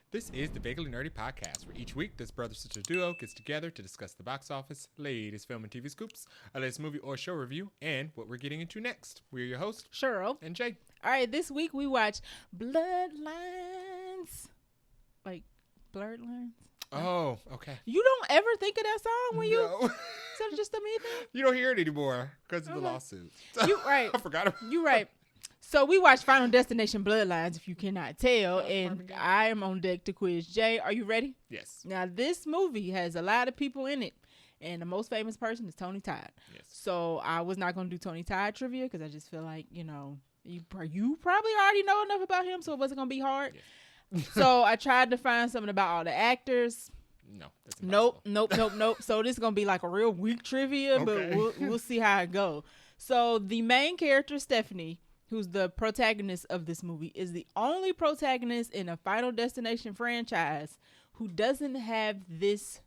This is the Vaguely Nerdy Podcast, where each week this brother-sister duo gets together to discuss the box office, latest film and TV scoops, a latest movie or show review, and what we're getting into next. We're your hosts, Cheryl and Jay. All right, this week we watched Bloodlines. Like, Bloodlines? Oh, okay. You don't ever think of that song when you... No. Is that just a me thing? You don't hear it anymore because of the lawsuit. You right. I forgot about You right. So we watched Final Destination Bloodlines, if you cannot tell, and I am on deck to quiz Jay. Are you ready? Yes. Now, this movie has a lot of people in it, and the most famous person is Tony Todd. Yes. So I was not going to do Tony Todd trivia because I just feel like, you probably already know enough about him, so it wasn't going to be hard. Yes. So I tried to find something about all the actors. No. That's impossible. Nope. So this is going to be like a real weak trivia, okay. But we'll see how it goes. So the main character, Stephanie, who's the protagonist of this movie, is the only protagonist in a Final Destination franchise who doesn't have this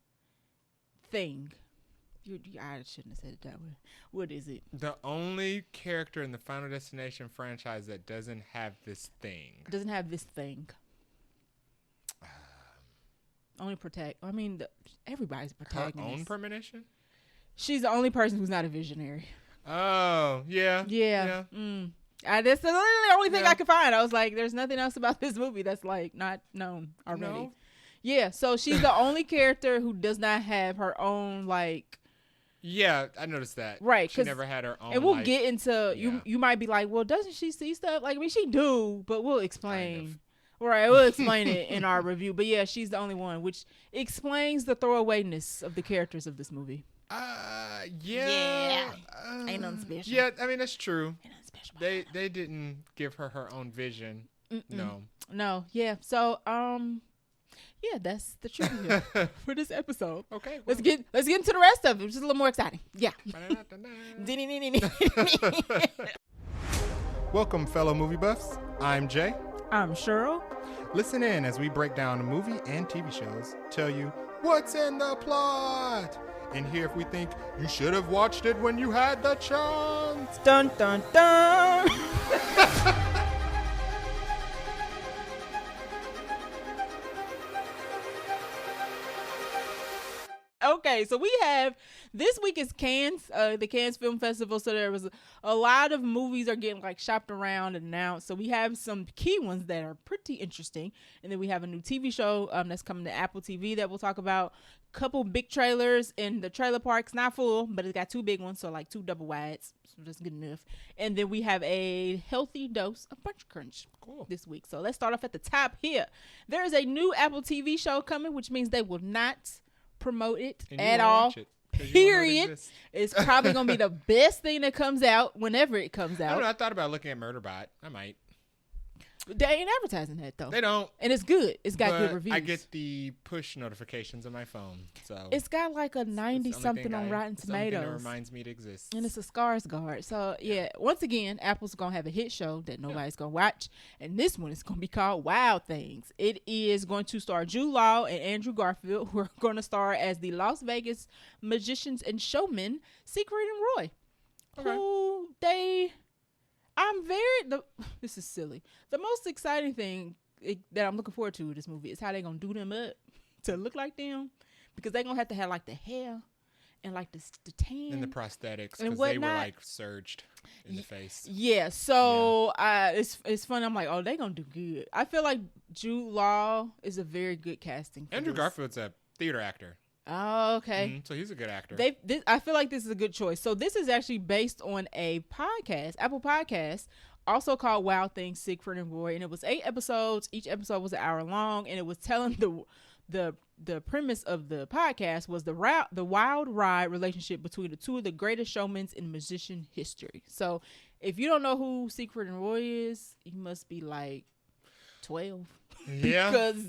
thing. I shouldn't have said it that way. What is it? The only character in the Final Destination franchise that doesn't have this thing. Only everybody's protagonist. Her own premonition? She's the only person who's not a visionary. Oh, yeah. Yeah. That's literally the only thing I could find. I was like, there's nothing else about this movie that's like not known already. No. Yeah, so she's the only character who does not have her own like. Yeah, I noticed that. Right, she never had her own. And we'll get into you might be like, well, doesn't she see stuff? Like, I mean, she do, but we'll explain. Kind of. Right, we'll explain it in our review. But yeah, she's the only one, which explains the throwawayness of the characters of this movie. Yeah. Ain't nothing special. Yeah, I mean that's true. Ain't nothing special. They didn't give her own vision. Mm-mm. No. Yeah. So yeah, that's the trivia for this episode. Okay. Well. Let's get into the rest of it, which is a little more exciting. Yeah. Welcome, fellow movie buffs. I'm Jay. I'm Cheryl. Listen in as we break down movie and TV shows, tell you what's in the plot, and hear if we think you should have watched it when you had the chance. Dun dun dun. Okay, so we have this week is Cannes, the Cannes Film Festival. So there was a lot of movies are getting like shopped around and announced. So we have some key ones that are pretty interesting, and then we have a new TV show that's coming to Apple TV that we'll talk about. Couple big trailers in the trailer parks, not full, but it's got two big ones, so like two double wides, so that's good enough. And then we have a healthy dose of BUNCHA-CRUNCH this week. So let's start off at the top here. There is a new Apple TV show coming, which means they will not promote it at all. Period. It's probably gonna be the best thing that comes out whenever it comes out. I don't know, I thought about looking at Murderbot. I might. They ain't advertising that though. They don't. And it's good. It's got good reviews. I get the push notifications on my phone, so it's got like a 90 something on Rotten Tomatoes. That reminds me to exist. And it's a Skarsgård. So yeah, once again, Apple's gonna have a hit show that nobody's gonna watch, and this one is gonna be called Wild Things. It is going to star Jude Law and Andrew Garfield, who are going to star as the Las Vegas magicians and showmen Siegfried and Roy, this is silly. The most exciting thing that I'm looking forward to with this movie is how they're going to do them up to look like them, because they're going to have like the hair and like the tan. And the prosthetics, because they were like surged in the face. Yeah, so it's fun. I'm like, oh, they're going to do good. I feel like Jude Law is a very good casting for Andrew Garfield's a theater actor. Oh, okay. So he's a good actor. I feel like this is a good choice. So this is actually based on a podcast, Apple Podcast, also called Wild Things, Siegfried and Roy, and it was 8 episodes. Each episode was an hour long, and it was telling the premise of the podcast was the wild ride relationship between the two of the greatest showmen in musician history. So if you don't know who Siegfried and Roy is, you must be like 12. Yeah, because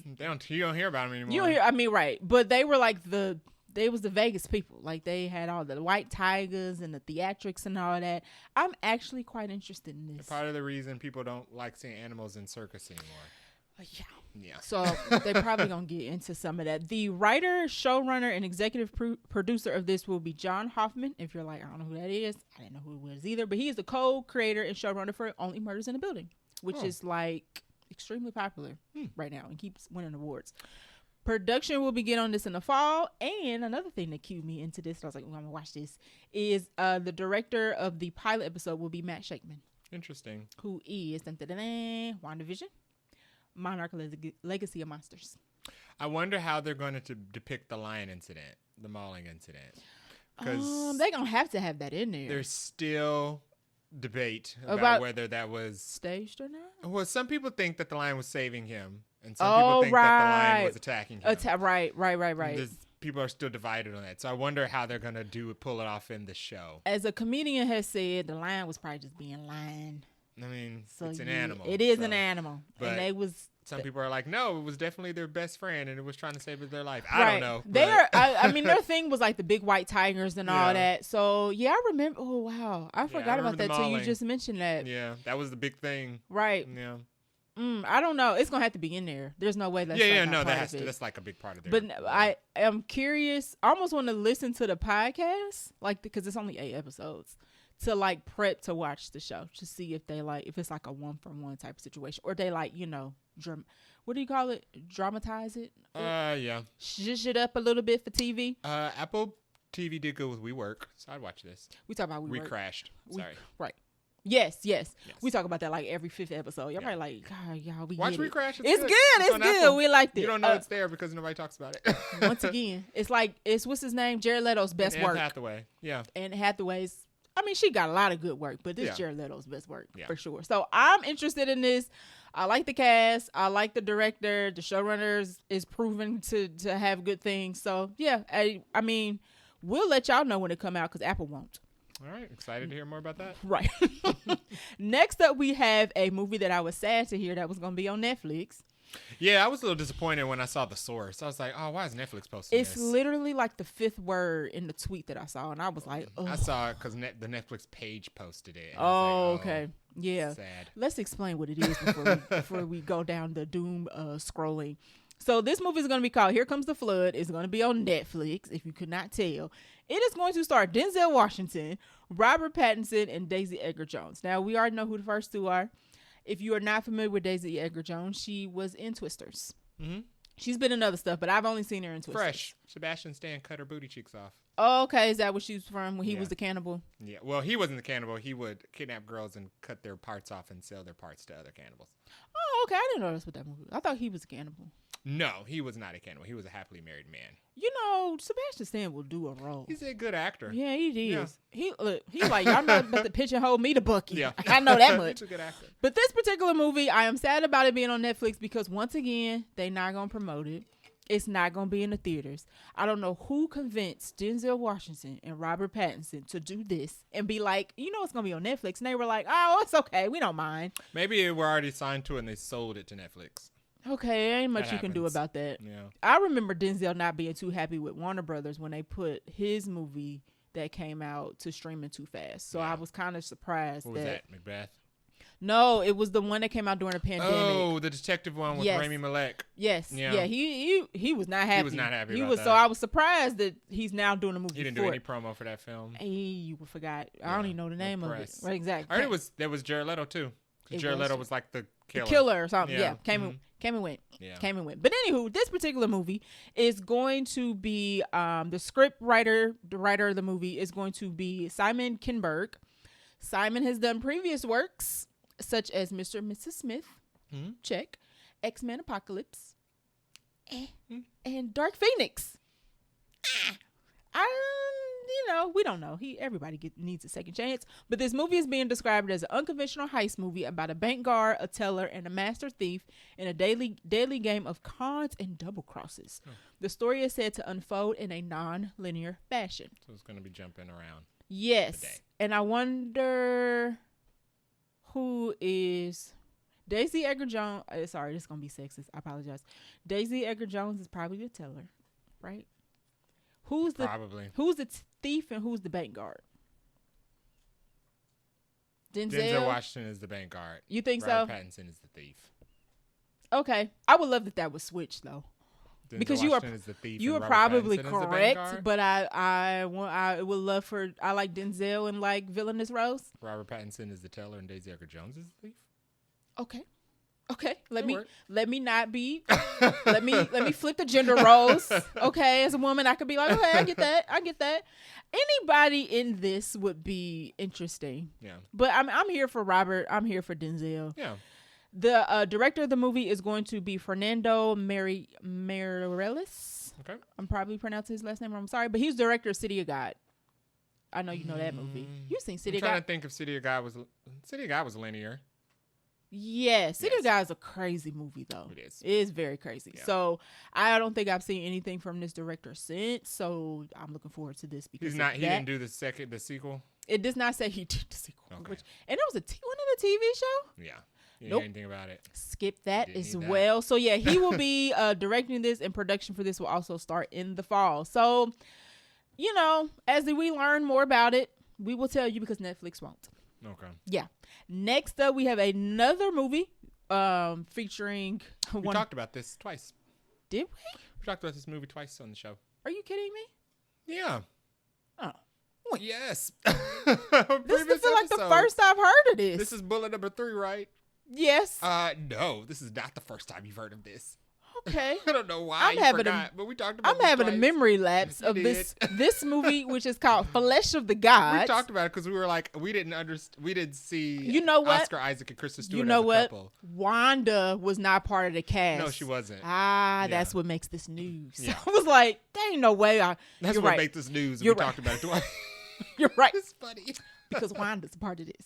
you don't hear about them anymore. You don't hear. I mean, right? But they were like they was the Vegas people. Like they had all the white tigers and the theatrics and all that. I'm actually quite interested in this. Part of the reason people don't like seeing animals in circus anymore. Yeah. So they're probably gonna get into some of that. The writer, showrunner, and executive producer of this will be John Hoffman. If you're like, I don't know who that is, I didn't know who it was either. But he is the co-creator and showrunner for Only Murders in the Building, which is like extremely popular right now and keeps winning awards. Production will begin on this in the fall. And another thing that cued me into this, I was like, I'm going to watch this, is the director of the pilot episode will be Matt Shakeman. Interesting. Who is WandaVision, Monarch Legacy of Monsters. I wonder how they're going to depict the lion incident, the mauling incident. Because they're going to have that in there. There's still debate about whether that was staged or not. Well, some people think that the lion was saving him. And some people think that the lion was attacking him. Right. People are still divided on that. So I wonder how they're going to pull it off in the show. As a comedian has said, the lion was probably just being lying. I mean, it's an animal. It is an animal. But and some people are like, no, it was definitely their best friend and it was trying to save their life. I don't know. I mean, their thing was like the big white tigers and all that. So, yeah, I remember. Oh, wow. I forgot about that till you just mentioned that. Yeah, that was the big thing. Right. Yeah. I don't know. It's gonna have to be in there. There's no way that's that's like a big part of it. But I am curious. I almost want to listen to the podcast, like because it's only 8 episodes, to like prep to watch the show to see if they if it's like a 1-for-1 type of situation, or they what do you call it? Dramatize it. Yeah. Zhuzh it up a little bit for TV. Apple TV did good with WeWork, so I'd watch this. We talk about WeWork. We crashed. Sorry. Right. Yes. We talk about that like every 5th episode. Y'all probably like, God, y'all, we watch get it. Recrash. It's good. It's good. We liked it. You don't know it's there because nobody talks about it. Once again, it's what's his name? Jared Leto's best work. Anne Hathaway. Yeah. Anne Hathaway's. I mean, she got a lot of good work, but this is Jared Leto's best work for sure. So I'm interested in this. I like the cast. I like the director. The showrunners is proven to have good things. So yeah, I mean, we'll let y'all know when it come out because Apple won't. All right. Excited to hear more about that. Right. Next up, we have a movie that I was sad to hear that was going to be on Netflix. Yeah, I was a little disappointed when I saw the source. I was like, oh, why is Netflix posting this? It's literally like the 5th word in the tweet that I saw, and I was like, oh. I saw it because the Netflix page posted it. Okay. Yeah. Sad. Let's explain what it is before we go down the doom scrolling. So this movie is going to be called Here Comes the Flood. It's going to be on Netflix, if you could not tell. It is going to star Denzel Washington, Robert Pattinson, and Daisy Edgar Jones. Now, we already know who the first two are. If you are not familiar with Daisy Edgar Jones, she was in Twisters. Mm-hmm. She's been in other stuff, but I've only seen her in Twisters. Fresh. Sebastian Stan cut her booty cheeks off. Oh, okay. Is that what she was from when he was the cannibal? Yeah. Well, he wasn't the cannibal. He would kidnap girls and cut their parts off and sell their parts to other cannibals. Oh, okay. I didn't know that's what that movie was. I thought he was a cannibal. No, he was not a cannibal. He was a happily married man. You know, Sebastian Stan will do a role. He's a good actor. Yeah, he is. Yeah. He's like, y'all not about to pitch and hold me to Bucky. Yeah. I know that much. He's a good actor. But this particular movie, I am sad about it being on Netflix because once again, they're not going to promote it. It's not going to be in the theaters. I don't know who convinced Denzel Washington and Robert Pattinson to do this and be like, you know, it's going to be on Netflix. And they were like, oh, it's okay. We don't mind. Maybe we're already signed to it and they sold it to Netflix. Okay, there ain't much you can do about that. Yeah. I remember Denzel not being too happy with Warner Brothers when they put his movie that came out to streaming too fast. So I was kind of surprised. What was that? Macbeth? No, it was the one that came out during the pandemic. Oh, the detective one with Rami Malek. Yes. Yeah. He was not happy. He was not happy about that. So I was surprised that he's now doing a movie. He didn't do any promo for that film. Hey, you forgot. I don't even know the name of it. Right, exactly. I heard there was Jared Leto too. Jared Leto was like the killer. The killer or something. Yeah. Came and went. Yeah. Came and went. But anywho, this particular movie is going to be the script writer, the writer of the movie is going to be Simon Kinberg. Simon has done previous works such as Mr. and Mrs. Smith, check, X-Men Apocalypse, and Dark Phoenix. We don't know. Everybody needs a second chance. But this movie is being described as an unconventional heist movie about a bank guard, a teller, and a master thief in a daily game of cons and double crosses. The story is said to unfold in a non-linear fashion. So it's going to be jumping around. Yes. And I wonder who is Daisy Edgar Jones. Sorry, this is going to be sexist. I apologize. Daisy Edgar Jones is probably the teller, right? Who's the thief and who's the bank guard? Denzel Washington is the bank guard. You think Robert Pattinson is the thief. Okay, I would love that was switched though, because you are probably correct. But I would love for I like Denzel and like villainous roles. Robert Pattinson is the teller and Daisy Edgar Jones is the thief. Okay, let It'll me not be. let me flip the gender roles. Okay, as a woman, I could be like, okay, I get that. Anybody in this would be interesting. Yeah. But I'm here for Robert. I'm here for Denzel. Yeah. The director of the movie is going to be Fernando Meirelles. Okay. I'm probably pronouncing his last name wrong. I'm sorry, but he's director of City of God. I know you know that movie. You've seen City of God. I'm trying to think if City of God was linear. Yeah, City of God is a crazy movie, though. It is. It is very crazy. Yeah. So I don't think I've seen anything from this director since. So I'm looking forward to this because he didn't do the sequel. It does not say he did the sequel. Okay. And it was one of the TV show. Yeah. You Nope. Hear anything about it? Skip that as well. So yeah, he will be directing this, and production for this will also start in the fall. So, as we learn more about it, we will tell you because Netflix won't. Okay. Yeah. Next up, we have another movie featuring. We talked about this twice. Did we? We talked about this movie twice on the show. Are you kidding me? Yeah. Oh. Yes. This feels like the first I've heard of this. This is bullet number 3, right? Yes. No, this is not the first time you've heard of this. Okay. I don't know why you forgot, but we talked about I'm having a memory lapse of this movie, which is called Flesh of the Gods. We talked about it because we were like, we didn't see Oscar Isaac and Kristen Stewart as a couple. Wanda was not part of the cast. No, she wasn't. That's what makes this news. Yeah. I was like, there ain't no way. That's what makes this news. We talked about it twice. You're right. It's funny. Because Wanda's a part of this.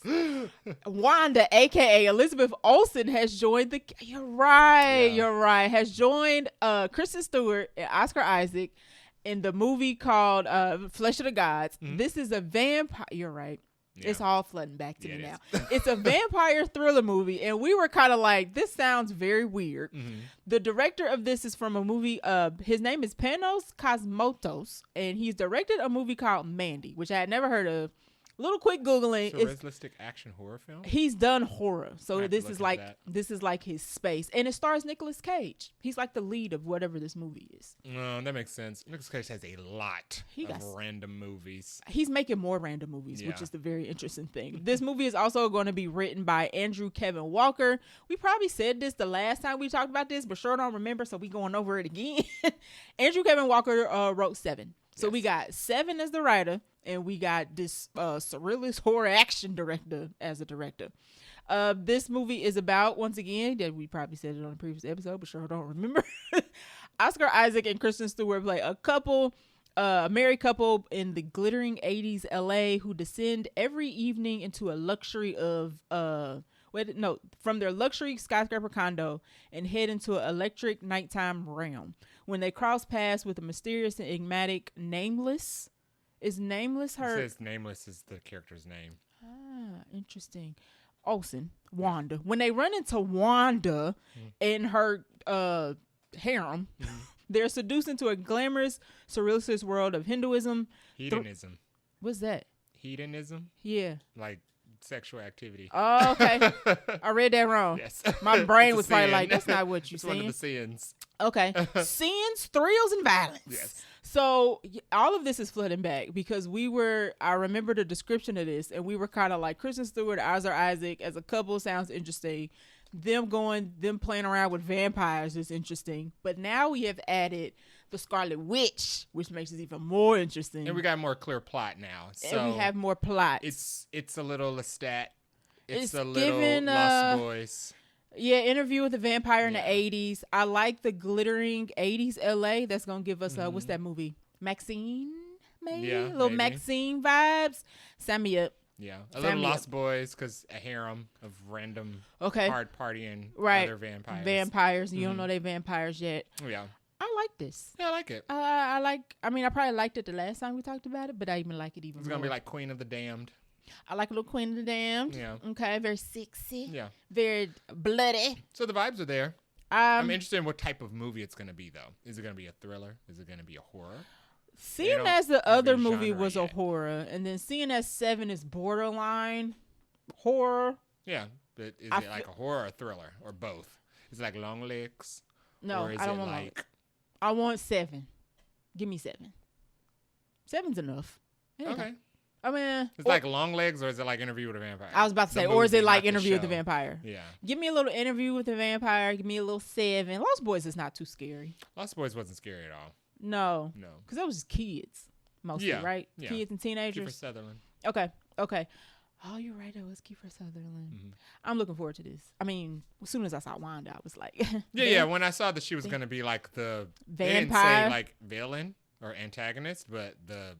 Wanda, a.k.a. Elizabeth Olsen, has joined You're right. Has joined Kristen Stewart and Oscar Isaac in the movie called Flesh of the Gods. Mm-hmm. This is a vampire. You're right. Yeah. It's all flooding back to me now. It's a vampire thriller movie, and we were kind of like, this sounds very weird. Mm-hmm. The director of this is from a movie. His name is Panos Cosmatos, and he's directed a movie called Mandy, which I had never heard of. Little quick Googling. So realistic action horror film? He's done horror. So this is like his space. And it stars Nicolas Cage. He's like the lead of whatever this movie is. No, that makes sense. Nicolas Cage has a lot of random movies. He's making more random movies, which is the very interesting thing. This movie is also going to be written by Andrew Kevin Walker. We probably said this the last time we talked about this, but sure don't remember, so we going over it again. Andrew Kevin Walker wrote Seven. So we got Seven as the writer, and we got this surrealist horror action director as a director. This movie is about, once again, that we probably said it on a previous episode, but sure don't remember. Oscar Isaac and Kristen Stewart play a married couple in the glittering 80s LA who descend every evening into a luxury from their luxury skyscraper condo and head into an electric nighttime realm. When they cross paths with a mysterious and enigmatic Nameless. Is Nameless her? It says Nameless is the character's name. Ah, interesting. Olsen, Wanda. When they run into Wanda in her harem, they're seduced into a glamorous, surrealist world of Hinduism. Hedonism. What's that? Hedonism? Yeah. Like sexual activity. Oh, okay. I read that wrong. Yes. My brain was probably like, that's not what you said. It's one of the sins. Okay. Sins, thrills, and violence. Yes. So all of this is flooding back because I remember the description of this, and we were kind of like, Kristen Stewart, Oscar Isaac as a couple sounds interesting. Them playing around with vampires is interesting. But now we have added the Scarlet Witch, which makes it even more interesting. And we got a more clear plot now. So and we have more plot. It's a little Lestat. It's a little Lost Boys. Yeah, Interview with the Vampire in the 80s. I like the glittering 80s LA. That's going to give us, what's that movie? Maxine, maybe? Yeah, little Maxine vibes. Sign me up. Yeah, little Lost Boys because a harem of random hard partying other vampires. Vampires. You don't know they vampires yet. Yeah. I like this. Yeah, I like it. I probably liked it the last time we talked about it, but I even like it even more. It's going to be like Queen of the Damned. I like a little Queen of the Damned. Yeah. Okay, very sexy. Yeah. Very bloody. So the vibes are there. I'm interested in what type of movie it's going to be, though. Is it going to be a thriller? Is it going to be a horror? Seeing as the other movie was a horror, and then seeing as 7 is borderline horror. Yeah. But is it like a horror or a thriller? Or both? Is it like Long Legs? No, or is I don't it want like... I want 7. Give me 7. 7's enough. Yeah. Okay. I mean, It's like Long Legs, or is it like Interview with a Vampire? I was about to say, or is it like Interview with the Vampire? Yeah. Give me a little Interview with the Vampire. Give me a little 7. Lost Boys is not too scary. Lost Boys wasn't scary at all. No. No. Because that was just kids mostly, right? Yeah. Kids and teenagers. Kiefer Sutherland. Okay. Oh, you're right. It was Kiefer Sutherland. Mm-hmm. I'm looking forward to this. I mean, as soon as I saw Wanda, I was like, yeah. When I saw that she was going to be like the vampire, they didn't say like villain or antagonist, but the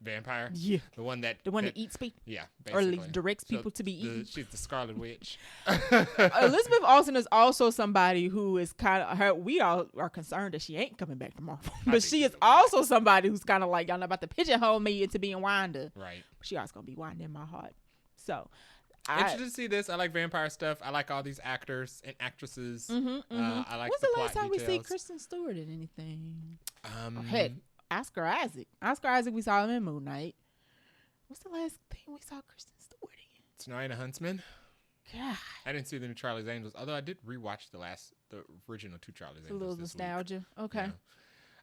vampire. Yeah. The one that eats people. Yeah. Basically. Or directs people to be eaten. She's the Scarlet Witch. Elizabeth Olsen is also somebody who is kind of her. We all are concerned that she ain't coming back to Marvel, but she is also somebody who's kind of like, y'all know about to pigeonhole me into being Wanda. Right. But she always gonna be Wanda in my heart. So. Interested to see this. I like vampire stuff. I like all these actors and actresses. I like. When's the last time we see Kristen Stewart in anything? Heck, Oscar Isaac. Oscar Isaac, we saw him in Moon Knight. What's the last thing we saw Kristen Stewart in? Tonight, a Huntsman. God. I didn't see the new Charlie's Angels, although I did rewatch the original 2 Charlie's Angels. A little nostalgia. Week. Okay. Yeah.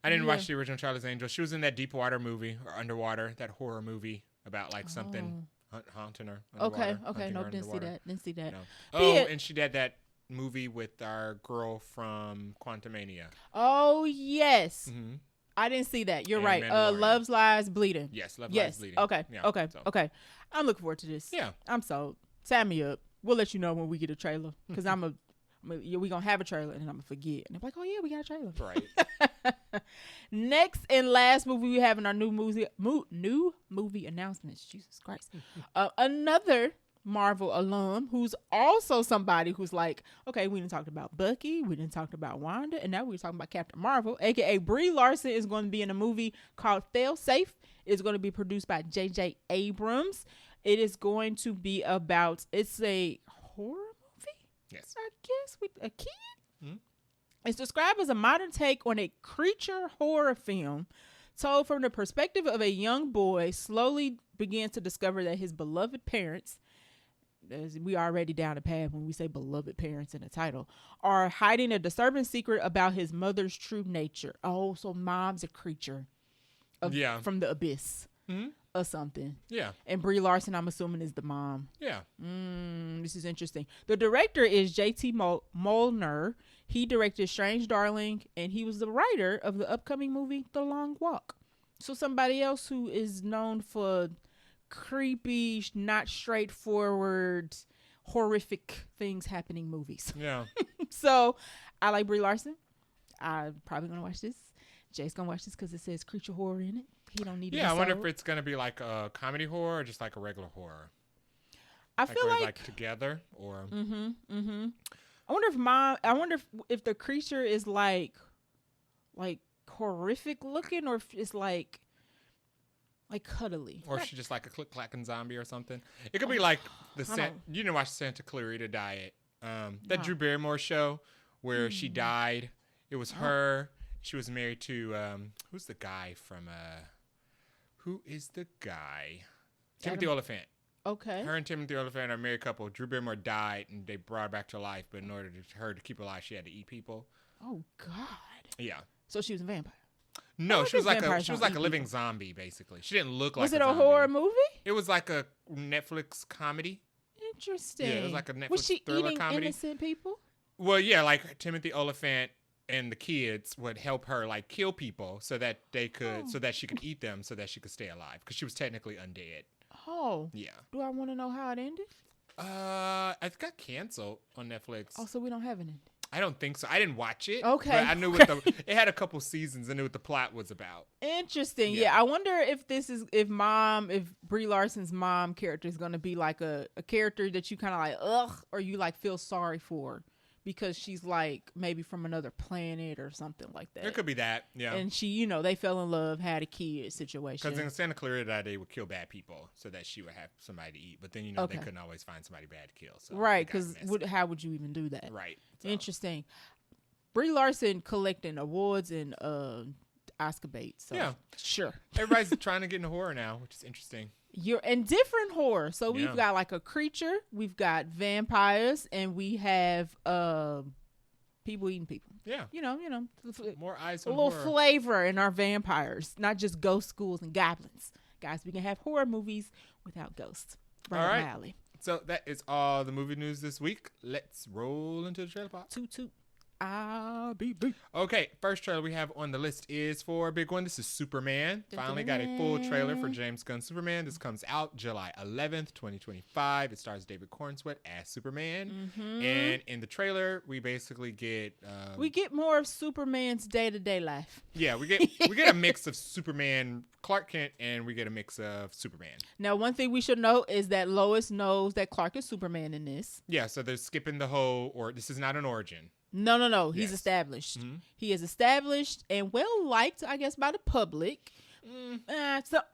I didn't watch the original Charlie's Angels. She was in that Deepwater movie or Underwater, that horror movie about like something haunting her. Okay. Nope, didn't see that. No. Oh, and she did that movie with our girl from Quantumania. Oh yes. Mm-hmm. I didn't see that. You're right. Love's Lies Bleeding. Yes, Lies Bleeding. Okay. Yeah, okay. I'm looking forward to this. Yeah. I'm sold. Sign me up. We'll let you know when we get a trailer, because we gonna have a trailer and then I'm gonna forget. And I'm like, oh yeah, we got a trailer. Right. Next and last movie we have in our new movie announcements. Jesus Christ. Another Marvel alum who's also somebody who's like, okay, we didn't talk about Bucky, we didn't talk about Wanda, and now we're talking about Captain Marvel, aka Brie Larson is going to be in a movie called Fail Safe. It's going to be produced by J.J. Abrams. It is going to be about, it's a horror movie? Yes. I guess, with a kid? Mm-hmm. It's described as a modern take on a creature horror film told from the perspective of a young boy slowly begins to discover that his beloved parents, as we are already down the path when we say beloved parents in the title, are hiding a disturbing secret about his mother's true nature. Oh, so mom's a creature from the abyss or something. Yeah. And Brie Larson, I'm assuming, is the mom. Yeah. This is interesting. The director is J.T. Molnar. He directed Strange Darling, and he was the writer of the upcoming movie The Long Walk. So somebody else who is known for creepy, not straightforward, horrific things happening movies. Yeah. So I like Brie Larson. I'm probably gonna watch this. Jay's gonna watch this because it says creature horror in it. He don't need to be I wonder if it's gonna be like a comedy horror or just like a regular horror. I feel like together or. I wonder if the creature is like horrific looking, or if it's like cuddly, or if she's just like a click-clacking zombie or something. It could be like you didn't watch Santa Clarita Diet, that Drew Barrymore show where she died. It was her. She was married to who's the guy from Timothy Olyphant. Okay. Her and Timothy Olyphant are a married couple. Drew Barrymore died, and they brought her back to life. But in order for her to keep her alive, she had to eat people. Oh God. Yeah. So she was a vampire. No, she was like a living zombie, basically. She didn't look like. Was it a horror movie? It was like a Netflix comedy. Interesting. Yeah, it was like a Netflix was she thriller eating comedy. Innocent people? Well, yeah, like Timothy Olyphant and the kids would help her like kill people so that she could eat them so that she could stay alive, because she was technically undead. Oh. Yeah. Do I want to know how it ended? It got canceled on Netflix. Oh, so we don't have an ending. I don't think so. I didn't watch it. Okay. But I knew it had a couple seasons. I knew what the plot was about. Interesting. Yeah. I wonder if if Brie Larson's mom character is going to be like a character that you kind of like, ugh, or you like feel sorry for because she's like maybe from another planet or something like that. It could be that. Yeah. And she, they fell in love, had a kid situation. Because in Santa Clarita, they would kill bad people so that she would have somebody to eat. But then, they couldn't always find somebody bad to kill. So right. Because how would you even do that? Right. So. Interesting. Brie Larson collecting awards and Oscar bait. So yeah. Sure. Everybody's trying to get into horror now, which is interesting. You're in different horror. So we've got like a creature, we've got vampires, and we have people eating people. Yeah. More eyes on a little horror. flavor in our vampires, not just ghost schools and goblins. Guys, we can have horror movies without ghosts. All right. Up my alley. So that is all the movie news this week. Let's roll into the trailer pop. Toot. I'll be big. Okay, first trailer we have on the list is for a big one. This is Superman. Finally got a full trailer for James Gunn's Superman. This comes out July 11th, 2025. It stars David Cornsweet as Superman. And in the trailer, we basically get... we get more of Superman's day-to-day life. Yeah, we get a mix of Superman, Clark Kent, and we get a mix of Superman. Now, one thing we should note is that Lois knows that Clark is Superman in this. Yeah, so they're skipping the whole... or this is not an origin. No. He's established. He is established and well liked, I guess, by the public.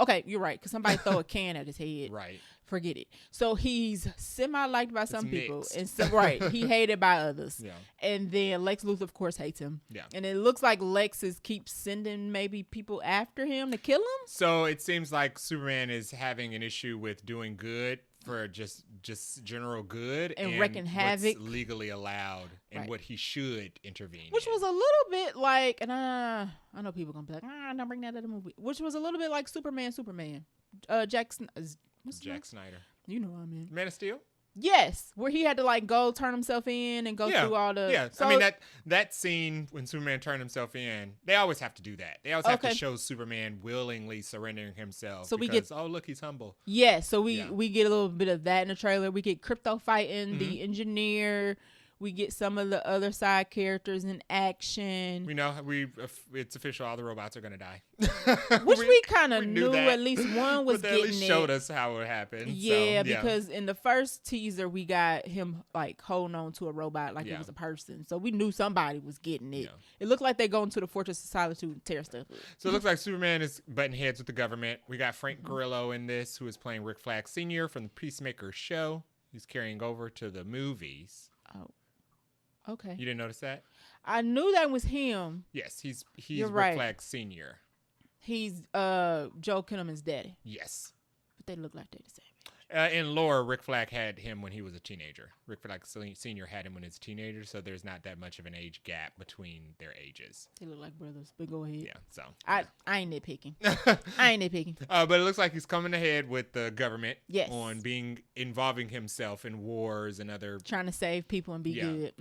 Okay, you're right. Because somebody throw a can at his head. Right. Forget it. So he's semi-liked by some people. Mixed. And so, right. He hated by others. Yeah. And then Lex Luthor, of course, hates him. Yeah. And it looks like Lex keeps sending maybe people after him to kill him. So it seems like Superman is having an issue with doing good for just general good and wreaking havoc, what's legally allowed and what he should intervene which in. was a little bit like, and I know people gonna be like, don't bring that to the movie, which was a little bit like Superman Jack Snyder, you know what I mean, Man of Steel. Yes, where he had to like go turn himself in and go through all the... Yeah, so, I mean, that scene when Superman turned himself in, they always have to do that. They always have to show Superman willingly surrendering himself. So we get... oh, look, he's humble. Yeah, so we get a little bit of that in the trailer. We get Crypto fighting, the engineer... We get some of the other side characters in action. We know it's official. All the robots are going to die. Which we kind of knew that. At least one was but getting it. At least showed us how it happened. Yeah, because in the first teaser, we got him like holding on to a robot like it was a person. So we knew somebody was getting it. Yeah. It looked like they go into the Fortress of Solitude and tear stuff up. So it looks like Superman is butting heads with the government. We got Frank Grillo in this, who is playing Rick Flag Sr. from the Peacemaker show. He's carrying over to the movies. Oh. Okay. You didn't notice that? I knew that was him. Yes, he's You're Rick right. Flag Sr. He's Joel Kinnaman's daddy. Yes. But they look like they're the same. In lore, Rick Flag had him when he was a teenager. Rick Flag Sr. had him when he was a teenager, so there's not that much of an age gap between their ages. They look like brothers, but go ahead. Yeah, so. I ain't nitpicking. But it looks like he's coming ahead with the government on involving himself in wars and other... trying to save people and be good.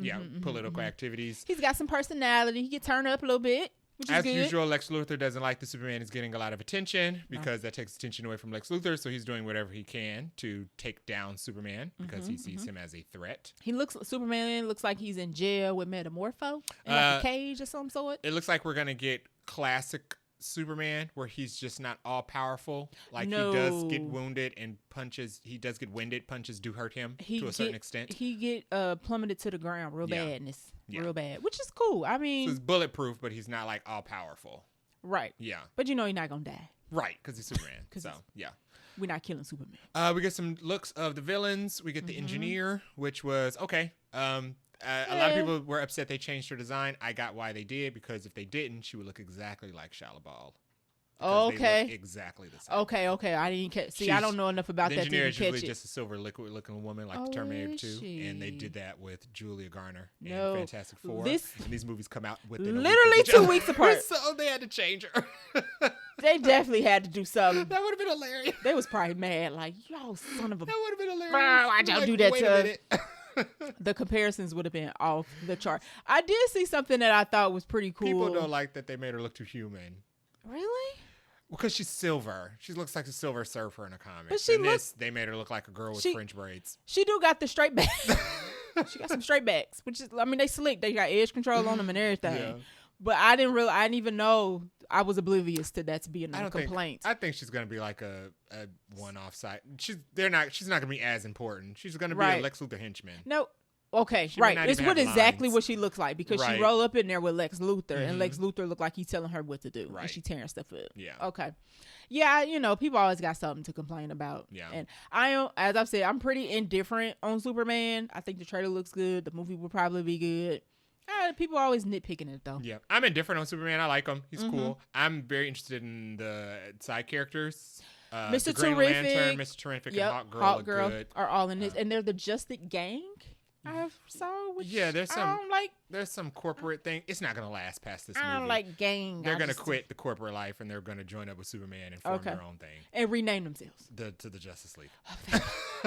Political activities. He's got some personality. He can turn up a little bit. As usual, Lex Luthor doesn't like the Superman is getting a lot of attention because that takes attention away from Lex Luthor. So he's doing whatever he can to take down Superman because he sees him as a threat. Superman looks like he's in jail with Metamorpho in like a cage or some sort. It looks like we're gonna get classic Superman where he's just not all powerful. Like he does get wounded and punches. He does get winded. Punches do hurt him to a certain extent. He get plummeted to the ground real badness. Yeah. Real bad, which is cool. I mean, so he's bulletproof, but he's not like all powerful. Right. Yeah. But he's not gonna die. Right, because he's Superman. We're not killing Superman. We get some looks of the villains. We get the engineer, which was okay. A lot of people were upset they changed her design. I got why they did, because if they didn't, she would look exactly like Shia LaBeouf. Okay. They look exactly the same. Okay. I didn't catch. See, I don't know enough about that to catch it. The engineer is usually just a silver liquid-looking woman like the Terminator 2, and they did that with Julia Garner in Fantastic Four. And these movies come out within literally 2 weeks apart. So they had to change her. They definitely had to do something. That would have been hilarious. They was probably mad, like, yo, son of a... That would have been hilarious. Why'd y'all do that to us? The comparisons would have been off the chart. I did see something that I thought was pretty cool. People don't like that they made her look too human. Really? Because she's silver. She looks like a Silver Surfer in a comic. But they made her look like a girl with French braids. She do got the straight back. She got some straight backs, which is, I mean, they slick. They got edge control on them and everything. Yeah. But I didn't even know. I was oblivious to that to be a complaint. I think she's gonna be like a one-off site. She's not gonna be as important. She's gonna be a Lex Luthor henchman. No. Okay, right. It's exactly what she looks like, because she roll up in there with Lex Luthor, and Lex Luthor look like he's telling her what to do, and she tearing stuff up. Yeah. Okay. Yeah, people always got something to complain about. Yeah. And as I've said, I'm pretty indifferent on Superman. I think the trailer looks good. The movie will probably be good. People are always nitpicking it, though. Yeah. I'm indifferent on Superman. I like him. He's cool. I'm very interested in the side characters. Mr. Terrific. Lantern, Mr. Terrific, and Hawk Girl are all in this, and they're the Justice Gang. I saw, which there's some. I don't like there's some corporate thing. It's not gonna last past this movie. I don't like gang. They're gonna quit the corporate life and they're gonna join up with Superman and form their own thing and rename themselves to the Justice League.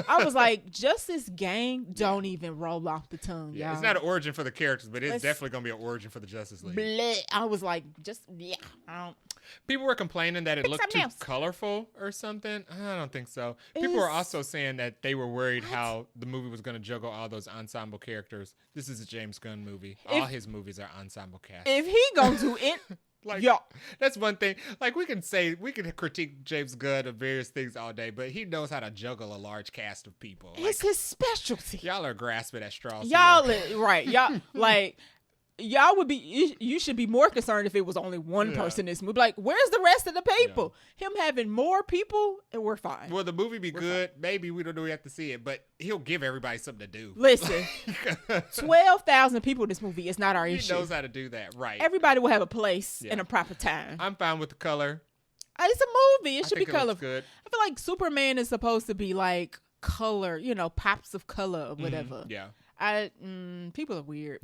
I was like, Justice Gang don't even roll off the tongue. Yeah, y'all. it's not an origin for the characters, but it's definitely gonna be an origin for the Justice League. Bleh. I was like, I don't. People were complaining that it looked too colorful or something. I don't think so. People were also saying that they were worried how the movie was going to juggle all those ensemble characters. This is a James Gunn movie. All his movies are ensemble cast. If he gonna do it, like, that's one thing. Like, we can critique James Gunn of various things all day, but he knows how to juggle a large cast of people. It's his specialty. Y'all are grasping at straws. Right. Y'all like. Y'all would be. You should be more concerned if it was only one person in this movie. Like, where's the rest of the people? Yeah. Him having more people, and we're fine. Will the movie be good? Fine. Maybe we don't know. We have to see it, but he'll give everybody something to do. Listen, 12,000 people in this movie is not our issue. He knows how to do that, right? Everybody will have a place and a proper time. I'm fine with the color. It's a movie. It should be colorful. Good. I feel like Superman is supposed to be like color, pops of color or whatever. Yeah. People are weird.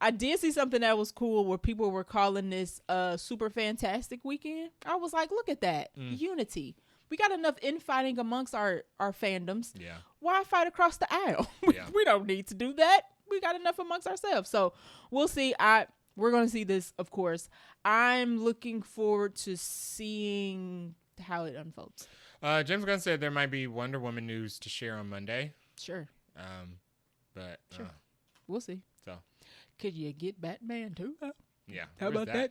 I did see something that was cool where people were calling this Super Fantastic Weekend. I was like, look at that. Unity. We got enough infighting amongst our fandoms. Yeah. Why fight across the aisle? We don't need to do that. We got enough amongst ourselves. So we'll see. We're going to see this, of course. I'm looking forward to seeing how it unfolds. James Gunn said there might be Wonder Woman news to share on Monday. Sure. But sure. We'll see. So, could you get Batman too? Yeah. How about that?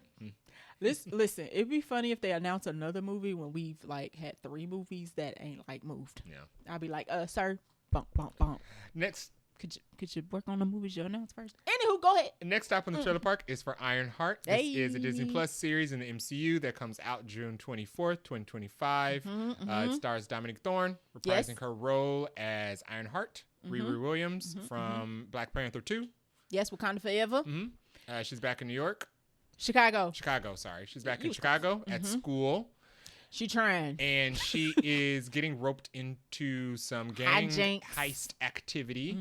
Listen, it'd be funny if they announce another movie when we've like had 3 movies that ain't like moved. Yeah. I'll be like, sir, bump, bump, bump. Next. Could you work on the movies you announced first? Anywho, go ahead. Next stop on the trailer park is for Ironheart. This is a Disney Plus series in the MCU that comes out June 24th, 2025. It stars Dominique Thorne reprising her role as Ironheart. Riri Williams from Black Panther 2. Yes, Wakanda Forever. She's back in New York. Chicago, sorry. She's back in Chicago at school. She trying. And she is getting roped into some gang heist activity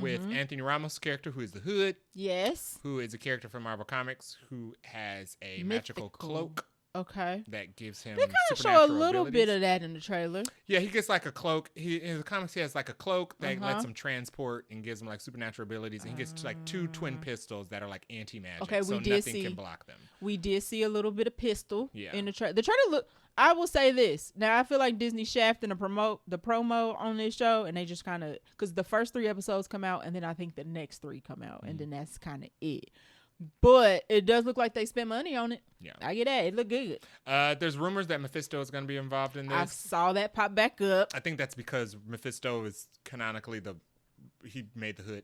with Anthony Ramos' character, who is the Hood. Yes. Who is a character from Marvel Comics who has a magical cloak. Okay. That gives him They kind of show a little bit of that in the trailer. Yeah, he gets like a cloak. In the comics, he has like a cloak that lets him transport and gives him like supernatural abilities. And he gets like 2 twin pistols that are like anti-magic. Okay, so nothing can block them. We did see a little bit of pistol in the trailer. The trailer look. I will say this. Now, I feel like Disney shafted the promo on this show, and they just kind of, because the first 3 episodes come out, and then I think the next 3 come out, and then that's kind of it. But it does look like they spent money on it. Yeah. I get that. It looked good. There's rumors that Mephisto is going to be involved in this. I saw that pop back up. I think that's because Mephisto is canonically he made the Hood.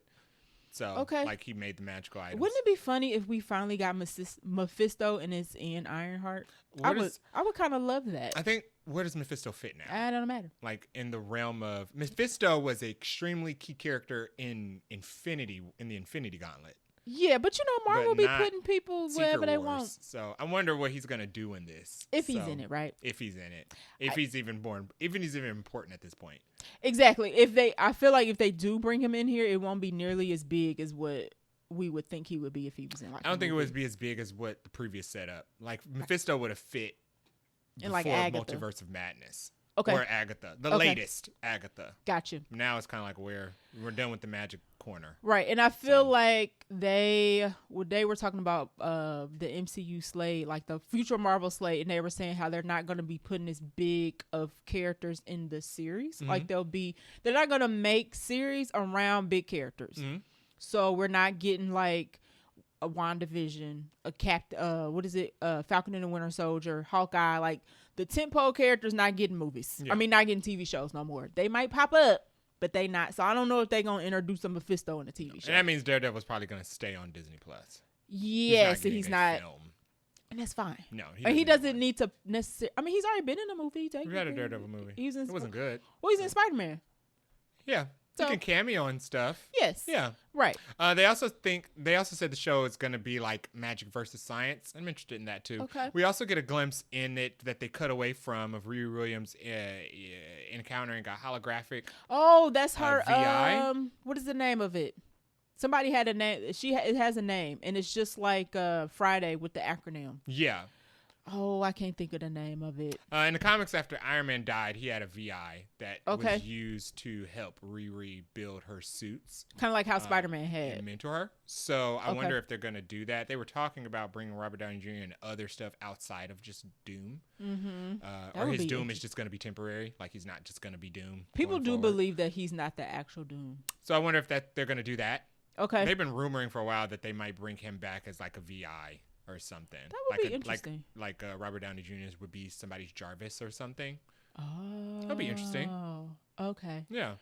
So, like, he made the magical items. Wouldn't it be funny if we finally got Mephisto and it's in Ironheart? I would kind of love that. I think, where does Mephisto fit now? I don't matter. Like, in the realm of... Mephisto was an extremely key character in the Infinity Gauntlet. Yeah, but Marvel will be putting people wherever they want. So I wonder what he's gonna do in this. If he's in it, right? If he's in it. If he's even important at this point. Exactly. I feel like if they do bring him in here, it won't be nearly as big as what we would think he would be if he was in like I don't think it would be as big as what the previous setup. Like Mephisto would have fit in like Agatha. Multiverse of Madness. Okay. Or Agatha. The latest Agatha. Gotcha. Now it's kind of like we're done with the magic corner. Right. And I feel like they were talking about the MCU slate, like the future Marvel slate, and they were saying how they're not going to be putting as big of characters in the series. Like they're not going to make series around big characters. So we're not getting like a WandaVision, Falcon and the Winter Soldier, Hawkeye, like the tentpole characters not getting movies. Yeah. I mean, not getting TV shows no more. They might pop up, but they not. So I don't know if they're going to introduce some Mephisto in the TV show. And that means Daredevil's probably going to stay on Disney Plus. Yes, he's not. Film. And that's fine. No, he doesn't need to necessarily. I mean, he's already been in a movie. We had a Daredevil movie. It wasn't good. Well, he's in Spider-Man. Yeah. So, he can cameo and stuff. Yes. Yeah. Right. They also said the show is going to be like magic versus science. I'm interested in that too. Okay. We also get a glimpse in it that they cut away from of Riri Williams encountering a holographic. Oh, that's her. VI. What is the name of it? Somebody had a name. It has a name, and it's just like Friday with the acronym. Yeah. Oh, I can't think of the name of it. In the comics, after Iron Man died, he had a VI that was used to help Riri build her suits. Kind of like how Spider-Man had. And mentor her. So I wonder if they're going to do that. They were talking about bringing Robert Downey Jr. and other stuff outside of just Doom. Mm-hmm. Or his Doom is just going to be temporary. Like, he's not just going to be Doom. People do believe that he's not the actual Doom. So I wonder if they're going to do that. Okay. They've been rumoring for a while that they might bring him back as like a VI. Or something. That would be interesting. Like Robert Downey Jr. would be somebody's Jarvis or something. Oh. That'd be interesting. Okay. Yeah.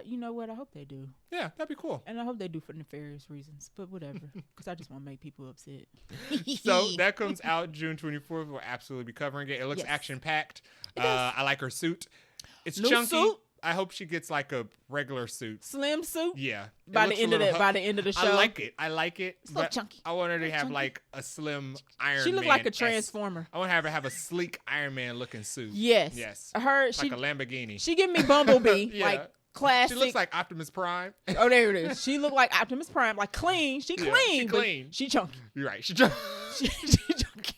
You know what? I hope they do. Yeah, that'd be cool. And I hope they do for nefarious reasons. But whatever. Because I just want to make people upset. So that comes out June 24th. We'll absolutely be covering it. It looks action-packed. I like her suit. It's new chunky. Suit? I hope she gets like a regular suit. Slim suit? Yeah. By the end of the show. I like it. It's a little chunky. I want her to have like a slim Iron Man. She looked like a transformer. I want her to have a sleek Iron Man looking suit. Yes. Like a Lamborghini. She give me Bumblebee. Like classic. She looks like Optimus Prime. Oh, there it is. She looked like Optimus Prime. Like clean. She clean. She chunky. You're right. She chunky. she chunky.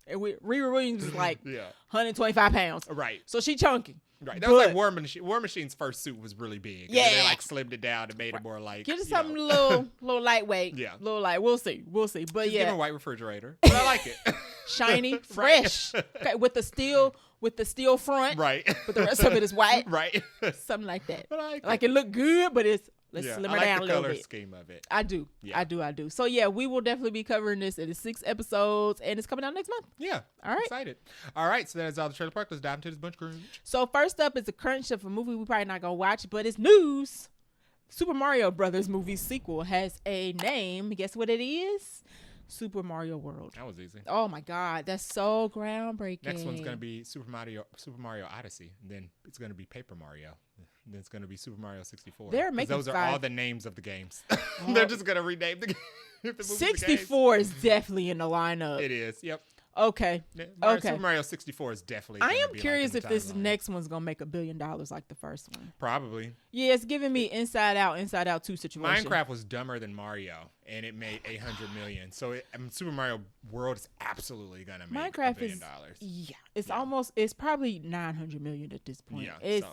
And Riri Williams is like 125 pounds. Right. So she chunky. Right. That was like War Machine. War Machine's first suit was really big. Yeah. They like slimmed it down and made it more like. Get something a little lightweight. Yeah. Little light. We'll see. But just give her a white refrigerator. But I like it. Shiny, fresh. Okay, with the steel front. Right. But the rest of it is white. Right. Something like that. But like it looked good, but let's slim her down a little bit. I like the color scheme of it. I do. Yeah. I do. So yeah, we will definitely be covering this. It is 6 episodes, and it's coming out next month. Yeah. All right. Excited. All right. So that is all the trailer park. Let's dive into this bunch crunch. So first up is a crunch of a movie we probably not gonna watch, but it's news. Super Mario Brothers movie sequel has a name. Guess what it is? Super Mario World. That was easy. Oh my God, that's so groundbreaking. Next one's gonna be Super Mario Odyssey. And then it's gonna be Paper Mario. And then it's gonna be Super Mario 64. Those are all the names of the games. They're just gonna rename the game. 64 is definitely in the lineup. It is. Yep. Okay. Super Mario 64 is definitely. I am curious if this next one's gonna make $1 billion like the first one. Probably. Yeah, it's giving me Inside Out 2 situation. Minecraft was dumber than Mario, and it made $800 million. So Super Mario World is absolutely gonna make $1 billion. It's probably $900 million at this point. Yeah, it's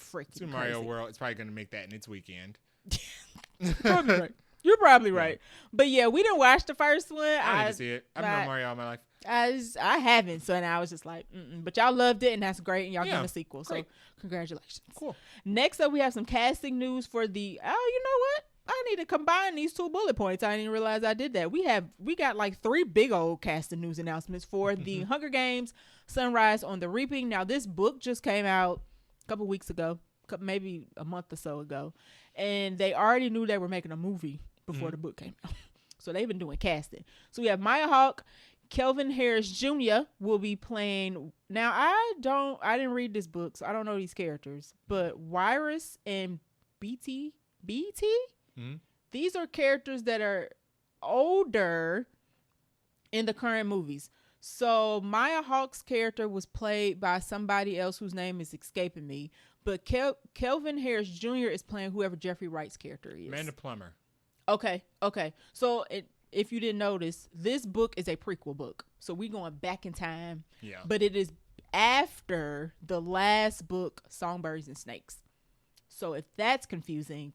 freaking Super Mario World. It's probably gonna make that in its weekend. Probably right. You're probably right. But yeah, we didn't watch the first one. I didn't see it. I've known Mario all my life. I haven't, so now I was just like, but y'all loved it, and that's great, and y'all getting a sequel, so congratulations. Cool. Next up, we have some casting news for you know what? I need to combine these 2 bullet points. I didn't realize I did that. We got like 3 big old casting news announcements for the Hunger Games: Sunrise on the Reaping. Now, this book just came out a couple weeks ago, maybe a month or so ago, and they already knew they were making a movie before the book came out. So they've been doing casting. So we have Maya Hawke. Kelvin Harris Jr. will be playing. Now, I didn't read this book, so I don't know these characters. But Wyrus and BT, these are characters that are older in the current movies. So Maya Hawke's character was played by somebody else whose name is escaping me. But Kelvin Harris Jr. is playing whoever Jeffrey Wright's character is. Amanda Plummer. Okay. So if you didn't notice, this book is a prequel book. So we're going back in time. Yeah. But it is after the last book, Songbirds and Snakes. So if that's confusing,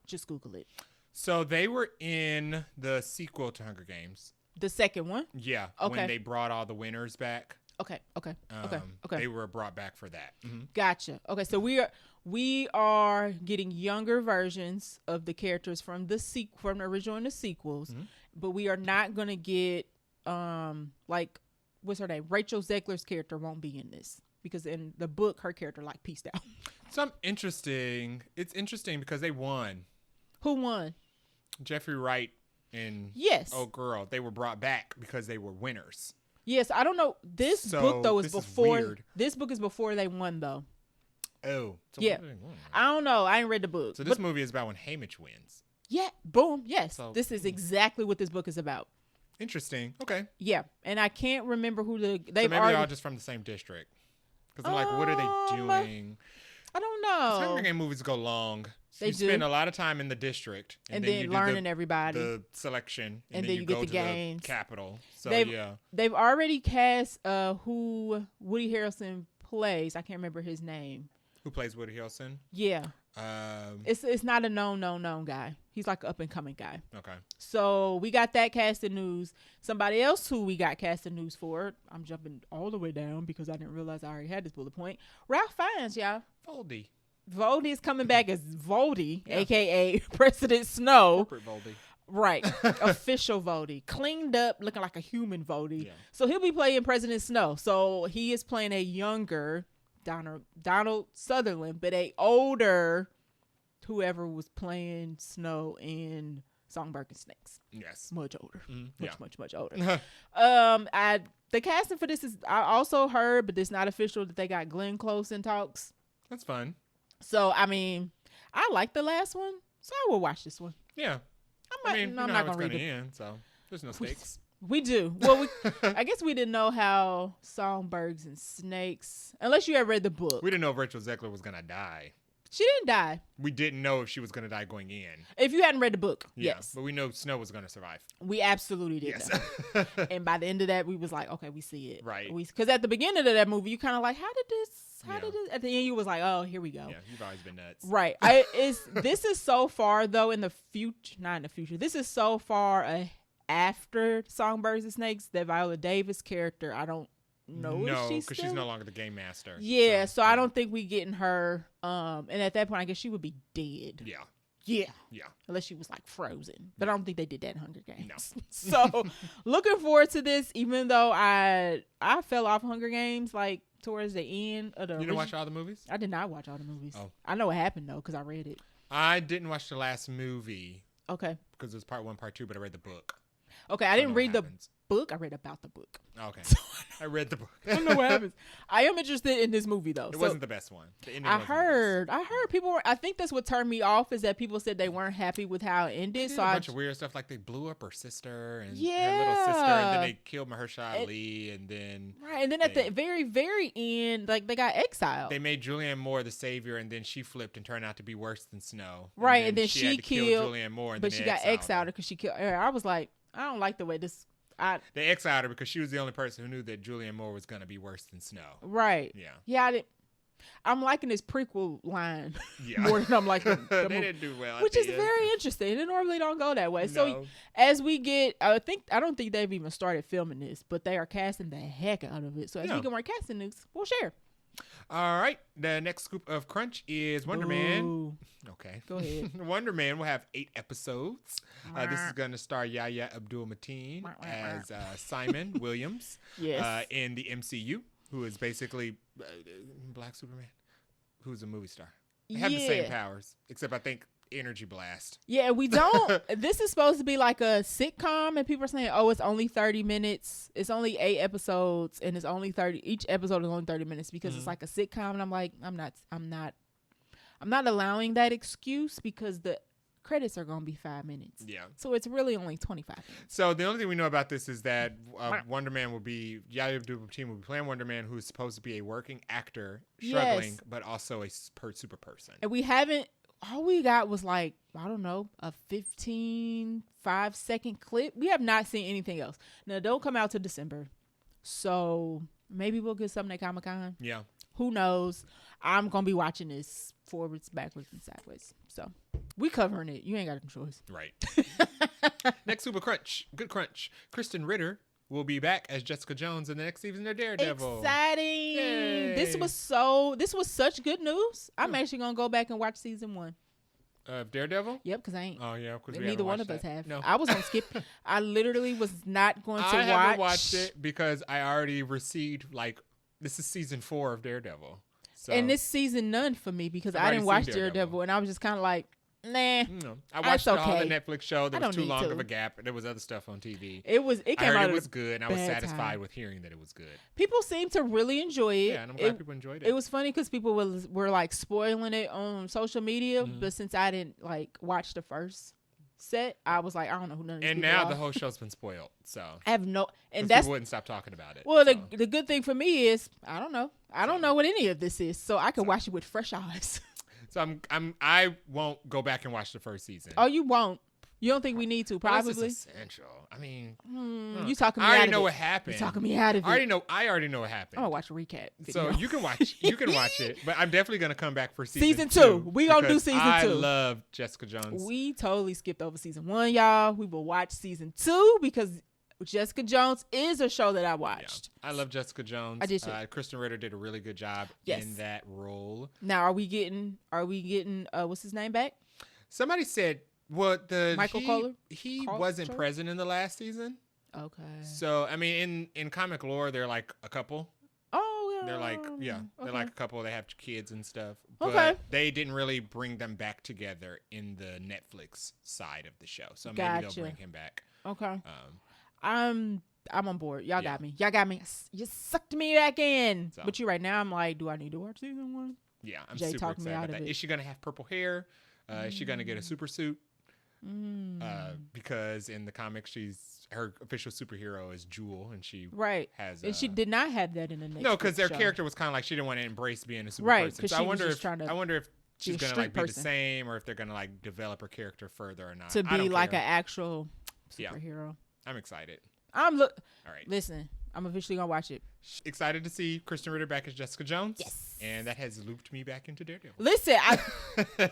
just Google it. So they were in the sequel to Hunger Games. The second one? Yeah. Okay. When they brought all the winners back. Okay. They were brought back for that. Mm-hmm. Gotcha. Okay, so we are getting younger versions of the characters from the original and the sequels, but we are not gonna get what's her name? Rachel Zegler's character won't be in this because in the book her character pieced out. It's interesting because they won. Who won? Jeffrey Wright and girl. They were brought back because they were winners. Yes, I don't know. This book though is before. This book is before they won though. Oh. So yeah. I don't know. I ain't read the book. So this movie is about when Haymitch wins. Yeah. Boom. Yes. So, this is exactly what this book is about. Interesting. Okay. Yeah. And I can't remember who they've maybe they're all just from the same district. Because I'm like, what are they doing? I don't know. Hunger Game movies go long. You spend a lot of time in the district. And then you learning everybody. The selection. And then you get go the to games. The capital. So, They've already cast who Woody Harrelson plays. I can't remember his name. Who plays Woody Harrelson? Yeah. It's not a known guy. He's like an up-and-coming guy. Okay. So we got that cast in news. Somebody else who we got cast in news for, I'm jumping all the way down because I didn't realize I already had this bullet point. Ralph Fiennes, y'all. Voldy is coming back as Voldy, a.k.a. President Snow. Corporate Voldy. Right. Official Voldy. Cleaned up, looking like a human Voldy. Yeah. So he'll be playing President Snow. So he is playing a younger Donald Sutherland, but a older whoever was playing Snow in Songbird and Snakes. Yes. Much older. Much older. The casting for this is, I also heard, but it's not official, that they got Glenn Close in talks. That's fun. So, I mean, I like the last one, so I will watch this one. Yeah. I'm not going to read it. End, so there's no stakes. We do. Well, I guess we didn't know how Songbirds and Snakes, unless you had read the book. We didn't know if Rachel Zegler was going to die. She didn't die. We didn't know if she was going to die going in. If you hadn't read the book, yes. But we know Snow was going to survive. We absolutely did. Yes. And by the end of that, we was like, okay, we see it. Right. Because at the beginning of that movie, you kind of like, how did this? At the end, you was like, oh, here we go. Yeah, you've always been nuts. Right. This is so far, though, in the future. Not in the future. This is so far after Songbirds and Snakes that Viola Davis character, I don't know if she's because she's no longer the game master. Yeah, so I don't think we getting her. And at that point, I guess she would be dead. Yeah. Unless she was like frozen. But I don't think they did that in Hunger Games. No. So looking forward to this, even though I fell off Hunger Games like towards the end of the. You didn't watch all the movies? I did not watch all the movies. Oh. I know what happened though, because I read it. I didn't watch the last movie. Okay. Because it was part 1, part 2, but I read the book. Okay, I didn't read the book. I read about the book. Okay. I read the book. I don't know what happens. I am interested in this movie though. It wasn't the best one. The ending I heard people were, I think that's what turned me off, is that people said they weren't happy with how it ended. So a bunch of weird stuff, like they blew up her sister and her little sister, and then they killed Mahershala Ali, and then at the very, very end, like they got exiled. They made Julianne Moore the savior, and then she flipped and turned out to be worse than Snow. Right, and then she had to killed Julianne Moore, and but she got exiled because she killed her. I was like, I don't like the way this. They exiled her because she was the only person who knew that Julianne Moore was going to be worse than Snow. Right. Yeah. I'm liking this prequel line more than I'm liking the movie. They didn't do well. Which is very interesting. It normally don't go that way. No. So as we get, I don't think they've even started filming this, but they are casting the heck out of it. So as we get more casting news, we'll share. All right. The next scoop of Crunch is Wonder Man. Okay. Go ahead. Wonder Man will have 8 episodes. This is going to star Yahya Abdul-Mateen as Simon Williams in the MCU, who is basically Black Superman, who's a movie star. They have the same powers, except I think energy blast. Yeah, we don't. This is supposed to be like a sitcom, and people are saying, "Oh, it's only 30 minutes. It's only 8 episodes, and it's only 30. Each episode is only 30 minutes because it's like a sitcom." And I'm like, I'm not allowing that excuse because the credits are gonna be 5 minutes. Yeah. So it's really only 25 minutes. So the only thing we know about this is that Wonder Man will be Yahya Abdul-Mateen will be playing Wonder Man, who is supposed to be a working actor, struggling, but also a super person. And we haven't. All we got was like, I don't know, a 5-second clip. We have not seen anything else. Now, don't come out till December. So maybe we'll get something at Comic-Con. Yeah. Who knows? I'm going to be watching this forwards, backwards, and sideways. So we covering it. You ain't got no choice. Right. Next Super Crunch. Good Crunch. Kristen Ritter will be back as Jessica Jones in the next season of Daredevil. Exciting. Yay. This was such good news. I'm actually going to go back and watch season 1. Of Daredevil? Yep, because I ain't. Oh, yeah, because neither one of us have. No. I was going to skip. I literally was not going to watch. I haven't watched it because I already received, this is season 4 of Daredevil. So. And this season none for me because I didn't watch Daredevil, and I was just kind of like, nah. No. I watched all the Netflix show. There was too long of a gap. There was other stuff on TV. It came out. It was good, and I was satisfied with hearing that it was good. People seem to really enjoy it. Yeah, and I'm glad people enjoyed it. It was funny because people were like spoiling it on social media, but since I didn't watch the first set, I was like, I don't know who none of these people are. And now the whole show's been spoiled, so I have no. And people wouldn't stop talking about it. Well, the good thing for me is I don't know what any of this is, so I can watch it with fresh eyes. So I won't go back and watch the first season. Oh, you won't? You don't think we need to? Probably. Well, this is essential. I mean, you talking me I out already of know it. what happened. You talking me out of it. I already know what happened. I'm gonna watch a recap So video. you can watch it, but I'm definitely gonna come back for season 2. We gonna do season 2. I love Jessica Jones. We totally skipped over season 1, y'all. We will watch season 2 because Jessica Jones is a show that I watched. Yeah. I love Jessica Jones. I did too. Kristen Ritter did a really good job in that role. Now, are we getting what's his name back? Somebody said, well, Michael Kohler? He wasn't present in the last season. Okay. So, I mean, in comic lore, they're like a couple. Oh, yeah. They're like, they're Okay. like a couple. They have kids and stuff. But Okay. they didn't really bring them back together in the Netflix side of the show. So maybe they'll bring him back. Okay. I'm on board. Y'all got me. You sucked me back in. So. But you right now, I'm like, do I need to watch season 1? Yeah, I'm Jay super talked me excited out about of that. it. Is she gonna have purple hair? Is she gonna get a super suit? Because in the comics, her official superhero is Jewel, and she has. And she did not have that in the next. No, because their character was kind of like she didn't want to embrace being a super person. So I wonder if she's gonna like be the same, or if they're gonna like develop her character further or not. To be like an actual superhero. I'm excited. All right. Listen, I'm officially gonna watch it. Excited to see Kristen Ritter back as Jessica Jones. Yes. And that has looped me back into Daredevil. Listen,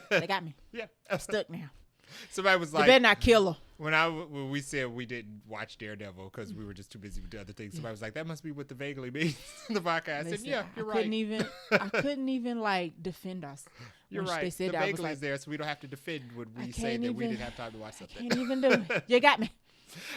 they got me. Yeah. I'm stuck now. Somebody was like, they better not kill her. When we said we didn't watch Daredevil because we were just too busy with other things, somebody was like, that must be what the vaguely means in the podcast. I said, yeah, you're right. I couldn't even like defend us. You're right. They said the vaguely like, is there, so we don't have to defend when we say that we didn't have time to watch something. Can't even do it. You got me.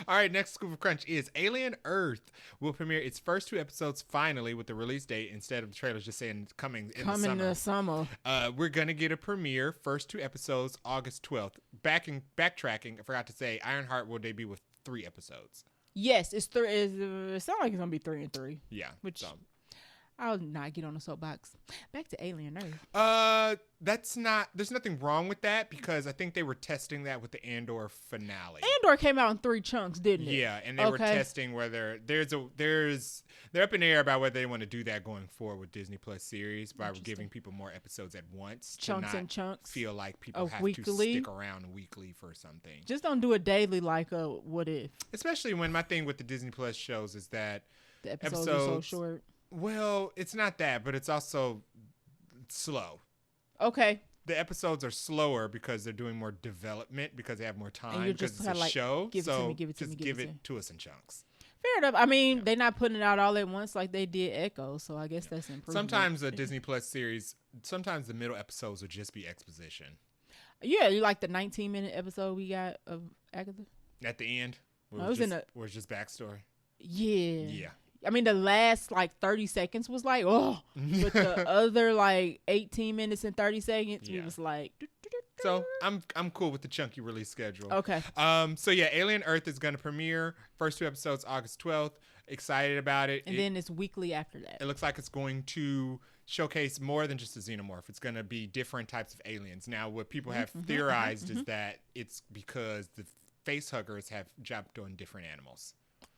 All right, next scoop of crunch is Alien Earth will premiere its first 2 episodes finally with the release date instead of the trailers just saying coming in the summer. We're going to get a premiere, first 2 episodes, August 12th. Backtracking, I forgot to say, Ironheart will debut with 3 episodes. Yes, it's 3. It sounds like it's going to be 3 and 3. Yeah. Which I'll not get on the soapbox. Back to Alien Earth. There's nothing wrong with that because I think they were testing that with the Andor finale. Andor came out in 3 chunks, didn't it? Yeah, and they were testing whether they're up in the air about whether they want to do that going forward with Disney Plus series by giving people more episodes at once. Chunks and chunks. Feel like people have to stick around weekly for something. Just don't do it daily like a What If. Especially when my thing with the Disney Plus shows is that the episodes are so short. Well, it's not that, but it's also slow. Okay. The episodes are slower because they're doing more development because they have more time because it's a show. Give it to us in chunks. Fair enough. I mean, they're not putting it out all at once like they did Echo, so I guess that's improvement. Sometimes a Disney Plus series, sometimes the middle episodes will just be exposition. Yeah, you like the 19-minute episode we got of Agatha? At the end? Where it's just backstory? Yeah. Yeah. I mean, the last like 30 seconds was like, but the other like 18 minutes and 30 seconds, we was like. So I'm cool with the chunky release schedule. Okay. So yeah, Alien Earth is going to premiere first 2 episodes August 12th. Excited about it. And then it's weekly after that. It looks like it's going to showcase more than just a xenomorph. It's going to be different types of aliens. Now, what people have theorized is that it's because the facehuggers have jumped on different animals.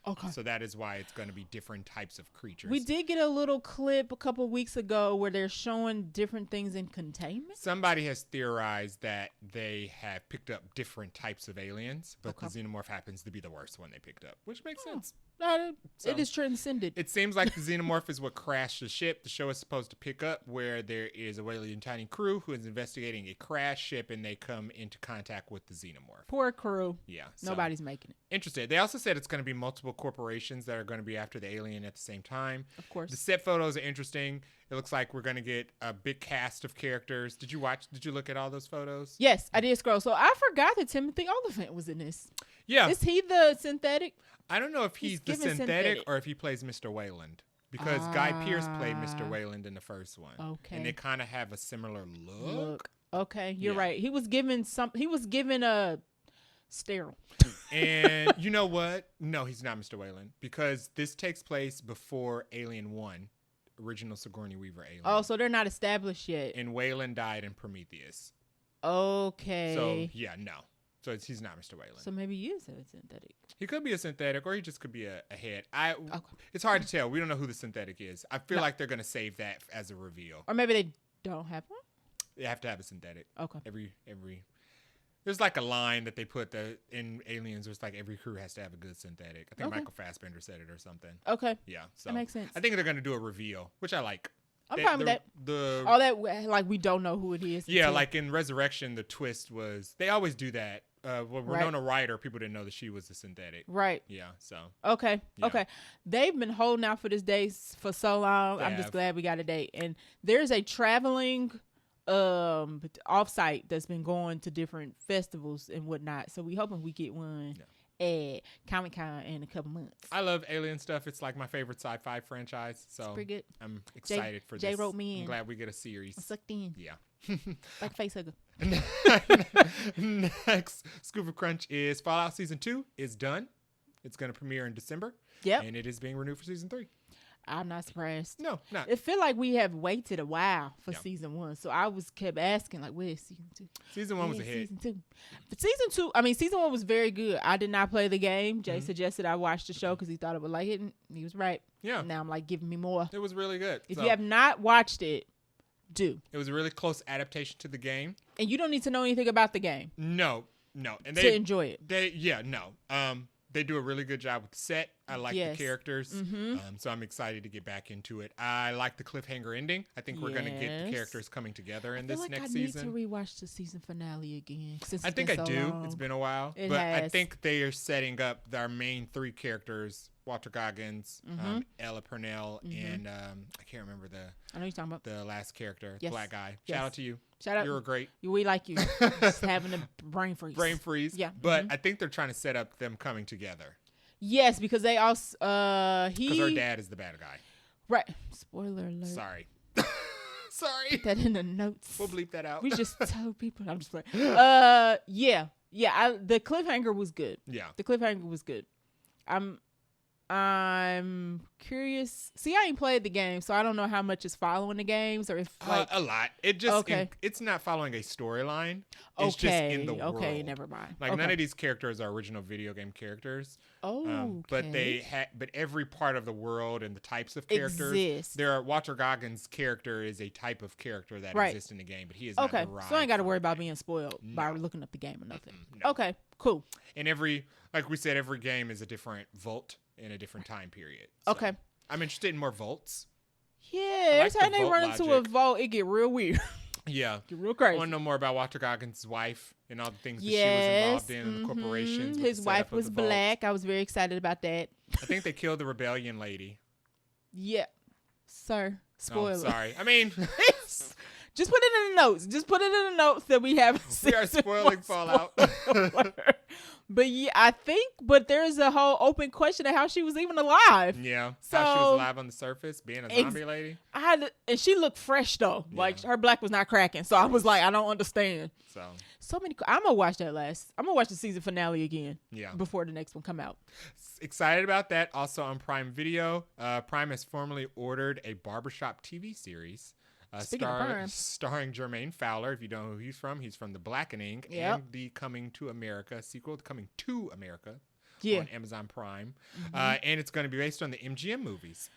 Okay. So that is why it's going to be different types of creatures. We did get a little clip a couple weeks ago where they're showing different things in containment. Somebody has theorized that they have picked up different types of aliens, but the xenomorph happens to be the worst one they picked up, which makes sense. It is transcended. It seems like the xenomorph is what crashed the ship the show is supposed to pick up, where there is a Whaley tiny crew who is investigating a crashed ship, and they come into contact with the xenomorph. Poor crew. Yeah. Nobody's making it. Interesting. They also said it's going to be multiple corporations that are going to be after the alien at the same time. Of course. The set photos are interesting. It looks like we're going to get a big cast of characters. Did you look at all those photos? Yes, I did scroll. So I forgot that Timothy Oliphant was in this. Yeah. Is he the synthetic? I don't know if he's the synthetic or if he plays Mr. Wayland. Because Guy Pearce played Mr. Wayland in the first one. Okay. And they kind of have a similar look. Okay, you're right. He was given a sterile. And you know what? No, he's not Mr. Wayland. Because this takes place before Alien 1. Original Sigourney Weaver alien. Oh, so they're not established yet. And Wayland died in Prometheus. Okay. So, yeah, no. So he's not Mr. Wayland. So maybe he is a synthetic. He could be a synthetic, or he just could be a head. It's hard to tell. We don't know who the synthetic is. I feel like they're going to save that as a reveal. Or maybe they don't have one. They have to have a synthetic. Okay. Every there's like a line that they put in Aliens. There's like every crew has to have a good synthetic. I think Michael Fassbender said it or something. Okay. Yeah. So that makes sense. I think they're gonna do a reveal, which I like. I'm fine with that. All that like we don't know who it is. Yeah, like in Resurrection, the twist was they always do that. When Winona Ryder, people didn't know that she was a synthetic. Right. Yeah. So. Okay. Yeah. Okay. They've been holding out for this day for so long. I'm just glad we got a date. And there's a traveling offsite that's been going to different festivals and whatnot. So we hoping we get one at Comic-Con in a couple months. I love alien stuff. It's like my favorite sci-fi franchise. So it's pretty good. I'm excited for this. Jay wrote me in. I'm glad we get a series. I'm sucked in. Yeah. Like a face hugger. Next Scoop of Crunch is Fallout Season 2 is done. It's going to premiere in December. Yep. And it is being renewed for Season 3. I'm not surprised. No, not. It feel like we have waited a while for Season 1. So I kept asking, like, where's Season 2? Season 1 was a hit. Season 2. But Season 1 was very good. I did not play the game. Jay suggested I watch the show because he thought it would like it. And he was right. Yeah. Now I'm like, giving me more. It was really good. If you have not watched it, do. It was a really close adaptation to the game. And you don't need to know anything about the game. No. And to enjoy it. They do a really good job with the set. I like the characters. Mm-hmm. So I'm excited to get back into it. I like the cliffhanger ending. I think we're going to get the characters coming together in this next season. I need to rewatch the season finale again. I think I do. Long. It's been a while. I think they are setting up our main three characters, Walter Goggins, Ella Purnell, and I can't remember I know you're talking about. the last character, the black guy. Yes. Shout out to you. Shout out. You were great. We like you. Just having a brain freeze. Brain freeze. Yeah. But I think they're trying to set up them coming together. Yes, because they also because her dad is the bad guy. Right. Spoiler alert. Sorry. Sorry. Put that in the notes. We'll bleep that out. We just tell people. I'm just playing. Yeah. The cliffhanger was good. Yeah. The cliffhanger was good. I'm curious. See, I ain't played the game, so I don't know how much is following the games or if like a lot. It just it's not following a storyline. It's just in the world. Okay, never mind. Like none of these characters are original video game characters. Oh, but but every part of the world and the types of characters exist. Walter Goggins' character is a type of character that exists in the game, but he is not derived. So I ain't got to worry about being spoiled by looking up the game or nothing. No. Okay, cool. And like we said, every game is a different vault in a different time period. So okay. I'm interested in more vaults. Yeah, every time they run into a vault, it get real weird. Yeah. Get real crazy. I want to know more about Walter Goggins' wife and all the things that she was involved in and the corporations. His wife was black. I was very excited about that. I think they killed the rebellion lady. Yeah. Sir. Spoiler. Oh, sorry. I mean... Just put it in the notes. Just put it in the notes that we have. We are spoiling Fallout. But yeah, I think, but there's a whole open question of how she was even alive. Yeah. So, how she was alive on the surface, being a zombie lady. And she looked fresh though. Yeah. Like her black was not cracking. So I was like, I don't understand. So many. I'm going to watch that I'm going to watch the season finale again. Yeah. Before the next one come out. Excited about that. Also on Prime Video. Prime has formally ordered a Barbershop TV series. Starring Jermaine Fowler. If you don't know who he's from The Blackening and the Coming to America sequel, Coming to America on Amazon Prime. And it's going to be based on the MGM movies.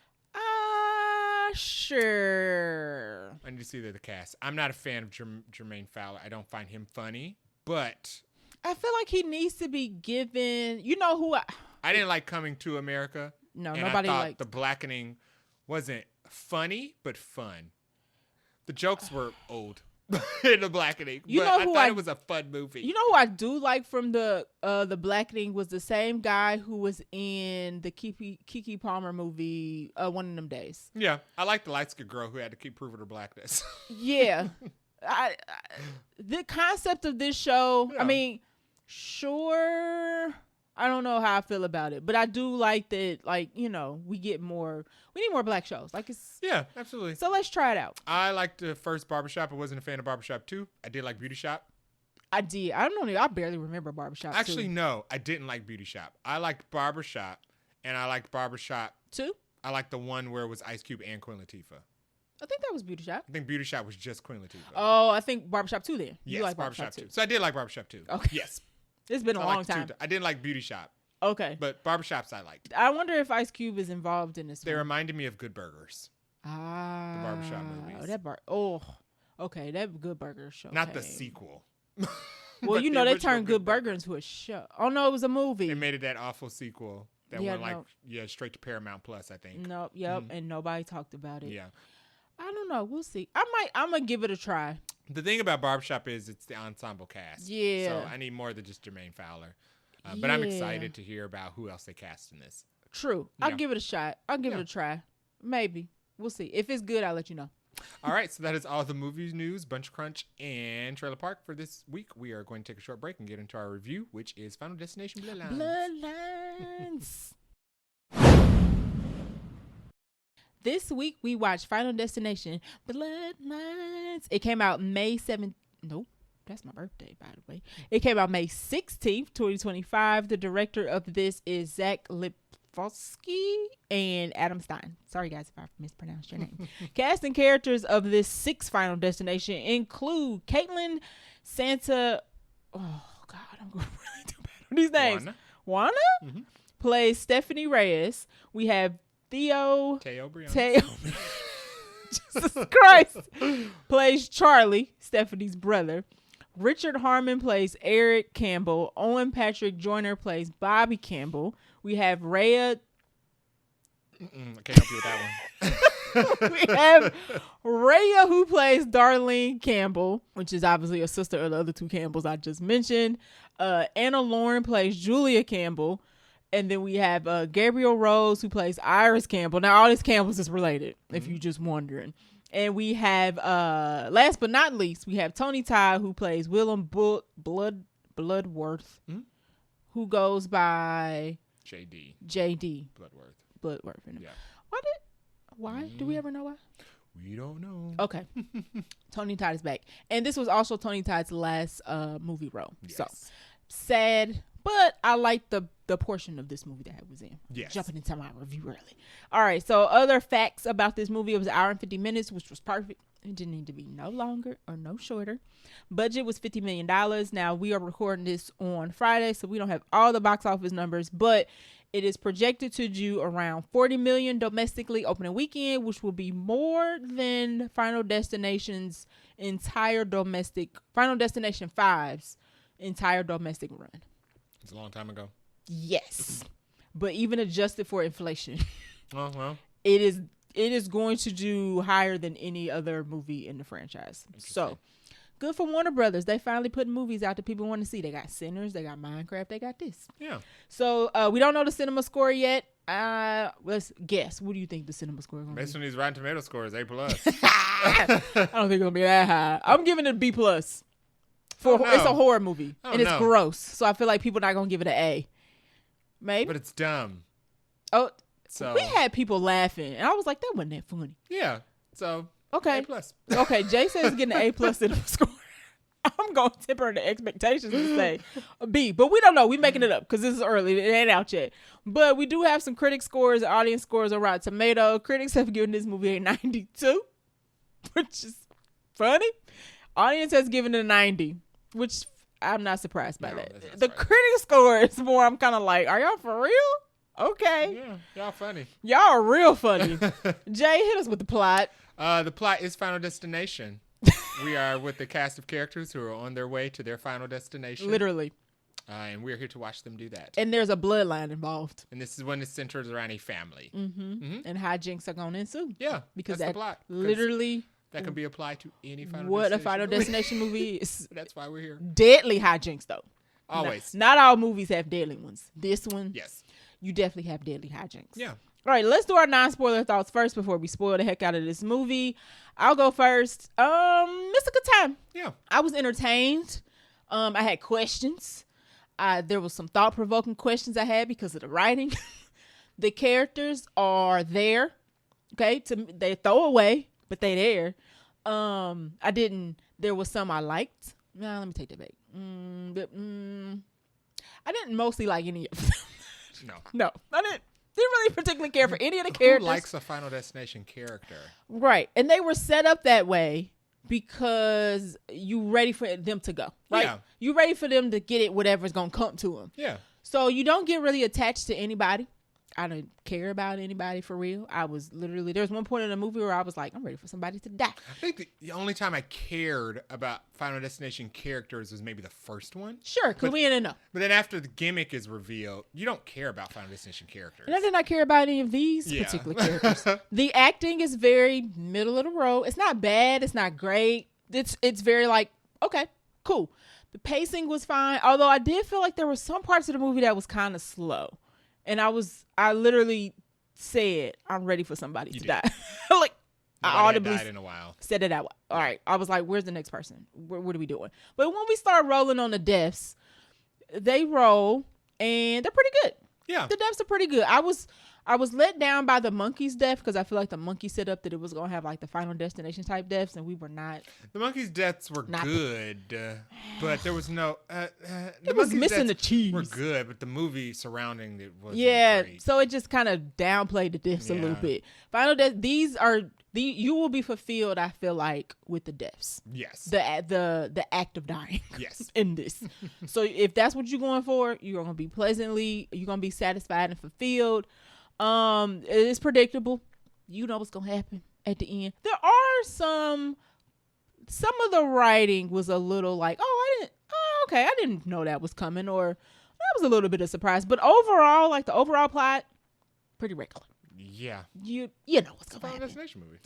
Sure. I need to see the cast. I'm not a fan of Jermaine Fowler. I don't find him funny, but I feel like he needs to be given. You know who I didn't like Coming to America. No, and nobody I thought liked The Blackening wasn't funny, but fun. The jokes were old in The Blackening, but I thought it was a fun movie. You know who I do like from the Blackening was the same guy who was in the Keke Palmer movie, One of Them Days. Yeah, I like the light-skinned girl who had to keep proving her blackness. Yeah. The concept of this show, I mean, sure... I don't know how I feel about it, but I do like that, like, you know, we need more black shows. Like it's absolutely. So let's try it out. I liked the first Barbershop. I wasn't a fan of Barbershop 2. I did like Beauty Shop. I did. I don't know. I barely remember Barbershop 2. Actually, no, I didn't like Beauty Shop. I liked Barbershop, and I liked Barbershop 2. I liked the one where it was Ice Cube and Queen Latifah. I think that was Beauty Shop. I think Beauty Shop was just Queen Latifah. Oh, I think Barbershop 2 then. Yes, you like Barbershop 2. So I did like Barbershop 2. Okay. Yes. It's been a long time. I didn't like Beauty Shop. Okay. But Barbershops I liked. I wonder if Ice Cube is involved in this They reminded me of Good Burgers. Ah. The Barbershop movies. Okay, that Good Burger show. Not the sequel. Well, you know, they turned Good Burger into a show. Oh, no, it was a movie. They made it that awful sequel that went straight to Paramount Plus, I think. Nope, and nobody talked about it. Yeah. I don't know. We'll see. I'm going to give it a try. The thing about Barbershop is it's the ensemble cast. Yeah. So I need more than just Jermaine Fowler. But I'm excited to hear about who else they cast in this. True. I'll give it a shot. I'll give it a try. Maybe. We'll see. If it's good, I'll let you know. All right, so that is all the movie news, BUNCHA-CRUNCH, and Trailer Park for this week. We are going to take a short break and get into our review, which is Final Destination Bloodlines. This week, we watched Final Destination Bloodlines. It came out May 7th. Nope, that's my birthday, by the way. It came out May 16th, 2025. The director of this is Zach Lipkowski and Adam Stein. Sorry, guys, if I mispronounced your name. Cast and characters of this sixth Final Destination include Caitlin Santa. Oh, God, I'm going to really do bad on these names. Juana? Mm-hmm. Plays Stephanie Reyes. We have Teo Brianna. Jesus Christ. Plays Charlie, Stephanie's brother. Richard Harmon plays Eric Campbell. Owen Patrick Joyner plays Bobby Campbell. We have Rhea. I can't help you with that one. We have Rhea, who plays Darlene Campbell, which is obviously a sister of the other two Campbells I just mentioned. Anna Lauren plays Julia Campbell. And then we have Gabriel Rose, who plays Iris Campbell. Now, all these Campbells is related, if you're just wondering. And we have, last but not least, we have Tony Todd, who plays Willem Bloodworth, who goes by JD Bloodworth. Yeah. Why? Do we ever know why? We don't know. Okay. Tony Todd is back. And this was also Tony Todd's last movie role. Yes. So, sad. But I like the portion of this movie that I was in. Yes. Jumping into my review early. All right. So other facts about this movie. It was an hour and 50 minutes, which was perfect. It didn't need to be no longer or no shorter. Budget was $50 million. Now, we are recording this on Friday, so we don't have all the box office numbers, but it is projected to do around $40 million domestically opening weekend, which will be more than Final Destination 5's entire domestic run. It's a long time ago. Yes. But even adjusted for inflation. Oh, well. It is going to do higher than any other movie in the franchise. So, good for Warner Brothers. They finally put movies out that people want to see. They got Sinners, they got Minecraft, they got this. Yeah. So, we don't know the cinema score yet. Let's guess. What do you think the cinema score is going to be? Based on these Rotten Tomato scores, A+. I don't think it's going to be that high. I'm giving it a B+. It's a horror movie, and it's gross. So I feel like people not going to give it an A. Maybe. But it's dumb. Oh, so we had people laughing, and I was like, that wasn't that funny. Yeah. So, okay. A+. Okay, Jay says getting an A+ cinema score. I'm going to temper the expectations and say a B. But we don't know. We're making it up because this is early. It ain't out yet. But we do have some critic scores, audience scores on Rotten Tomato. Critics have given this movie a 92, which is funny. Audience has given it a 90. Which I'm not surprised by that. The critic score is more, I'm kind of like, are y'all for real? Okay. Yeah, y'all funny. Y'all are real funny. Jay, hit us with the plot. The plot is Final Destination. We are with the cast of characters who are on their way to their final destination. Literally. And we're here to watch them do that. And there's a bloodline involved. And this is when it centers around a family. And hijinks are going to ensue. Yeah, because that's the plot. Literally... That can be applied to any Final Destination. What a Final Destination movie is. That's why we're here. Deadly hijinks, though. Always. Not all movies have deadly ones. This one, yes, you definitely have deadly hijinks. Yeah. All right, let's do our non-spoiler thoughts first before we spoil the heck out of this movie. I'll go first. It's a good time. Yeah. I was entertained. I had questions. There was some thought-provoking questions I had because of the writing. The characters are there. Okay, they throw away. But they there. There was some I liked. Nah, let me take that back. I didn't mostly like any of them. No, I didn't really particularly care for any of the characters. Who likes a Final Destination character? Right. And they were set up that way because you ready for them to go. Right? Yeah. You ready for them to get it, whatever's going to come to them. Yeah. So you don't get really attached to anybody. I didn't care about anybody for real. I was literally, there was one point in the movie where I was like, I'm ready for somebody to die. I think the only time I cared about Final Destination characters was maybe the first one. Sure, because we didn't know. But then after the gimmick is revealed, you don't care about Final Destination characters. And I did not care about any of these particular characters. The acting is very middle of the road. It's not bad. It's not great. It's very like, okay, cool. The pacing was fine. Although I did feel like there were some parts of the movie that was kind of slow. And I literally said, I'm ready for somebody to die. Like, I audibly died in a while. Said it out. All right. I was like, where's the next person? What are we doing? But when we start rolling on the deaths, they roll and they're pretty good. Yeah. The deaths are pretty good. I was let down by the monkey's death because I feel like the monkey set up that it was going to have like the Final Destination type deaths, and we were not. The monkey's deaths were good, but there was no. It was missing the cheese. Were good, but the movie surrounding it was great. So it just kind of downplayed the deaths a little bit. Final death. You will be fulfilled. I feel like with the deaths. Yes. The act of dying. Yes. In this, so if that's what you're going for, you're gonna be you're gonna be satisfied and fulfilled. It is predictable. You know what's gonna happen at the end. There are some of the writing was a little like, I didn't know that was coming, or that was a little bit of surprise. But overall, like the overall plot, pretty regular. Yeah. You know what's gonna happen. Destination movie.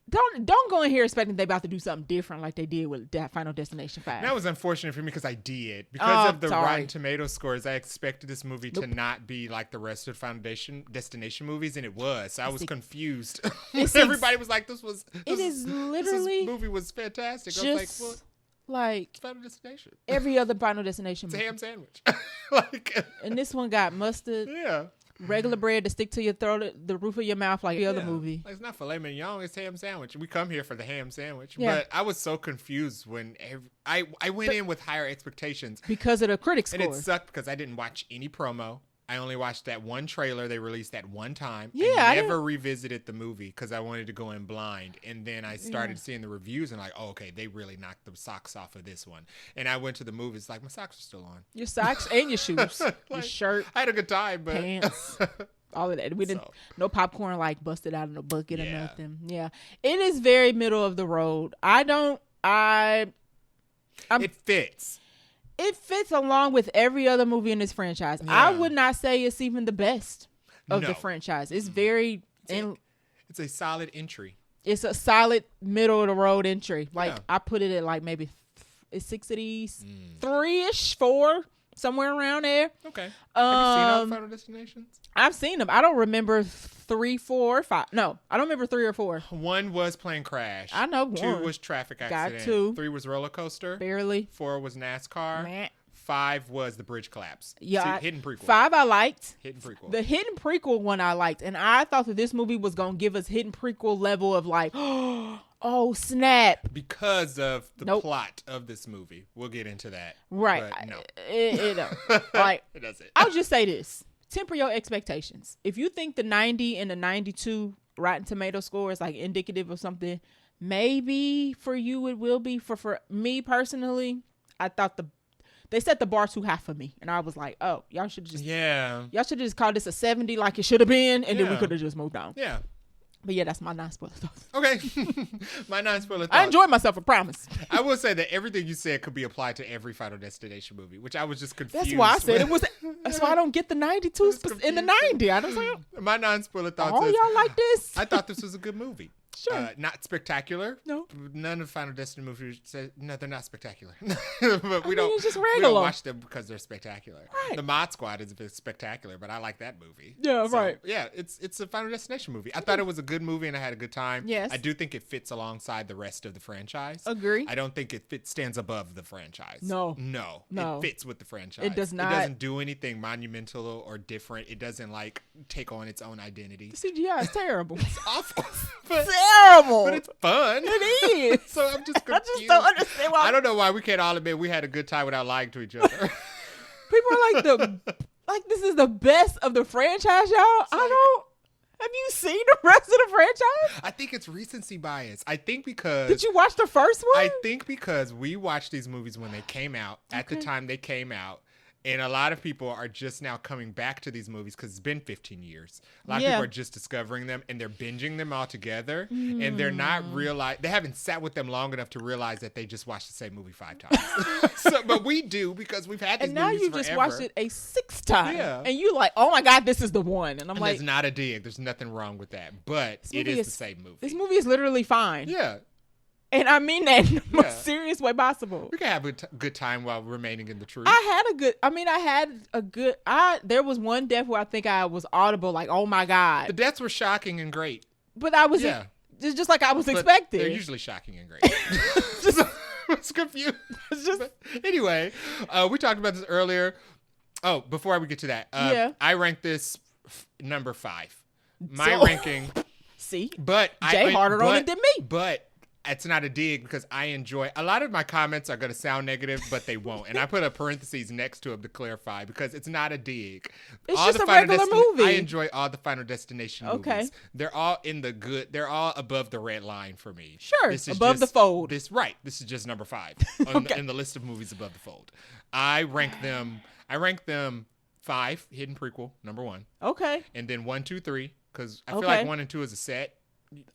Don't go in here expecting they about to do something different like they did with that Final Destination 5. That was unfortunate for me because I did. Because of the Rotten Tomato scores, I expected this movie to not be like the rest of Final Destination movies, and it was. So I was confused. Everybody was like, this movie was fantastic. I was like, it's Final Destination. Every other Final Destination movie. It's a ham sandwich. And this one got mustard. Yeah. Regular bread to stick to your throat, the roof of your mouth, like the other movie. Like, it's not filet mignon, it's ham sandwich. We come here for the ham sandwich. Yeah. But I was so confused when I went in with higher expectations. Because of the critic score. And it sucked because I didn't watch any promo. I only watched that one trailer they released that one time. Yeah, I never revisited the movie because I wanted to go in blind. And then I started seeing the reviews and like, oh, okay, they really knocked the socks off of this one. And I went to the movies like, my socks are still on. Your socks and your shoes, your shirt. I had a good time, but pants, all of that. We didn't no popcorn like busted out in a bucket or nothing. Yeah, it is very middle of the road. It fits. It fits along with every other movie in this franchise. Yeah. I would not say it's even the best of the franchise. It's very... It's a solid entry. It's a solid middle of the road entry. Like, I put it at like maybe 6 of these. 3-ish, 4, somewhere around there. Okay. Have you seen all the Final Destinations? I've seen them. I don't remember 3, 4, 5. No, I don't remember 3 or 4. 1 was Plane Crash. I know 1. 2 was Traffic Accident. Got 2. 3 was Roller Coaster. Barely. 4 was NASCAR. Meh. 5 was The Bridge Collapse. Yeah. Hidden prequel. 5 I liked. Hidden prequel. The hidden prequel one I liked. And I thought that this movie was going to give us hidden prequel level of like, oh, snap. Because of the plot of this movie. We'll get into that. Right. But no. Like, it doesn't. I'll just say this. Temper your expectations. If you think the 90 and the 92 Rotten Tomato score is like indicative of something, maybe for you it will be. For me personally, I thought they set the bar too high for me, and I was like, oh, y'all should just call this a 70 like it should have been, and then we could have just moved on. Yeah. But yeah, that's my non-spoiler thoughts. Okay. My non-spoiler thoughts. I enjoyed myself, I promise. I will say that everything you said could be applied to every Final Destination movie, which I was just confused. That's why I said it was. That's why I don't get the 92 in the 90. I was like, my non-spoiler thoughts is, y'all like this? I thought this was a good movie. Sure. Not spectacular. No. None of Final Destination movies say, no, they're not spectacular. But we don't watch them because they're spectacular. Right. The Mod Squad is a bit spectacular, but I like that movie. Yeah, so, right. Yeah, it's a Final Destination movie. I thought it was a good movie and I had a good time. Yes. I do think it fits alongside the rest of the franchise. Agree. I don't think it stands above the franchise. No. It fits with the franchise. It does not. It doesn't do anything monumental or different. It doesn't like take on its own identity. The CGI is terrible. It's awful. Terrible. But it's fun. It is. So I'm just confused. I just don't understand why. I don't know why we can't all admit we had a good time without lying to each other. People are like this is the best of the franchise, y'all. Have you seen the rest of the franchise? I think it's recency bias. I think because... Did you watch the first one? I think because we watched these movies when they came out, at the time they came out, And a lot of people are just now coming back to these movies because it's been 15 years. A lot of people are just discovering them and they're binging them all together. And they're not they haven't sat with them long enough to realize that they just watched the same movie 5 times. But we do because we've had these movies forever. And now you just watched it a 6th time. Yeah. And you're like, oh my God, this is the one. And I'm like. There's not a dig. There's nothing wrong with that. But it is the same movie. This movie is literally fine. Yeah. And I mean that in the most serious way possible. We can have a good time while remaining in the truth. There was one death where I think I was audible, like, oh my God. The deaths were shocking and great. But I was just like I was expecting. They're usually shocking and great. It's confused. Anyway, we talked about this earlier. Oh, before we get to that, I ranked this number 5. My ranking. See? But Jay harder on it than me. But it's not a dig because I enjoy a lot of my comments are going to sound negative, but they won't. And I put a parentheses next to them to clarify because it's not a dig. It's just a regular movie. I enjoy all the Final Destination movies. They're all in the good. They're all above the red line for me. Sure, above the fold. This is just number 5 in the list of movies above the fold. I rank them 5. Hidden Prequel, number 1. Okay. And then 1, 2, 3 because I feel like 1 and 2 is a set.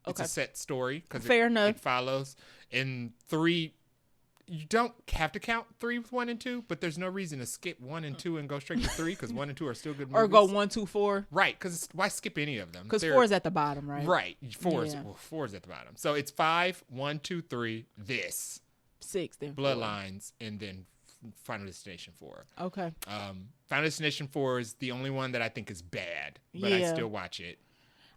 It's a set story because it follows. And 3, you don't have to count 3 with 1 and 2, but there's no reason to skip 1 and 2 and go straight to 3 because 1 and 2 are still good movies. Or go 1, 2, 4. Right, because why skip any of them? Because 4 is at the bottom, right? Right, 4 is at the bottom. So it's 5, 1, 2, 3. This 6, then Bloodlines, and then Final Destination 4. Okay. Final Destination 4 is the only one that I think is bad, but I still watch it.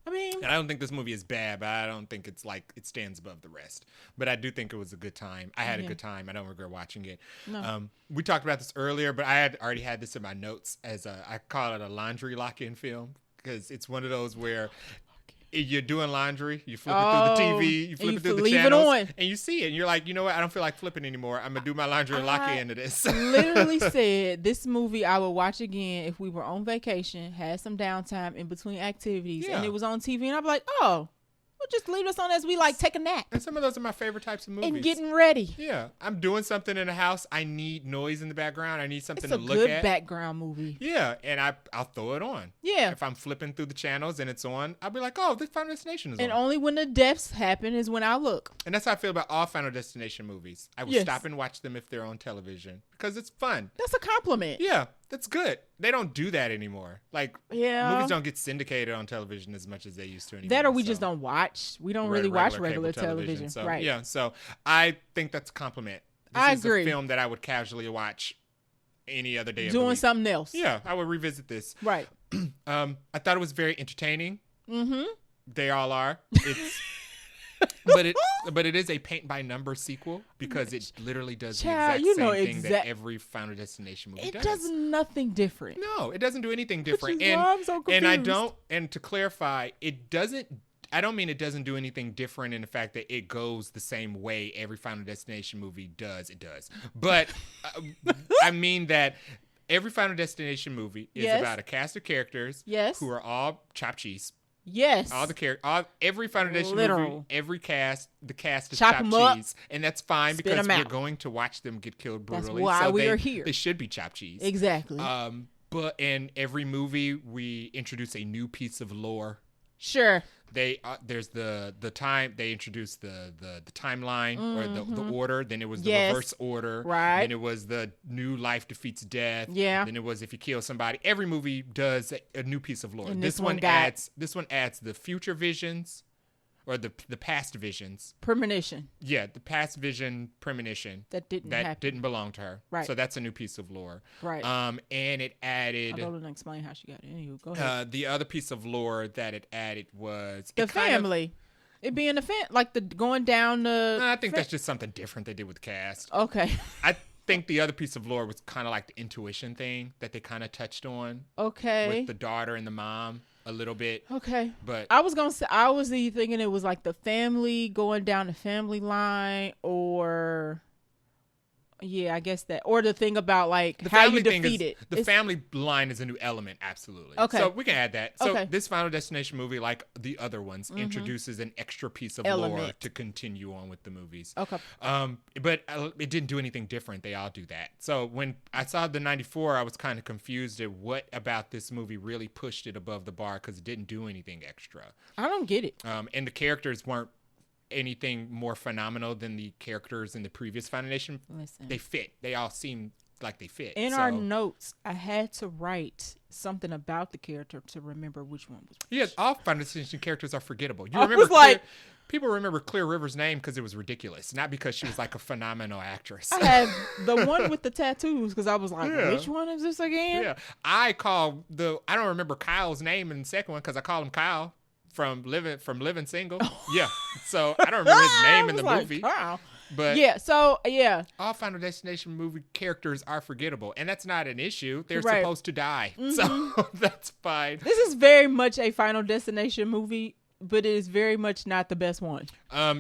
I mean, and I don't think this movie is bad, but I don't think it's like it stands above the rest. But I do think it was a good time. I had a good time. I don't regret watching it. No. We talked about this earlier, but I had already had this in my notes as I call it a laundry lock-in film because it's one of those where you're doing laundry, you flip it through the TV, you flip it through the channels, and you see it, and you're like, you know what? I don't feel like flipping anymore. I'm gonna do my laundry and lock into this. Literally said this movie I would watch again if we were on vacation, had some downtime in between activities, and it was on TV, and I'd be like, oh. We'll just leave us on as we like take a nap. And some of those are my favorite types of movies. And getting ready. Yeah. I'm doing something in the house. I need noise in the background. I need something to look at. It's a good background movie. Yeah. And I'll throw it on. Yeah. If I'm flipping through the channels and it's on, I'll be like, oh, this Final Destination is on. And only when the deaths happen is when I look. And that's how I feel about all Final Destination movies. I will stop and watch them if they're on television because it's fun. That's a compliment. Yeah. That's good. They don't do that anymore. Like, movies don't get syndicated on television as much as they used to anymore. That or we just don't watch. We don't really watch regular television. So, right. Yeah. So I think that's a compliment. This is a film that I would casually watch any other day of the week. Doing something else. Yeah. I would revisit this. Right. I thought it was very entertaining. Mm-hmm. They all are. It's... But it is a paint by number sequel because it literally does the exact same thing that every Final Destination movie does. It does nothing different. No, it doesn't do anything different. Which is why I'm so confused. And to clarify, it doesn't. I don't mean it doesn't do anything different in the fact that it goes the same way every Final Destination movie does. It does, but I mean that. Every Final Destination movie is about a cast of characters who are all chopped cheese. Yes. Every Final Destination movie, every cast, the cast is chopped cheese. And that's fine because we're going to watch them get killed brutally. That's why we are here. They should be chopped cheese. Exactly. But in every movie, we introduce a new piece of lore. Sure. There's the time they introduced the timeline or the order. Then it was the reverse order. Right. Then it was the new life defeats death. Yeah. Then it was if you kill somebody. Every movie does a new piece of lore. And this one adds the future visions. Or the past visions. Premonition. Yeah, the past vision premonition. That didn't belong to her. Right. So that's a new piece of lore. Right. And it added... I don't explain how she got it. Anyway, go ahead. The other piece of lore that it added was... The family. It being the like the going down the... I think that's just something different they did with the cast. Okay. I think the other piece of lore was kind of like the intuition thing that they kind of touched on. Okay. With the daughter and the mom. A little bit. Okay. But I was thinking it was like the family going down the family line or Yeah, I guess that. Or the thing about like The how family you thing defeat is, it. the family line is a new element, absolutely. Okay. So we can add that. So Okay. this Final Destination movie, like the other ones, introduces an extra piece of lore Element. to continue on with the movies. Okay. But it didn't do anything different. They all do that. So when I saw the 94, I was kind of confused at what about this movie really pushed it above the bar because it didn't do anything extra. I don't get it. And the characters weren't anything more phenomenal than the characters in the previous Final Destination. Listen. They fit. They all seem like they fit. In our notes, I had to write something about the character to remember which one was which. Yeah, all Final Destination characters are forgettable. You I remember was like, people remember Clear River's name because it was ridiculous, not because she was like a phenomenal actress. I had the one with the tattoos because I was like, Yeah. which one is this again? Yeah, I don't remember Kyle's name in the second one because I call him Kyle from Living Single. Yeah, so I don't remember his name in the movie. Wow. But Yeah, so yeah. all Final Destination movie characters are forgettable, and that's not an issue. They're Right. supposed to die, so that's fine. This is very much a Final Destination movie, but it is very much not the best one.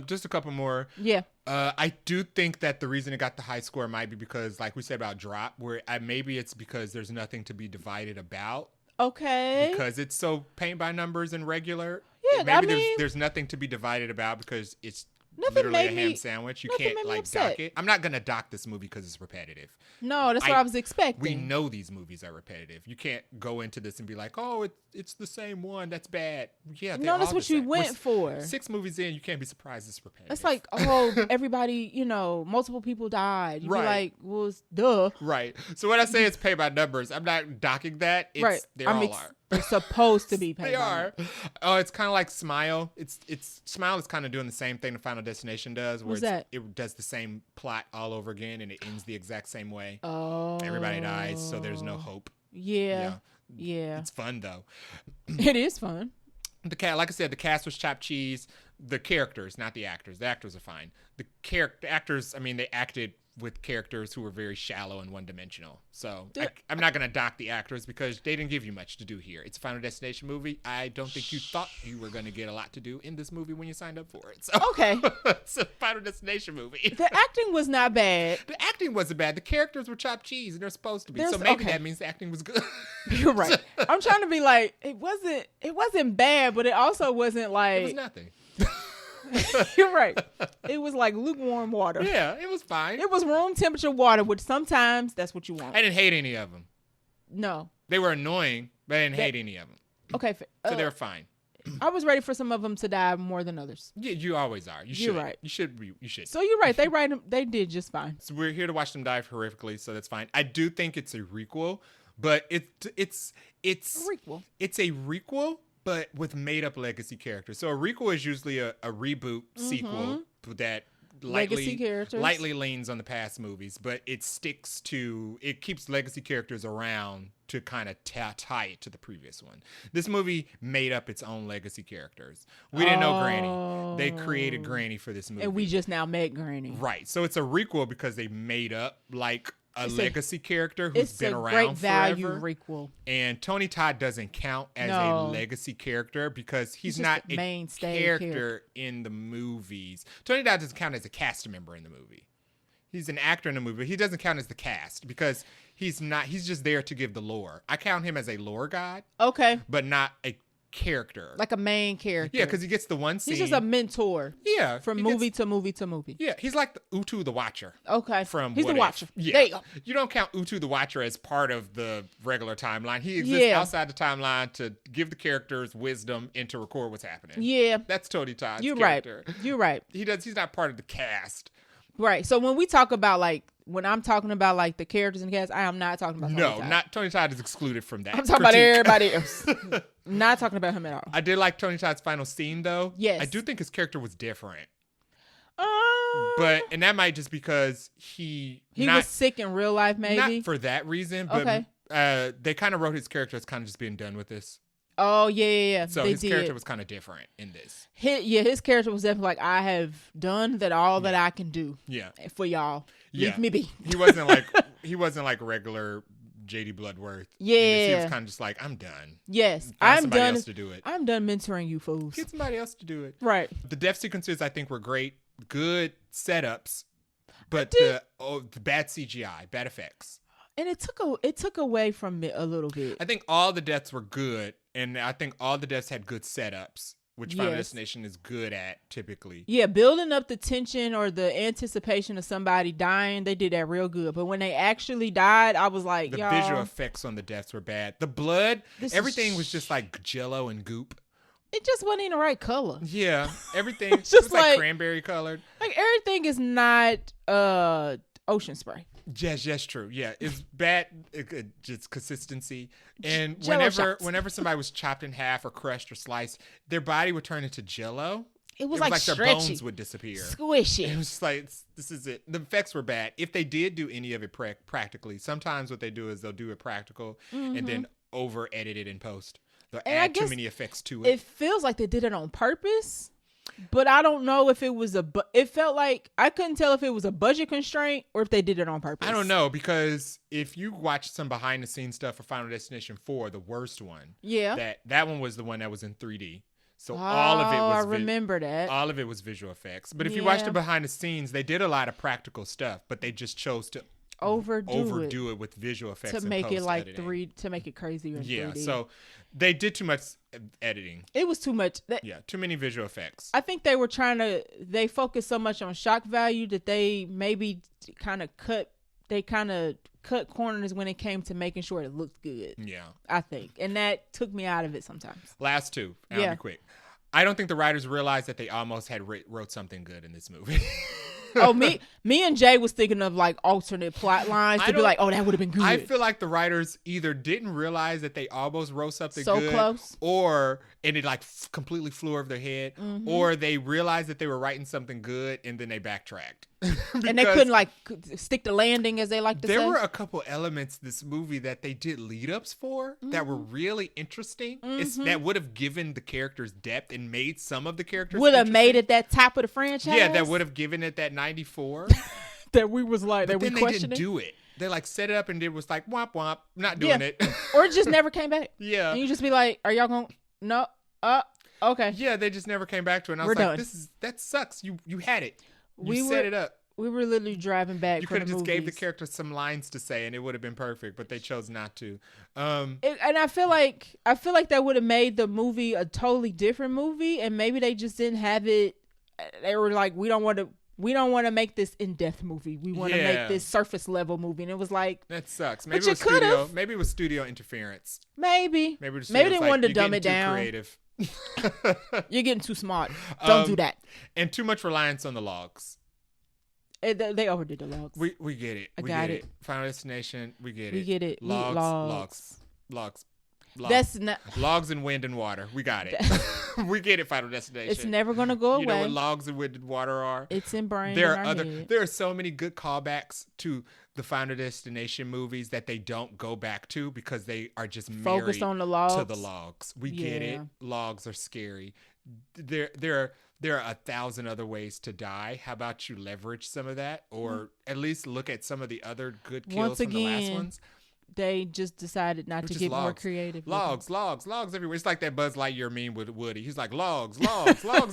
Just a couple more. Yeah. I do think that the reason it got the high score might be because, like we said about Drop, where maybe it's because there's nothing to be divided about. Okay. Because it's so paint by numbers and regular. Yeah, maybe I mean, there's nothing to be divided about because it's Nothing literally a made ham me- sandwich. You nothing can't made me like upset. dock it. I'm not gonna dock this movie because it's repetitive. No, that's what I was expecting. We know these movies are repetitive. You can't go into this and be like, "Oh, it's the same one. That's bad." Yeah, No, that's what you went for. 6 movies in, you can't be surprised it's repetitive. It's like, oh, everybody, multiple people died. You'd Right. be like, well, it's duh. right. So when I say it's paid by numbers, I'm not docking that. It's, Right. They all are. They're supposed to be paid. They by are. numbers. Oh, it's kind of like Smile. It's Smile is kind of doing the same thing the Final Destination does, where What's that? it does the same plot all over again, and it ends the exact same way. Oh. Everybody dies, so there's no hope. Yeah. Yeah. It's fun though. It is fun. Like I said, the cast was chopped cheese. The characters, not the actors. The actors are fine. The actors, I mean, they acted with characters who were very shallow and one-dimensional. So I'm not going to dock the actors because they didn't give you much to do here. It's a Final Destination movie. I don't think you thought you were going to get a lot to do in this movie when you signed up for it. So Okay. it's a Final Destination movie. The acting was not bad. The acting wasn't bad. The characters were chopped cheese, and they're supposed to be. So There's- maybe okay. that means the acting was good. You're right. I'm trying to be like, it wasn't bad, but it also wasn't like It was nothing. You're right. It was like lukewarm water. Yeah, it was fine. It was room temperature water, which sometimes that's what you want. I didn't hate any of them. No. They were annoying, but I didn't hate any of them. Okay. So they were fine. I was ready for some of them to die more than others. Yeah, you always are. You're right. You should be. You should. So you're right. They did just fine. So we're here to watch them die horrifically, so that's fine. I do think it's a requel, but it's A requel. It's a requel, but with made up legacy characters. So a requel is usually a reboot sequel that Legacy characters. lightly leans on the past movies, but it keeps legacy characters around to kind of tie it to the previous one. This movie made up its own legacy characters. We didn't know Granny. They created Granny for this movie. And we just now met Granny. Right. So it's a requel because they made up like a legacy character who's It's been a around great value forever. requel. And Tony Todd doesn't count as a legacy character because he's just not a a mainstay character in the movies. Tony Todd doesn't count as a cast member in the movie. He's an actor in the movie. He doesn't count as the cast because he's just there to give the lore. I count him as a lore god, Okay. but not a character. Like a main character. Yeah, because he gets the one scene. he's just a mentor. Yeah. From he movie gets- to movie to movie. Yeah, he's like the Utu the Watcher. Okay. From He's What the If. watcher. Yeah. There you go. You don't count Utu the Watcher as part of the regular timeline. He exists outside the timeline to give the characters wisdom and to record what's happening. Yeah. That's Tony Todd's You're character. right. You're right. He's not part of the cast. Right. So when we talk about when I'm talking about like the characters in the cast, I am not talking about Tony Todd. Not Tony Todd is excluded from that. I'm talking about critique. everybody else. Not talking about him at all. I did like Tony Todd's final scene though. Yes. I do think his character was different. But And that might just because he was sick in real life, maybe. not for that reason, but Okay. they kind of wrote his character as kind of just being done with this. Oh yeah. So they his did. character was kind of different in this. His character was definitely like, I have done all that I can do. Yeah. For y'all. Yeah. Leave me be. He wasn't like regular JD Bloodworth. Yeah. He was kind of just like, I'm done. Yes. Find I'm somebody done. else to do it. I'm done mentoring you fools. Get somebody else to do it. Right. The death sequences I think were great. Good setups. But the bad CGI, bad effects. And it took away from it a little bit. I think all the deaths were good, and I think all the deaths had good setups, which Final Destination is good at typically. Yeah, building up the tension or the anticipation of somebody dying, they did that real good. But when they actually died, I was like, the visual effects on the deaths were bad. The blood, everything was just like jello and goop. It just wasn't in the right color. Yeah, everything was just like cranberry colored. Like everything is not ocean spray. Yes, true. Yeah, it's bad. Just consistency. And whenever somebody was chopped in half or crushed or sliced, their body would turn into jello. It was like their bones would disappear. Squishy. It was just like, this is it. The effects were bad. If they did do any of it practically, sometimes what they do is they'll do it practical and then over edit it in post. They'll add too many effects to it. It feels like they did it on purpose. But I don't know if it was it felt like I couldn't tell if it was a budget constraint or if they did it on purpose. I don't know, because if you watch some behind the scenes stuff for Final Destination 4, the worst one. Yeah. That one was the one that was in 3D. So all of it was I remember that. All of it was visual effects. But if you watch the behind the scenes, they did a lot of practical stuff, but they just chose to overdo it with visual effects to make it like to make it crazier in 3D. So they did too much editing. It was too much. Too many visual effects. I think they were they focused so much on shock value that they maybe kind of cut corners when it came to making sure it looked good. Yeah. I think. And that took me out of it sometimes. Last two. I'll be quick. I don't think the writers realized that they almost had wrote something good in this movie. Me and Jay was thinking of like alternate plot lines to be like, oh, that would have been good. I feel like the writers either didn't realize that they almost wrote something good, close, and it like completely flew over their head, or they realized that they were writing something good and then they backtracked. And they couldn't like stick the landing, as they like to say. There were a couple elements this movie that they did lead ups for that were really interesting. That would have given the characters depth and made some of the characters would have made it that top of the franchise. Yeah, that would have given it that 94 that we was like, but that we questioned. They didn't do it. They like set it up and it was like womp womp, not doing it, or it just never came back. Yeah, and you just be like, are y'all gonna no? Okay. Yeah, they just never came back to it. And I was like, that sucks. You had it. You set it up. We were literally driving back. You could have just gave the character some lines to say, and it would have been perfect. But they chose not to. And I feel like that would have made the movie a totally different movie. And maybe they just didn't have it. They were like, we don't want to make this in-depth movie. We want to make this surface level movie. And it was like, that sucks. Maybe it was studio interference. Maybe they wanted to dumb it down. Creative. You're getting too smart. Don't do that. And too much reliance on the logs. They overdid the logs. We get it. We get it. Final Destination. We get it. We get it. Logs. That's not logs and wind and water. We got it. We get it. Final Destination. It's never gonna go away. You know what logs and wind and water are? It's ingrained in our head. There are so many good callbacks to the Final Destination movies that they don't go back to because they are just focused on the logs. To the logs. We get it. Logs are scary. There are 1,000 other ways to die. How about you leverage some of that, or at least look at some of the other good kills from the last ones? They just decided not to get more creative. Logs everywhere. It's like that Buzz Lightyear meme with Woody. He's like, logs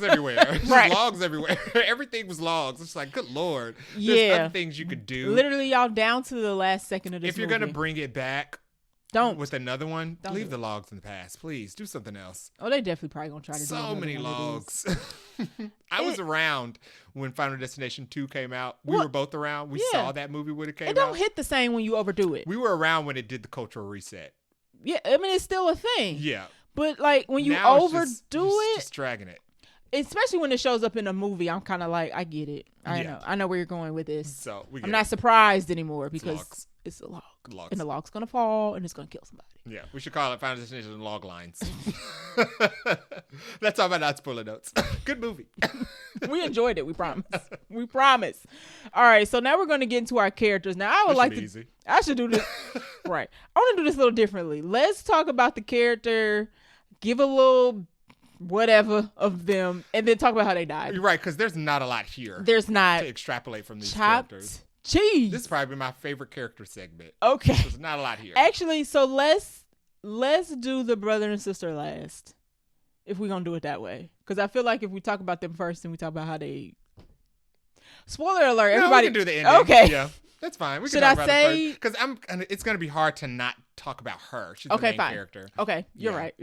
everywhere. Right. Logs everywhere. Everything was logs. It's like, good Lord. There's other things you could do. Literally, y'all, down to the last second of this movie. If you're going to bring it back, don't. With another one, leave the logs in the past. Please, do something else. Oh, they definitely probably going to try to do so many logs. I was around when Final Destination 2 came out. We were both around. We saw that movie when it came out. It don't hit the same when you overdo it. We were around when it did the cultural reset. Yeah, I mean, it's still a thing. Yeah. But, like, when you overdo it. Just dragging it. Especially when it shows up in a movie, I'm kind of like, I get it. I know where you're going with this. So I'm not surprised anymore because it's a log. And the log's going to fall and it's going to kill somebody. Yeah, we should call it Final Destination Log Lines. That's all my not spoiler notes. Good movie. We enjoyed it, we promise. We promise. All right, so now we're going to get into our characters. Now, I would like to. Easy. I should do this. Right. I want to do this a little differently. Let's talk about the character, give a little whatever of them, and then talk about how they died. You're right, because there's not a lot here. There's not. To extrapolate from these characters. Cheese. This is probably my favorite character segment. Okay. There's not a lot here. Actually, so let's do the brother and sister last. If we're going to do it that way. Because I feel like if we talk about them first and we talk about how they... Spoiler alert. No, Everybody we can do the ending. Okay. Yeah. That's fine. We Should can talk I about say? it first. Because it's going to be hard to not talk about her. She's the main character. Okay, you're right.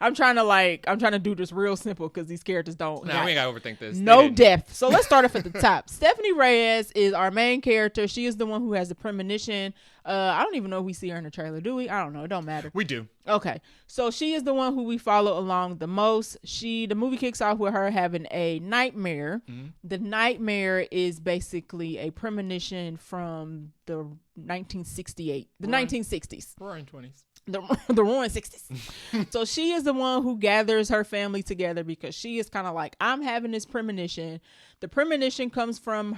I'm trying to do this real simple because these characters don't. No, we ain't got to overthink this. No depth. So let's start off at the top. Stephanie Reyes is our main character. She is the one who has the premonition. I don't even know if we see her in the trailer, do we? I don't know. It don't matter. We do. Okay. So she is the one who we follow along the most. The movie kicks off with her having a nightmare. Mm-hmm. The nightmare is basically a premonition from the 1968, the 1960s. Roaring 20s. The roaring 60s. So she is the one who gathers her family together because she is kind of like, I'm having this premonition. The premonition comes from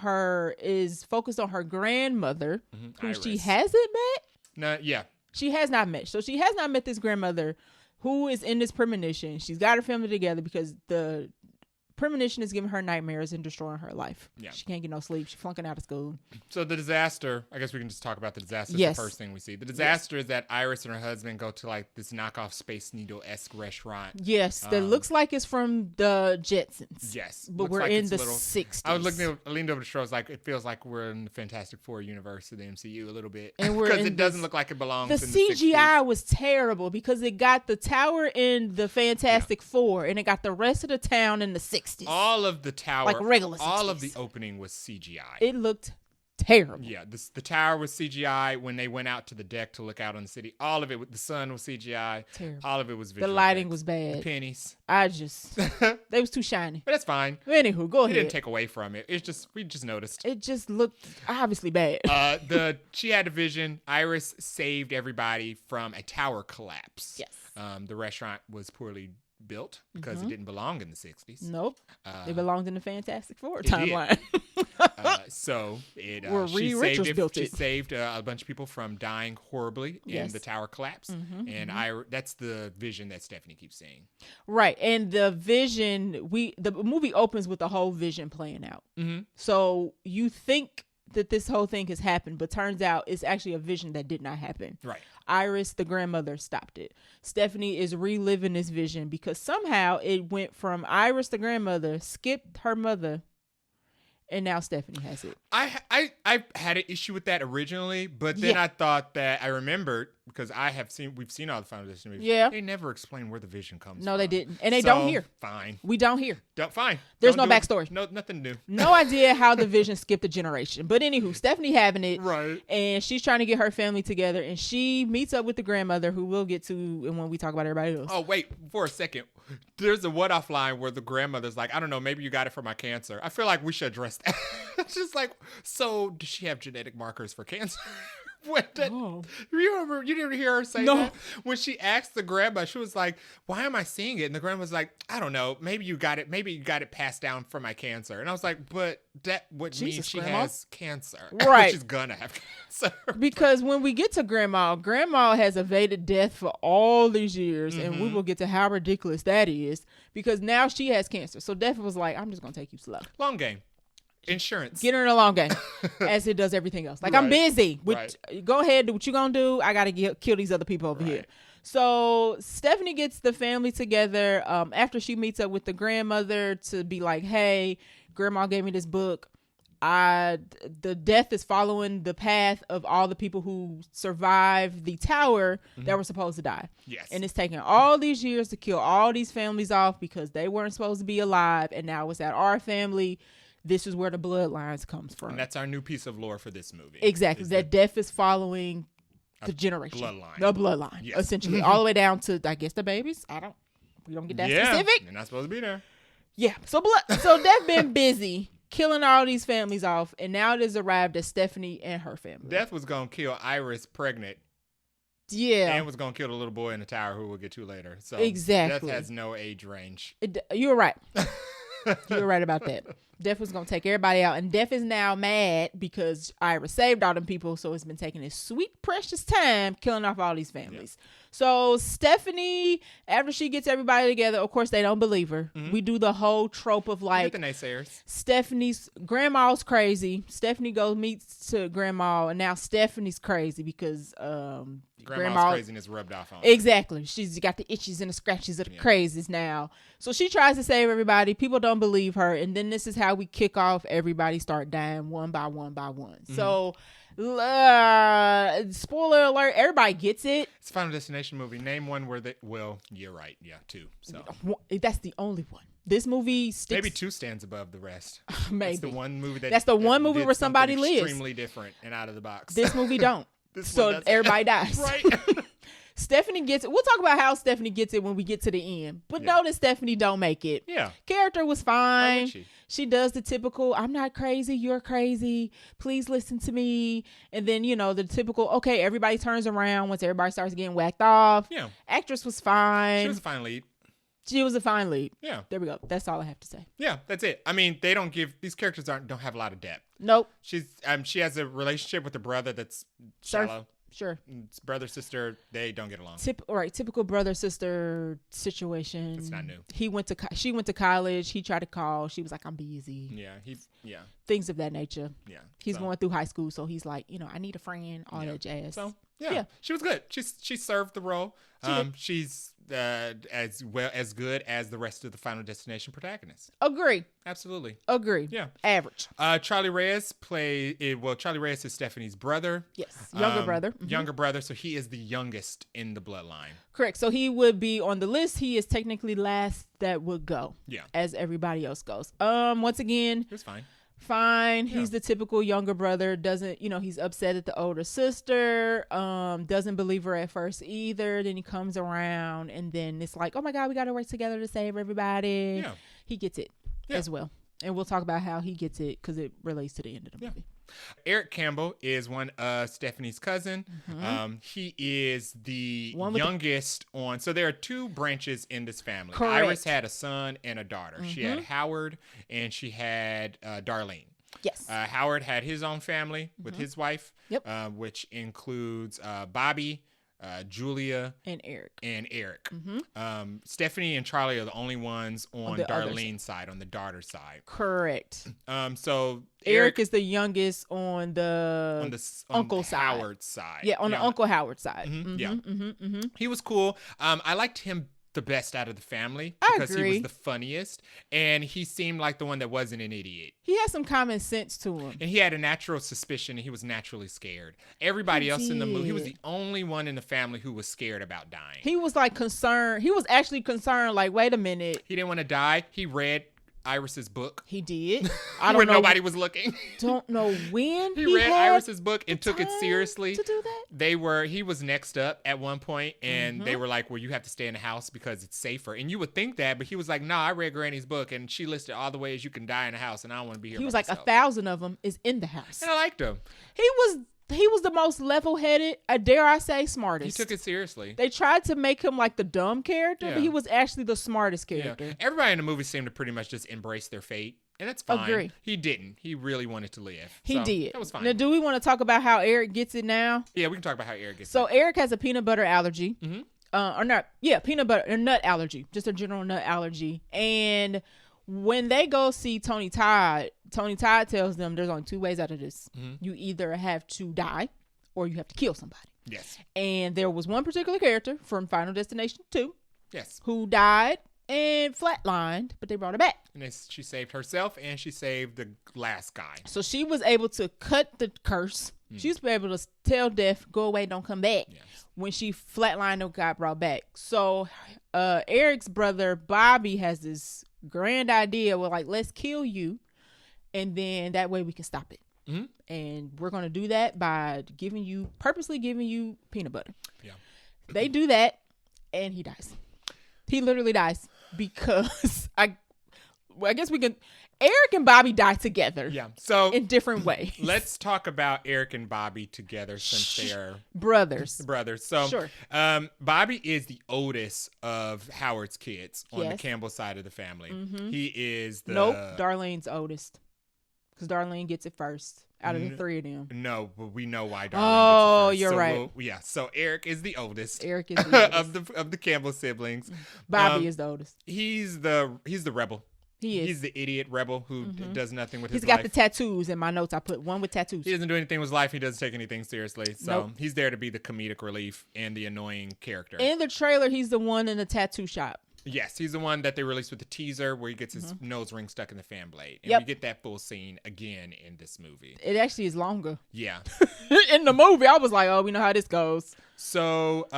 is focused on her grandmother, who Iris. She hasn't met. No, yeah. She has not met. So she has not met this grandmother who is in this premonition. She's got her family together because the premonition is giving her nightmares and destroying her life. Yeah. She can't get no sleep. She's flunking out of school. So the disaster, I guess we can just talk about the disaster. Yes. The first thing we see. The disaster is that Iris and her husband go to like this knockoff Space Needle-esque restaurant. Yes, that looks like it's from the Jetsons. Yes. But we're in the 60s. I leaned over the show. I was like, it feels like we're in the Fantastic Four universe of the MCU a little bit. And because it doesn't look like it belongs in the 60s. The CGI was terrible because it got the tower in the Fantastic Four and it got the rest of the town in the 60s. All of the tower, like regular 60s. All of the opening was CGI. It looked terrible. Yeah, the tower was CGI. When they went out to the deck to look out on the city, all of it, the sun was CGI. Terrible. All of it was visual. The lighting effects. Was bad. The pennies. They was too shiny. But that's fine. Anywho, go ahead. It didn't take away from it. We just noticed. It just looked obviously bad. She had a vision. Iris saved everybody from a tower collapse. Yes. The restaurant was poorly built because it didn't belong in the 60s. Nope. It belonged in the Fantastic Four timeline. She saved a bunch of people from dying horribly in the tower collapse. That's the vision that Stephanie keeps seeing. Right. And the vision, the movie opens with the whole vision playing out. So you think that this whole thing has happened, but turns out it's actually a vision that did not happen. Right. Iris, the grandmother, stopped it. Stephanie is reliving this vision because somehow it went from Iris, the grandmother, skipped her mother, and now Stephanie has it. I had an issue with that originally, but then I thought that I remembered because we've seen all the Final Destination movies. Yeah. They never explain where the vision comes from. No, they didn't. And they don't hear. Fine. We don't hear. Fine. There's no backstory. No, nothing new. No idea how the vision skipped a generation. But anywho, Stephanie having it. Right. And she's trying to get her family together. And she meets up with the grandmother, who we'll get to when we talk about everybody else. Oh, wait. For a second. There's a what-off line where the grandmother's like, I don't know, maybe you got it for my cancer. I feel like we should address that. It's just like, so does she have genetic markers for cancer? You didn't hear her say that? When she asked the grandma, she was like, why am I seeing it? And the grandma's like, I don't know. Maybe you got it passed down from my cancer. And I was like, but that would mean she has cancer. Right. She's gonna have cancer. Because when we get to grandma has evaded death for all these years. And we will get to how ridiculous that is. Because now she has cancer. So death was like, I'm just going to take you slow. Long game. Insurance. Get her in a long game, as it does everything else. Like, I'm busy. Go ahead, do what you gonna do. I gotta kill these other people over here. So Stephanie gets the family together after she meets up with the grandmother to be like, hey, grandma gave me this book. The death is following the path of all the people who survived the tower that were supposed to die. Yes. And it's taken all these years to kill all these families off because they weren't supposed to be alive. And now it's at our family. This is where the bloodlines comes from. And that's our new piece of lore for this movie. Exactly. That death is following the generation. The bloodline, essentially. All the way down to, I guess, the babies. We don't get that specific. They're not supposed to be there. Yeah. So Death been busy killing all these families off, and now it has arrived at Stephanie and her family. Death was going to kill Iris pregnant. Yeah. And was going to kill the little boy in the tower who we'll get to later. So exactly. Death has no age range. You were right. You were right about that. Death was going to take everybody out. And Death is now mad because Iris saved all them people. So it's been taking this sweet, precious time killing off all these families. Yeah. So Stephanie, after she gets everybody together, of course, they don't believe her. We do the whole trope of like, the naysayers. Stephanie's grandma's crazy. Stephanie goes meets to grandma. And now Stephanie's crazy because grandma's craziness rubbed off on her. Exactly. She's got the itches and the scratches of the crazies now. So she tries to save everybody. People don't believe her. And then this is how how we kick off. Everybody start dying one by one by one. Mm-hmm. So, spoiler alert, everybody gets it. It's a Final Destination movie. Name one where they... Well, you're right. Yeah, 2. So that's the only one. This movie sticks... Maybe 2 stands above the rest. Maybe. That's the one movie where somebody lives. Extremely different and out of the box. This movie don't. So everybody dies. Right. Stephanie gets it. We'll talk about how Stephanie gets it when we get to the end. But notice Stephanie don't make it. Yeah. Character was fine. She does the typical, I'm not crazy, you're crazy. Please listen to me. And then, the typical, okay, everybody turns around once everybody starts getting whacked off. Yeah. Actress was fine. She was a fine lead. She was a fine lead. Yeah. There we go. That's all I have to say. Yeah, that's it. I mean, these characters don't have a lot of depth. Nope. She has a relationship with a brother that's shallow. Sure. It's brother, sister, they don't get along. Typical brother sister situation. It's not new. She went to college. He tried to call. She was like, I'm busy. Yeah. Things of that nature. Yeah. He's going through high school, so he's like, I need a friend, all that jazz. So yeah. She was good. She served the role. She's as good as the rest of the Final Destination protagonists. Agree. Absolutely. Agree. Yeah. Average. Charlie Reyes Charlie Reyes is Stephanie's brother. Yes. Younger brother. Mm-hmm. Younger brother. So he is the youngest in the bloodline. Correct. So he would be on the list. He is technically last that would go. Yeah. As everybody else goes. Once again. It was fine. Fine. Yeah. He's the typical younger brother. Doesn't, he's upset at the older sister. Doesn't believe her at first either. Then he comes around and then it's like, oh my God, we got to work together to save everybody. Yeah. He gets it as well. And we'll talk about how he gets it because it relates to the end of the movie. Eric Campbell is one of Stephanie's cousin. Mm-hmm. He is the youngest on. So there are 2 branches in this family. Correct. Iris had a son and a daughter. Mm-hmm. She had Howard and she had Darlene. Yes. Howard had his own family with his wife, which includes Bobby, Julia, and Eric. Mm-hmm. Stephanie and Charlie are the only ones on Darlene's side, on the daughter side. Correct. So Eric is the youngest on the uncle side. Howard's side. Yeah, on the Uncle Howard side. Mm-hmm. Mm-hmm. Yeah. Mm-hmm. Mm-hmm. He was cool. I liked him the best out of the family because he was the funniest and he seemed like the one that wasn't an idiot. He had some common sense to him. And he had a natural suspicion and he was naturally scared. Everybody else in the movie, he was the only one in the family who was scared about dying. He was like concerned. He was actually concerned like, wait a minute. He didn't want to die. He read Iris's book. He did. I don't when know. Nobody was looking. Don't know when he read Iris's book and took it seriously. To do that? He was next up at one point and they were like, well, you have to stay in the house because it's safer. And you would think that, but he was like, nah, I read Granny's book and she listed all the ways you can die in the house and I don't want to be here. He was like, myself. 1,000 of them is in the house. And I liked him. He was the most level-headed, dare I say, smartest. He took it seriously. They tried to make him like the dumb character, but he was actually the smartest character. Yeah. Everybody in the movie seemed to pretty much just embrace their fate, and that's fine. Agree. He didn't. He really wanted to live. He did. That was fine. Now, do we want to talk about how Eric gets it now? Yeah, we can talk about how Eric gets it. So Eric has a peanut butter allergy. Mm-hmm. Peanut butter or nut allergy, just a general nut allergy. And when they go see Tony Todd tells them there's only 2 ways out of this. Mm-hmm. You either have to die or you have to kill somebody. Yes. And there was one particular character from Final Destination 2. Yes. Who died and flatlined, but they brought her back. And she saved herself and she saved the last guy. So she was able to cut the curse. She was able to tell death, go away, don't come back. Yes. When she flatlined and got brought back. So Eric's brother, Bobby, has this grand idea. Well, like, let's kill you. And then that way we can stop it. Mm-hmm. And we're going to do that by purposely giving you peanut butter. Yeah. They do that and he dies. He literally dies because I guess we can. Eric and Bobby die together. Yeah. So in different ways. Let's talk about Eric and Bobby together since they are brothers. So sure. Bobby is the oldest of Howard's kids on the Campbell side of the family. Mm-hmm. He is Darlene's oldest. Because Darlene gets it first out of the 3 of them. No, but we know why Darlene gets it first. Oh, you're right. So Eric is the oldest. Eric is the oldest. of the Campbell siblings. Bobby is the oldest. He's the rebel. He is. He's the idiot rebel who does nothing with his life. He's got the tattoos in my notes. I put one with tattoos. He doesn't do anything with his life. He doesn't take anything seriously. So he's there to be the comedic relief and the annoying character. In the trailer, he's the one in the tattoo shop. Yes, he's the one that they released with the teaser where he gets his nose ring stuck in the fan blade. And we get that full scene again in this movie. It actually is longer. Yeah. In the movie, I was like, oh, we know how this goes. So,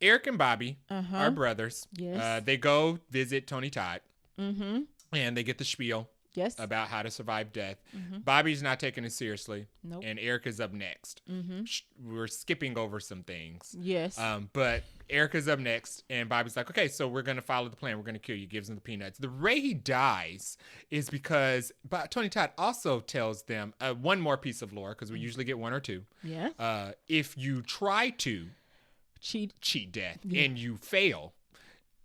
Erik and Bobby are brothers. Yes. They go visit Tony Todd. Mm-hmm. And they get the spiel. Yes. About how to survive death. Bobby's not taking it seriously. Nope. And Erik is up next. We're skipping over some things. Yes. But Erik is up next, and Bobby's like, okay, so we're going to follow the plan. We're going to kill you. Gives him the peanuts. The way he dies is because Tony Todd also tells them one more piece of lore, because we usually get one or two. Yeah. If you try to cheat death and you fail,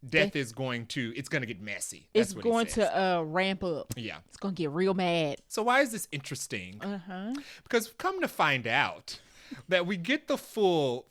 death is going to get messy. That's what going to ramp up. Yeah. It's going to get real mad. So why is this interesting? Because come to find out that we get the full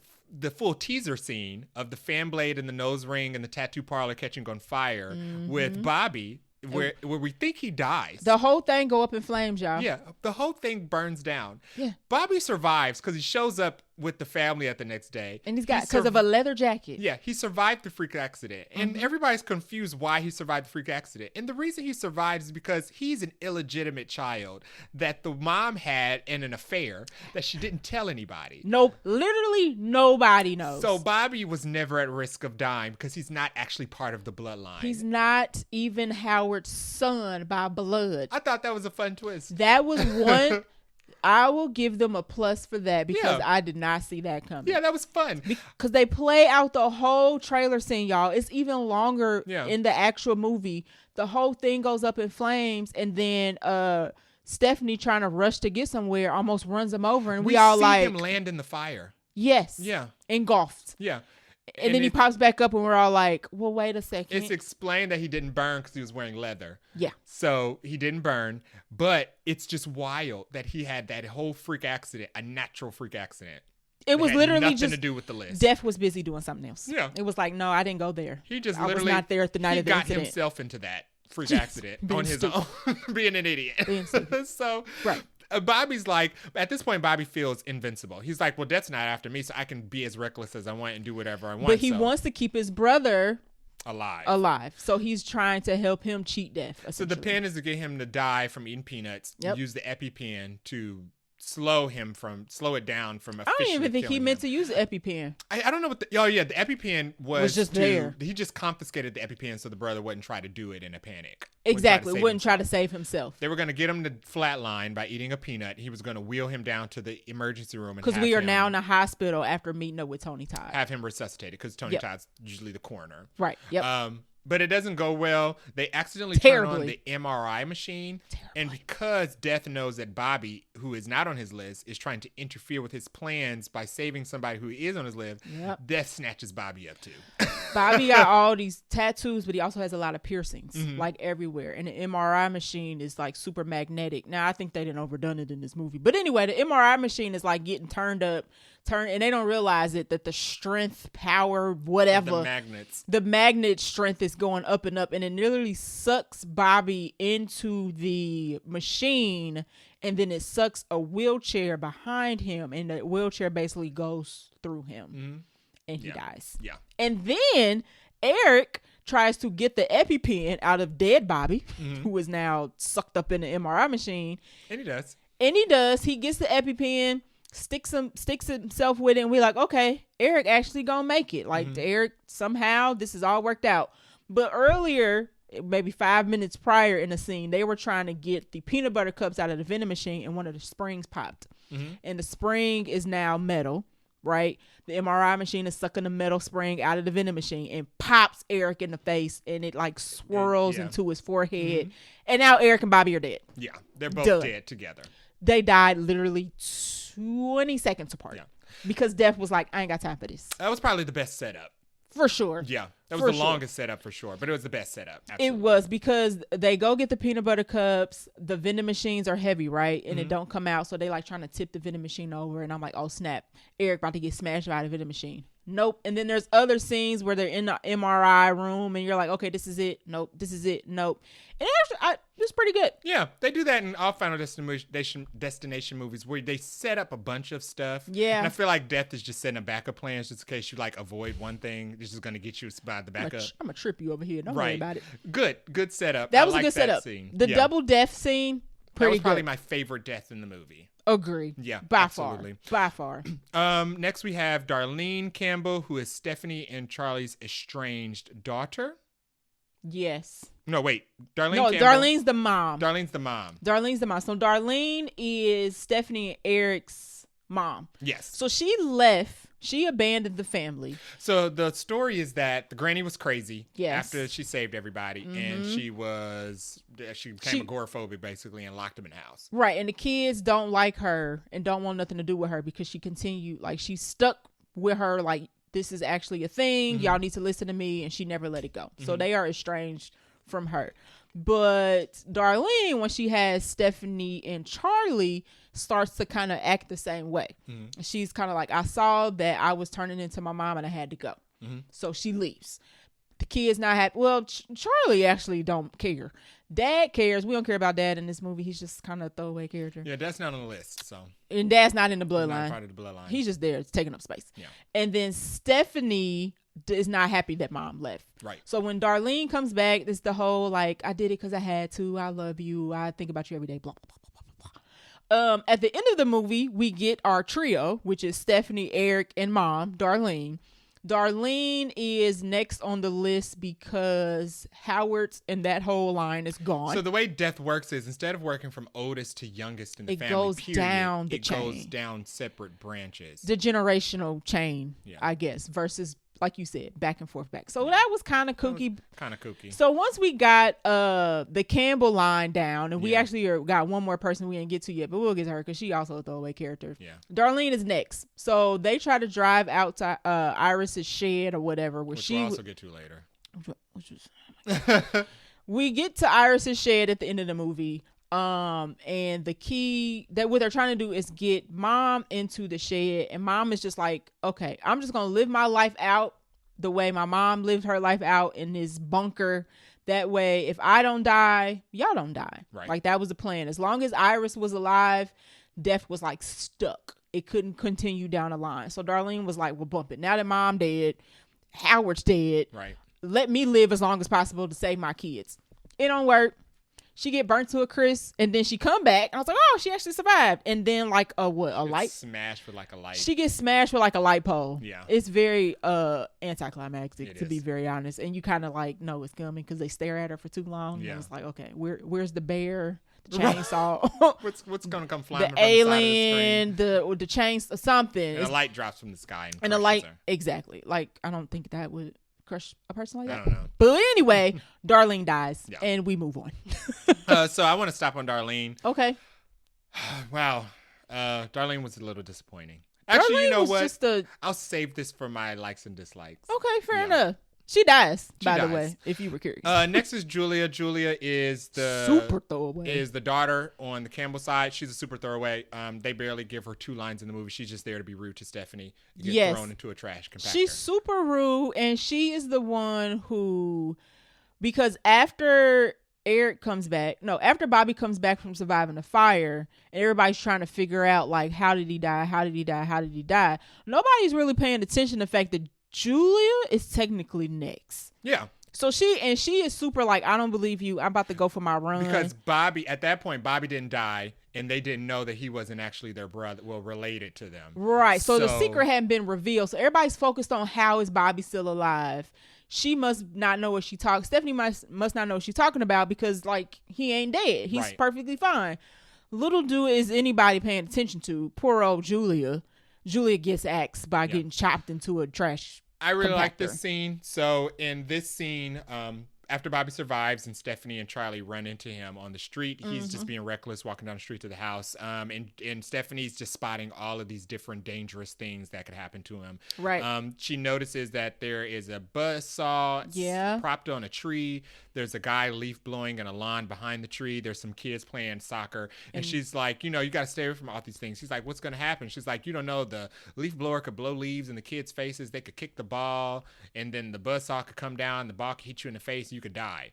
teaser scene of the fan blade and the nose ring and the tattoo parlor catching on fire with Bobby, where we think he dies. The whole thing go up in flames, y'all. Yeah, the whole thing burns down. Yeah. Bobby survives because he shows up with the family at the next day. And because of a leather jacket. Yeah, he survived the freak accident. And everybody's confused why he survived the freak accident. And the reason he survived is because he's an illegitimate child that the mom had in an affair that she didn't tell anybody. Nope, literally nobody knows. So Bobby was never at risk of dying because he's not actually part of the bloodline. He's not even Howard's son by blood. I thought that was a fun twist. That was one... I will give them a plus for that because I did not see that coming. Yeah, that was fun. Because they play out the whole trailer scene, y'all. It's even longer in the actual movie. The whole thing goes up in flames, and then Stephanie, trying to rush to get somewhere, almost runs him over, and we all see like him land in the fire. Yes. Yeah. Engulfed. Yeah. And then he pops back up, and we're all like, well, wait a second. It's explained that he didn't burn because he was wearing leather. Yeah. So he didn't burn, but it's just wild that he had that whole freak accident, a natural freak accident. It was literally nothing just to do with the list. Death was busy doing something else. Yeah. It was like, no, I didn't go there. He just I was not there at the night of the incident. He got himself into that freak accident on his own, being an idiot. So right. Bobby's like, at this point, Bobby feels invincible. He's like, well, death's not after me, so I can be as reckless as I want and do whatever I want. But he wants to keep his brother alive. So he's trying to help him cheat death. So the pen is to get him to die from eating peanuts. Use the EpiPen to slow it down from officially I don't even think he meant him. to use the EpiPen. I don't know what the EpiPen was just there. He just confiscated the EpiPen so the brother wouldn't try to do it in a panic. Exactly. Wouldn't try to save himself. They were going to get him to flatline by eating a peanut. He was going to wheel him down to the emergency room. Because we are now in the hospital after meeting up with Tony Todd. Have him resuscitated because Tony Todd's usually the coroner. Right. Yep. But it doesn't go well. They accidentally turn on the MRI machine. And because Death knows that Bobby, who is not on his list, is trying to interfere with his plans by saving somebody who is on his list, Death snatches Bobby up too. Bobby got all these tattoos, but he also has a lot of piercings, like everywhere. And the MRI machine is like super magnetic. Now, I think they didn't overdone it in this movie. But anyway, the MRI machine is like getting turned up, and they don't realize it, that the strength, power, whatever. The magnet strength is going up and up, and it literally sucks Bobby into the machine, and then it sucks a wheelchair behind him, and the wheelchair basically goes through him, and he dies. Yeah. And then Erik tries to get the EpiPen out of dead Bobby, who is now sucked up in the MRI machine. And he does. He gets the EpiPen, sticks himself with it, and we're like, okay, Erik actually gonna make it. Like, Erik, somehow this is all worked out. But earlier, maybe 5 minutes prior in the scene, they were trying to get the peanut butter cups out of the vending machine, and one of the springs popped. And the spring is now metal, right? The MRI machine is sucking the metal spring out of the vending machine and pops Erik in the face, and it like swirls into his forehead. And now Erik and Bobby are dead. Yeah, they're both dead together. They died literally 20 seconds apart. Yeah. Because Death was like, I ain't got time for this. That was probably the best setup. For sure. Yeah. That was the longest setup for sure. But it was the best setup. Absolutely. It was, because they go get the peanut butter cups. The vending machines are heavy, right? And it don't come out. So they like trying to tip the vending machine over. And I'm like, oh, snap. Erik about to get smashed by the vending machine. Nope. And then there's other scenes where they're in the MRI room and you're like, okay, this is it. Nope. This is it. Nope. And actually, it's pretty good. Yeah, they do that in all Final Destination movies where they set up a bunch of stuff. Yeah. And I feel like Death is just setting up backup plans just in case you like avoid one thing. This is going to get you by the backup. I'm going to trip you over here. Don't worry about it. Good setup. That was a good setup. Scene. The double death scene, pretty that was probably good. my favorite death in the movie. Agree. Yeah, by absolutely. By far. Next we have Darlene Campbell, who is Stephanie and Charlie's estranged daughter. Yes. No, wait. Campbell. Darlene's the mom. Darlene's the mom. So Darlene is Stephanie and Eric's mom. Yes. So she left. She abandoned the family. So the story is that the granny was crazy. Yes. After she saved everybody, and she became agoraphobic basically and locked them in the house. Right, and the kids don't like her and don't want nothing to do with her because she continued, like, she's stuck with her, like, this is actually a thing. Y'all need to listen to me, and she never let it go. So they are estranged from her. But Darlene, when she has Stephanie and Charlie, starts to kind of act the same way. She's kind of like, I saw that I was turning into my mom and I had to go. So she leaves. The kids not happy. Well, Charlie actually don't care. Dad cares. We don't care about Dad in this movie. He's just kind of a throwaway character. Yeah, Dad's not on the list. So. And Dad's not in the bloodline. Not part of the bloodline. He's just there. It's taking up space. Yeah. And then Stephanie is not happy that mom left. Right. So when Darlene comes back, it's the whole like, I did it because I had to. I love you. I think about you every day. Blah, blah, blah, blah, blah, blah. At the end of the movie, we get our trio, which is Stephanie, Eric, and mom, Darlene. Darlene is next on the list because Howard's and that whole line is gone. So the way death works is instead of working from oldest to youngest in the family, goes down the chain. Goes down separate branches. The generational chain, I guess, versus, like you said, back and forth back. So that was kind of kooky. So once we got the Campbell line down, and we actually got one more person we didn't get to yet, but we'll get to her because she also a throwaway character. Yeah. Darlene is next. So they try to drive out to Iris's shed or whatever, which we'll also get to later. We get to Iris's shed at the end of the movie. And the key that what they're trying to do is get mom into the shed, and mom is just like, okay, I'm just going to live my life out the way my mom lived her life out in this bunker. That way, if I don't die, y'all don't die. Right. Like that was the plan. As long as Iris was alive, death was like stuck. It couldn't continue down the line. So Darlene was like, well, bump it. Now that mom dead, Howard's dead. Right. Let me live as long as possible to save my kids. It don't work. She get burnt to a crisp, and then she come back. And I was like, oh, she actually survived. And then like a light? Smashed with like a light. She gets smashed with like a light pole. Yeah. It's very anticlimactic, to be very honest. And you kind of like know it's coming because they stare at her for too long. Yeah. And it's like, okay, where's the bear? The chainsaw. what's gonna come flying the from alien, the side of the chainsaw, something. And a light drops from the sky. And a light, her. Exactly. Like, I don't think that would crush a person like that. I don't know. But anyway, Darlene dies, and we move on. So I want to stop on Darlene. Okay. Wow. Darlene was a little disappointing. Actually, Darlene you know what? I'll save this for my likes and dislikes. Okay, fair enough. She dies, by the way, if you were curious. Next is Julia. Julia is the super throwaway. Is the daughter on the Campbell side. She's a super throwaway. They barely give her 2 lines in the movie. She's just there to be rude to Stephanie. Get thrown into a trash compactor. She's super rude, and she is the one who, because after after Bobby comes back from surviving the fire, and everybody's trying to figure out like how did he die? Nobody's really paying attention to the fact that Julia is technically next. Yeah. So she is super like, I don't believe you. I'm about to go for my run. Because Bobby, at that point, Bobby didn't die, and they didn't know that he wasn't actually their brother, related to them. Right. So the secret hadn't been revealed. So everybody's focused on how is Bobby still alive. She must not know what Stephanie must not know what she's talking about because like he ain't dead. He's perfectly fine. Little do is anybody paying attention to poor old Julia. Julia gets axed by getting chopped into a trash. I really compactor. like this scene. So in this scene, after Bobby survives and Stephanie and Charlie run into him on the street, he's just being reckless, walking down the street to the house. And Stephanie's just spotting all of these different dangerous things that could happen to him. Right. She notices that there is a buzzsaw propped on a tree. There's a guy leaf blowing in a lawn behind the tree. There's some kids playing soccer. And she's like, you got to stay away from all these things. He's like, what's going to happen? She's like, you don't know, the leaf blower could blow leaves in the kids' faces. They could kick the ball. And then the buzzsaw could come down. The ball could hit you in the face. And you could die.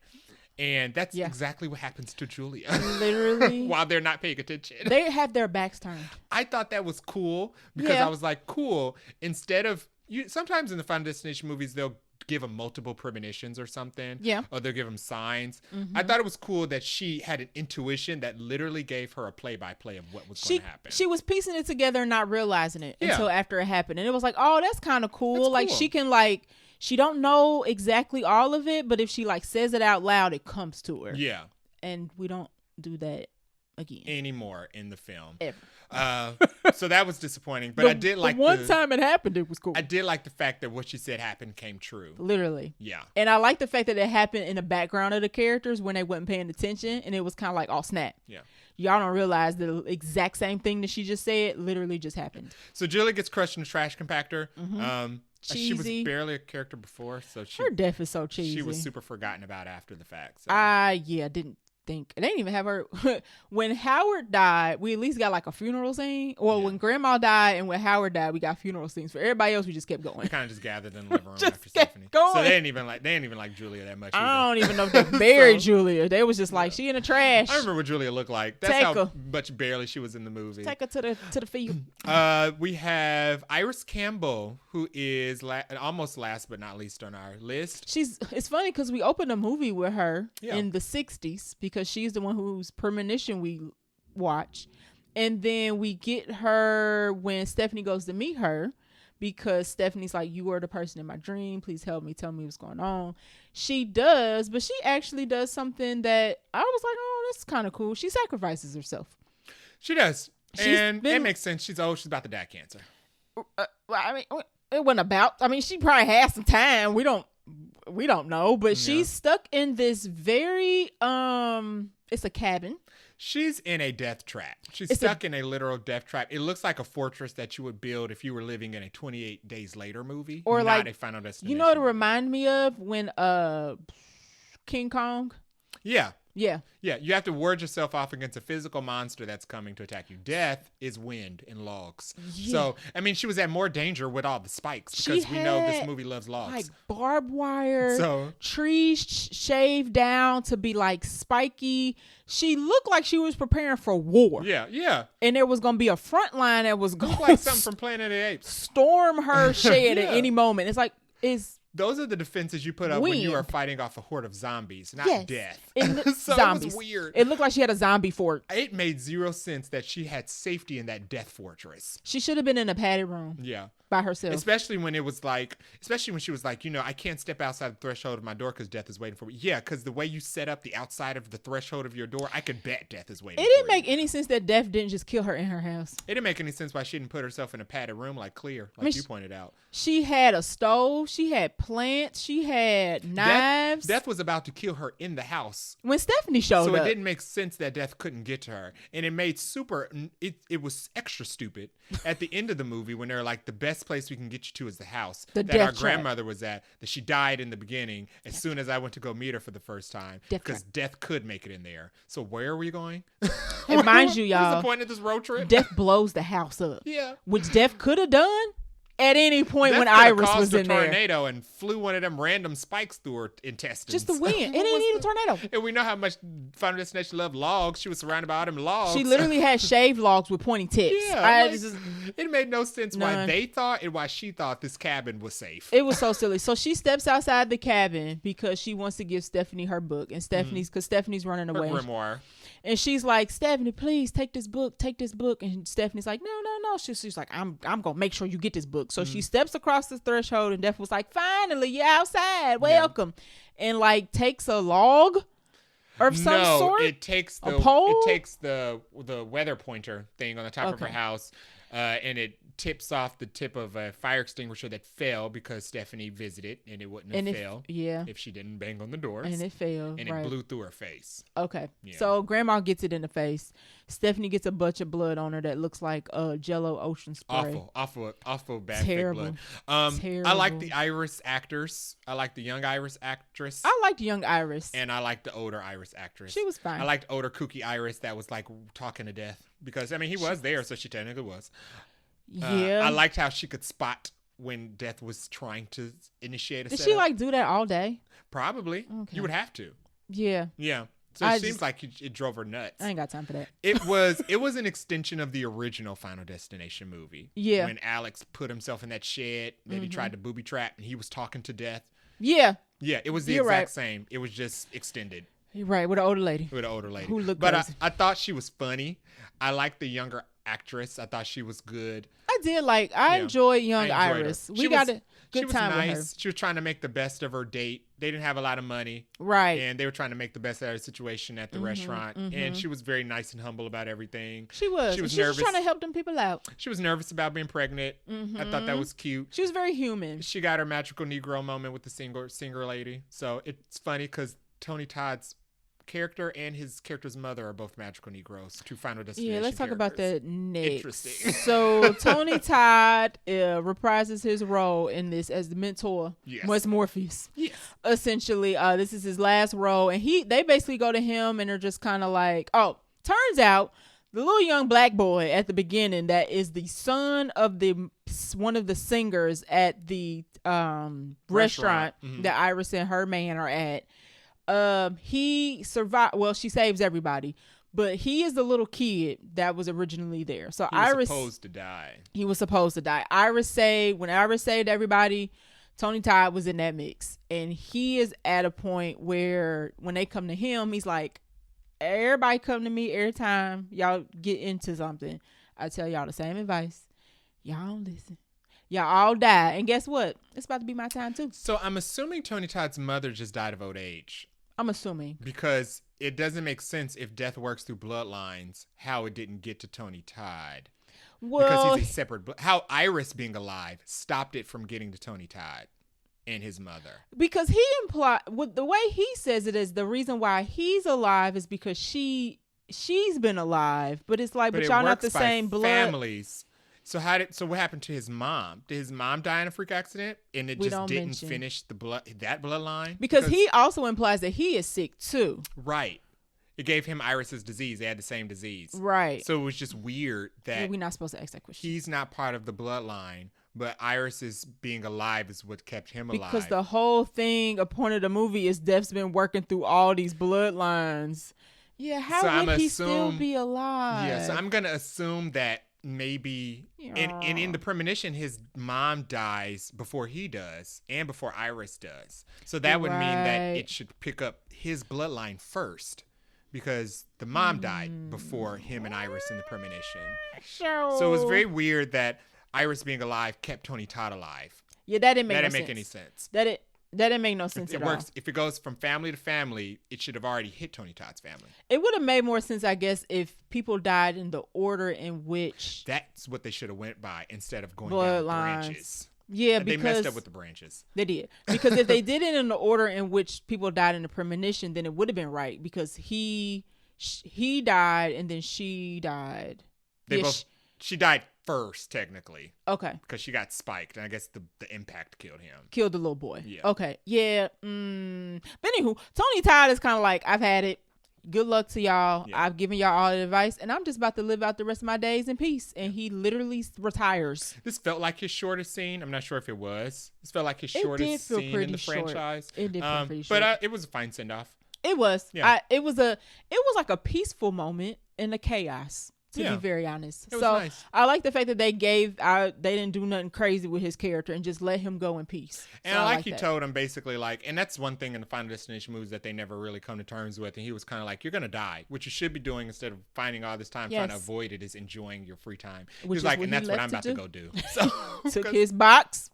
And that's exactly what happens to Julia. Literally. While they're not paying attention. They have their backs turned. I thought that was cool because I was like, cool. Instead of, sometimes in the Final Destination movies, they'll give them multiple premonitions or something. Yeah. Or they'll give them signs. I thought it was cool that she had an intuition that literally gave her a play-by-play of what was going to happen. She was piecing it together and not realizing it until after it happened. And it was like, oh, that's kind of cool. Like, she can, like, she don't know exactly all of it, but if she, like, says it out loud, it comes to her. Yeah. And we don't do that again. Anymore in the film. Ever. So that was disappointing, but I did like the one time it happened, it was cool. I did like the fact that what she said happened came true. Literally. Yeah. And I like the fact that it happened in the background of the characters when they wasn't paying attention, and it was kind of like, oh, snap. Yeah. Y'all don't realize the exact same thing that she just said literally just happened. So Julia gets crushed in a trash compactor. She was barely a character before, so her death is so cheesy. She was super forgotten about after the fact. So. Didn't think they didn't even have her when Howard died. We at least got like a funeral scene. Well, when Grandma died and when Howard died, we got funeral scenes. For everybody else, we just kept going. We kind of just gathered in the living room after Stephanie. Going. So they didn't even like Julia that much. I don't even know if they buried Julia. They was just like, she in the trash. I remember what Julia looked like. That's how much barely she was in the movie. Take her to the field. We have Iris Campbell, who is almost last but not least on our list. It's funny because we opened a movie with her in the 60s because she's the one whose premonition we watch, and then we get her when Stephanie goes to meet her because Stephanie's like, you were the person in my dream, please help me, tell me what's going on. She does, but she actually does something that I was like, oh, that's kind of cool. She sacrifices herself. She does. And it makes sense. She's about to die of cancer. I mean, it wasn't about, I mean, she probably had some time. We don't know, but she's stuck in this very it's a cabin. She's in a death trap. She's stuck in a literal death trap. It looks like a fortress that you would build if you were living in a 28 Days Later movie, or not a Final Destination. You know what it reminded me of? When King Kong. Yeah. You have to ward yourself off against a physical monster that's coming to attack you. Death is wind and logs. Yeah. So, I mean, she was at more danger with all the spikes because we know this movie loves logs. Like barbed wire, trees shaved down to be like spiky. She looked like she was preparing for war. Yeah. And there was going to be a front line that was going like something from Planet of the Apes. Storm her shed at any moment. It's like, those are the defenses you put up when you are fighting off a horde of zombies, not death. So zombies. It was weird. It looked like she had a zombie fort. It made zero sense that she had safety in that death fortress. She should have been in a padded room. Yeah. By herself. Especially when she was like, I can't step outside the threshold of my door because death is waiting for me. Yeah, because the way you set up the outside of the threshold of your door, I could bet death is waiting for me. It didn't make any sense that death didn't just kill her in her house. It didn't make any sense why she didn't put herself in a padded room like Clear, you pointed out. She had a stove. She had plants. She had knives. Death was about to kill her in the house when Stephanie showed up. So it didn't make sense that death couldn't get to her. And it made it was extra stupid at the end of the movie when they're like, the best place we can get you to is the house that our grandmother was at, that she died in the beginning as soon as I went to go meet her for the first time because death could make it in there. So where are we going? And mind you, y'all, what's the point of this road trip? Death blows the house up. Yeah. Which death could have done at any point when Iris was in there. Tornado and flew one of them random spikes through her intestines. Just the wind. It didn't need a tornado. And we know how much Final Destination loved logs. She was surrounded by all them logs. She literally had shaved logs with pointy tips. Yeah, it made no sense why they thought and why she thought this cabin was safe. It was so silly. So she steps outside the cabin because she wants to give Stephanie her book, and because Stephanie's running away. Her grimoire. And she's like, Stephanie, please take this book. And Stephanie's like, no. She's like, I'm gonna make sure you get this book. So she steps across the threshold, and Death was like, finally, you're outside. Welcome. Yeah. And like takes a log or some sort. It takes a pole? It takes the weather pointer thing on the top of her house. And it tips off the tip of a fire extinguisher that fell because Stephanie visited, and it wouldn't have failed if she didn't bang on the doors. And it failed. And it blew through her face. Okay. Yeah. So Grandma gets it in the face. Stephanie gets a bunch of blood on her that looks like Jello ocean spray. Awful bad Terrible. fake blood. Terrible. I like the Iris actors. I like the young Iris actress. I liked young Iris. And I like the older Iris actress. She was fine. I liked older kooky Iris that was like talking to death. Because, I mean, he was there, so she technically was. Yeah. I liked how she could spot when death was trying to initiate a Did setup. she like do that all day? Probably. Okay. You would have to. Yeah. Yeah. So it seems like it drove her nuts. I ain't got time for that. It was an extension of the original Final Destination movie. Yeah. When Alex put himself in that shed that he tried to booby trap and he was talking to death. Yeah. Yeah, it was the exact same. It was just extended. You're right, with an older lady. With an older lady. Who looked But crazy. I thought she was funny. I liked the younger actress. I thought she was good. I enjoyed young Iris. Her. We got a good time nice. with her. She was trying to make the best of her date. They didn't have a lot of money. Right. And they were trying to make the best out of the situation at the restaurant. And she was very nice and humble about everything. She was nervous. trying to help them people out. She was nervous about being pregnant. I thought that was cute. She was very human. She got her magical Negro moment with the singer lady. So it's funny because Tony Todd's character and his character's mother are both magical Negroes, two Final Destination Yeah, let's talk about that next. Interesting. So Tony Todd reprises his role in this as the mentor. Yes. Wes Morpheus. Yes. Essentially, this is his last role, and they basically go to him and are just kind of like, turns out the little young black boy at the beginning that is the son of one of the singers at the restaurant that Iris and her man are at. He survived. Well, she saves everybody, but he is the little kid that was originally there. So He was supposed to die. He was supposed to die. When Iris saved everybody, Tony Todd was in that mix, and he is at a point where when they come to him, he's like, everybody come to me every time y'all get into something. I tell y'all the same advice. Y'all don't listen. Y'all all die, and guess what? It's about to be my time too. So I'm assuming Tony Todd's mother just died of old age. I'm assuming. Because it doesn't make sense if death works through bloodlines, how it didn't get to Tony Todd. Well, because he's a separate... How Iris being alive stopped it from getting to Tony Todd and his mother. Because he implied... the way he says it is the reason why he's alive is because she's been alive. But it's like, but y'all not the same blood. Families. So what happened to his mom? Did his mom die in a freak accident and it just didn't finish that bloodline? Because he also implies that he is sick too. Right. It gave him Iris's disease. They had the same disease. Right. So it was just weird that we're not supposed to ask that question. He's not part of the bloodline, but Iris's being alive is what kept him alive. Because the whole thing, a point of the movie is Death's been working through all these bloodlines. Yeah, how would he still be alive? Yeah, so I'm gonna assume that maybe and in the premonition his mom dies before he does and before Iris does, so that would mean that it should pick up his bloodline first because the mom died before him and Iris in the premonition. So it was very weird that Iris being alive kept Tony Todd alive. Yeah, that didn't make any sense. That didn't make no sense at all. It works. If it goes from family to family, it should have already hit Tony Todd's family. It would have made more sense, I guess, if people died in the order in which... That's what they should have went by instead of going down branches. Yeah, and because... they messed up with the branches. They did. Because if they did it in the order in which people died in the premonition, then it would have been right. Because he died and then she died. She died first, technically. Okay. Because she got spiked, and I guess the impact killed him. Killed the little boy. Yeah. Okay. Yeah. But anywho, Tony Todd is kind of like, I've had it. Good luck to y'all. Yeah. I've given y'all all the advice, and I'm just about to live out the rest of my days in peace. And he literally retires. This felt like his shortest scene. I'm not sure if it was. This felt like his shortest scene in the franchise. It did feel pretty short. But it was a fine send-off. It was. Yeah. It was like a peaceful moment in the chaos. To be very honest. It was nice. I like the fact that they didn't do nothing crazy with his character and just let him go in peace. And I like he told him basically like, and that's one thing in the Final Destination movies that they never really come to terms with. And he was kind of like, you're going to die. What you should be doing instead of finding all this time trying to avoid it is enjoying your free time. He's like, and that's what I'm about to go do. So took his box,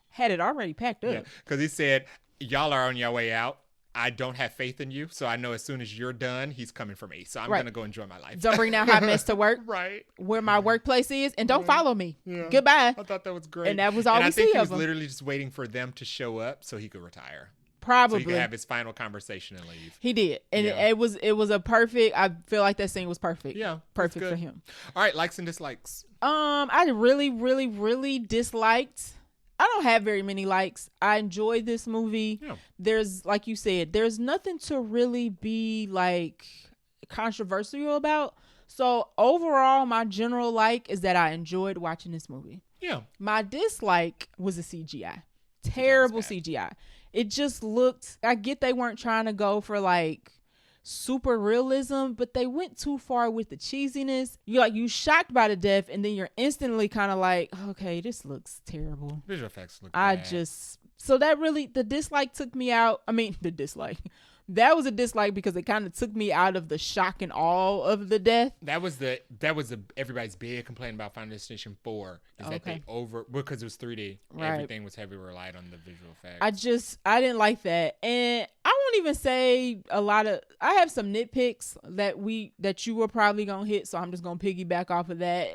had it already packed up. Yeah, because he said, y'all are on your way out. I don't have faith in you. So I know as soon as you're done, he's coming for me. So I'm going to go enjoy my life. Don't bring that hot mess to work. Right. Where my workplace is. And don't follow me. Yeah. Goodbye. I thought that was great. And that was all we see of him. I think he was literally just waiting for them to show up so he could retire. Probably. So he could have his final conversation and leave. He did. And it was a perfect, I feel like that scene was perfect. Yeah. Perfect for him. All right. Likes and dislikes. I really, really, really disliked. I don't have very many likes. I enjoyed this movie. Yeah. There's, like you said, there's nothing to really be like controversial about. So overall, my general like is that I enjoyed watching this movie. Yeah. My dislike was the CGI. Terrible CGI. It just looked, I get they weren't trying to go for like super realism, but they went too far with the cheesiness. You shocked by the death, and then you're instantly kind of like, okay, this looks terrible. Visual effects look bad. So that really, the dislike took me out. I mean, the dislike. That was a dislike because it kind of took me out of the shock and awe of the death. That was everybody's big complaint about Final Destination 4 is that they because it was 3D. Right. Everything was heavily relied on the visual effects. I didn't like that. And I won't even say I have some nitpicks that you were probably going to hit. So I'm just going to piggyback off of that.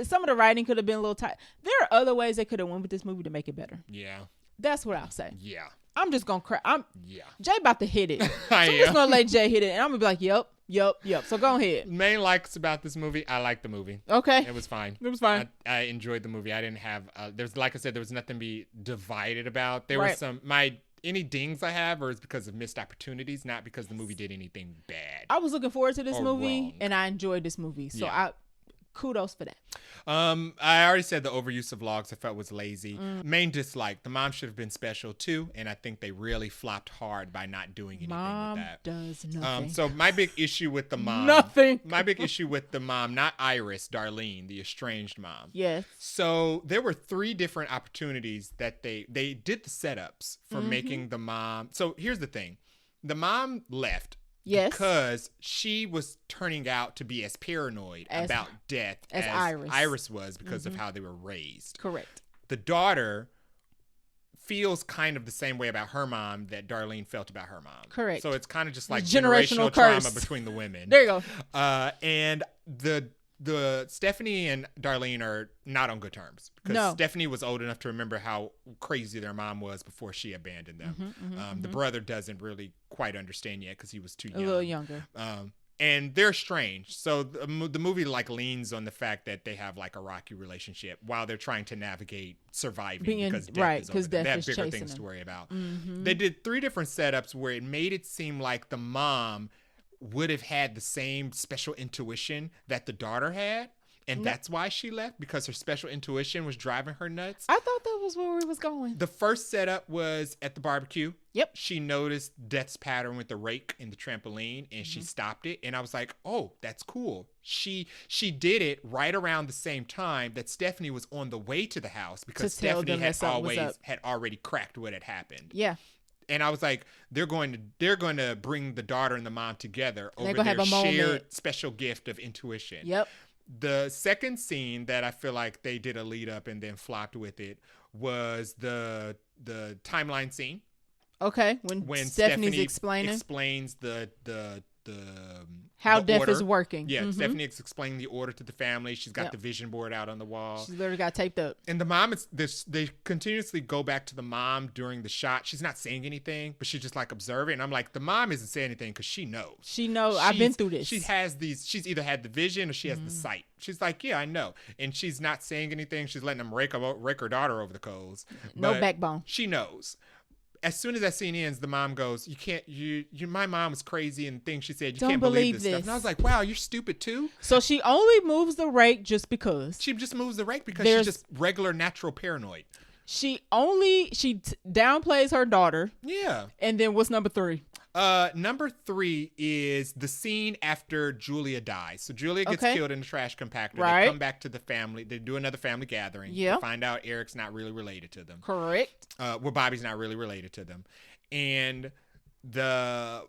Some of the writing could have been a little tight. There are other ways they could have went with this movie to make it better. Yeah. That's what I'll say. Yeah. I'm just gonna cry. Jay about to hit it. So I'm just gonna let Jay hit it, and I'm gonna be like, yep. So go ahead. Main likes about this movie. I liked the movie. Okay. It was fine. I enjoyed the movie. I didn't have. Like I said, there was nothing to be divided about. There was any dings I have are because of missed opportunities, not because the movie did anything bad. I was looking forward to this movie, and I enjoyed this movie. So kudos for that. I already said the overuse of logs I felt was lazy. Main dislike, the mom should have been special too, and I think they really flopped hard by not doing anything with that. Does nothing. So my big issue with the mom. Nothing. My big issue with the mom, not Iris, Darlene, the estranged mom. Yes. So there were 3 different opportunities that they did the setups for making the mom. So here's the thing. The mom left. Yes. Because she was turning out to be as paranoid about death as Iris was because of how they were raised. Correct. The daughter feels kind of the same way about her mom that Darlene felt about her mom. Correct. So it's kind of just like generational trauma between the women. There you go. And the Stephanie and Darlene are not on good terms because Stephanie was old enough to remember how crazy their mom was before she abandoned them. The brother doesn't really quite understand yet because he was too young. A little younger. And they're strange. So the movie like leans on the fact that they have like a rocky relationship while they're trying to navigate surviving because death is over them. They have bigger things to worry about. They did 3 different setups where it made it seem like the mom would have had the same special intuition that the daughter had. And that's why she left, because her special intuition was driving her nuts. I thought that was where we was going. The first setup was at the barbecue. Yep. She noticed Death's pattern with the rake and the trampoline, and she stopped it. And I was like, oh, that's cool. She did it right around the same time that Stephanie was on the way to the house because Stephanie had already cracked what had happened. Yeah. And I was like, they're going to bring the daughter and the mom together over their shared special gift of intuition. Yep. The second scene that I feel like they did a lead up and then flopped with it was the timeline scene. Okay, when Stephanie's explains the how death order. Is working. Yeah, Stephanie is explaining the order to the family. She's got the vision board out on the wall. She's literally got taped up. And the mom they continuously go back to the mom during the shot. She's not saying anything, but she's just like observing. And I'm like, the mom isn't saying anything because she knows. She knows. I've been through this. She has she's either had the vision or she has the sight. She's like, yeah, I know. And she's not saying anything. She's letting them rake her daughter over the coals. No backbone. She knows. As soon as that scene ends, the mom goes, my mom was crazy and things she said, you can't believe this stuff. And I was like, wow, you're stupid too? So she only moves the rake just because. She just moves the rake because she's just regular natural paranoid. She downplays her daughter. Yeah. And then what's number 3? Number 3 is the scene after Julia dies. So Julia gets killed in the trash compactor. Right. They come back to the family. They do another family gathering. Yeah. They find out Eric's not really related to them. Correct. Bobby's not really related to them. And the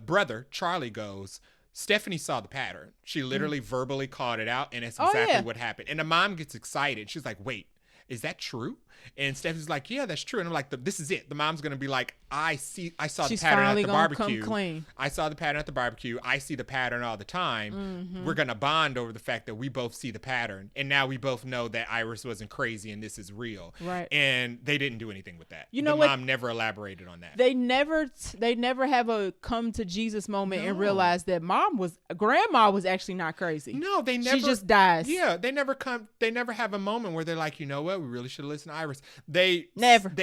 brother, Charlie, goes, Stephanie saw the pattern. She literally verbally called it out, and it's exactly what happened. And the mom gets excited. She's like, wait, is that true? And Stephanie's like, yeah, that's true. And I'm like, this is it. The mom's going to be like, I saw She's the pattern finally at the gonna barbecue. come clean. I saw the pattern at the barbecue. I see the pattern all the time. We're going to bond over the fact that we both see the pattern. And now we both know that Iris wasn't crazy and this is real. Right. And they didn't do anything with that. You know the what? mom never elaborated on that. They never have a come to Jesus moment and realize that grandma was actually not crazy. No, they never. She just dies. Yeah, they never have a moment where they're like, you know what, we really should listen to Iris. They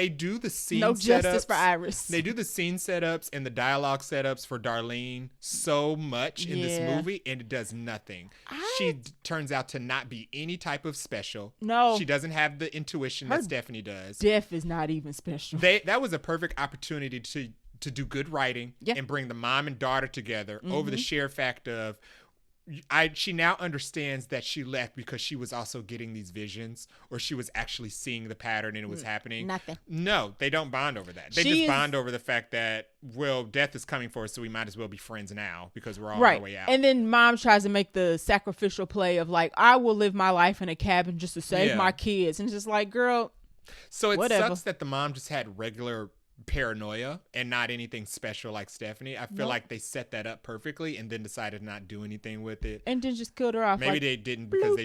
do the scene No setups. justice for Iris. They do the scene setups and the dialogue setups for Darlene so much in this movie, and it does nothing. She turns out to not be any type of special. No. She doesn't have the intuition that Stephanie does. Death is not even special. That was a perfect opportunity to do good writing and bring the mom and daughter together over the sheer fact of she now understands that she left because she was also getting these visions, or she was actually seeing the pattern and it was happening. Nothing. No, they don't bond over that. They just bond over the fact that, well, death is coming for us, so we might as well be friends now because we're all on our way out. And then mom tries to make the sacrificial play of like, I will live my life in a cabin just to save my kids. And it's just like, girl, so it whatever. sucks that the mom just had regular paranoia and not anything special like Stephanie. I feel like they set that up perfectly and then decided to not do anything with it. And then just killed her off. Maybe they didn't because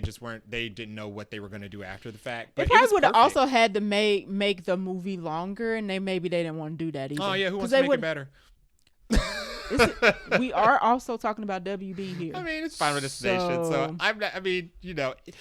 they didn't know what they were going to do after the fact. But they probably would have also had to make the movie longer, and they didn't want to do that either. Oh yeah, who wants to make it better? We are also talking about WB here. I mean, it's Final Destination, so I'm not, I mean, you know, they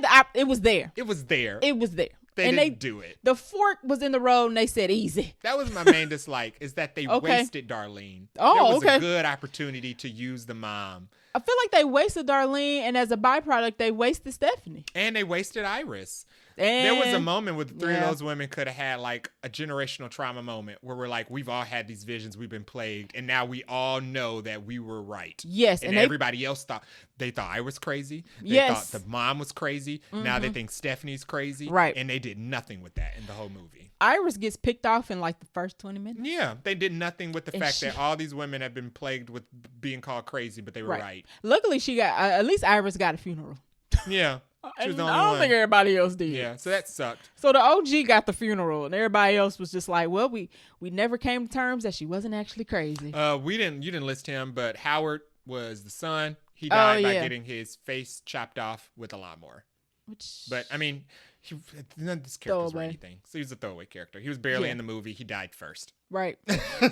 had it was there. It was there. It was there. They didn't do it. The fork was in the road, and they said easy. That was my main dislike, is that they wasted Darlene. Oh, there was a good opportunity to use the mom. I feel like they wasted Darlene, and as a byproduct, they wasted Stephanie. And they wasted Iris. And there was a moment where the three of those women could have had like a generational trauma moment where we're like, we've all had these visions, we've been plagued, and now we all know that we were right. Yes. And everybody else thought I was crazy. They thought the mom was crazy. Now they think Stephanie's crazy. Right. And they did nothing with that in the whole movie. Iris gets picked off in like the first 20 minutes. Yeah. They did nothing with the fact that all these women have been plagued with being called crazy, but they were right. Luckily, she got, at least Iris got a funeral. Yeah. She was the only I don't think everybody else did. Yeah, so that sucked. So the OG got the funeral, and everybody else was just like, well, we never came to terms that she wasn't actually crazy. You didn't list him, but Howard was the son. He died by getting his face chopped off with a lawnmower. But I mean, none of these characters were anything. So he was a throwaway character. He was barely in the movie. He died first. Right.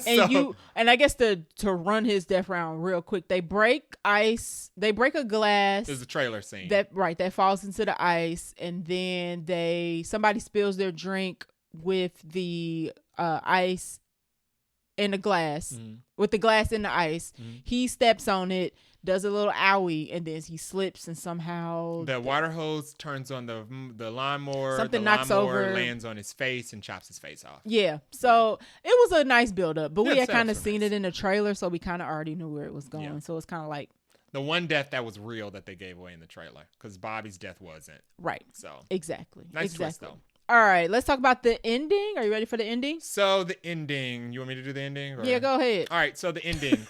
And I guess to run his death round real quick, they break a glass. There's a trailer scene. That falls into the ice, and then somebody spills their drink with the ice in the glass, with the glass in the ice. He steps on it, does a little owie, and then he slips, and somehow the water hose turns on the lawnmower. Something the knocks lawnmower over, lands on his face and chops his face off. Yeah, so it was a nice build up, but we had kind of seen it in the trailer, so we kind of already knew where it was going. Yeah. So it's kind of like the one death that was real that they gave away in the trailer, because Bobby's death wasn't. Right. So exactly. Nice twist though. All right, let's talk about the ending. Are you ready for the ending? So the ending, you want me to do the ending? Or? Yeah, go ahead. All right, so the ending,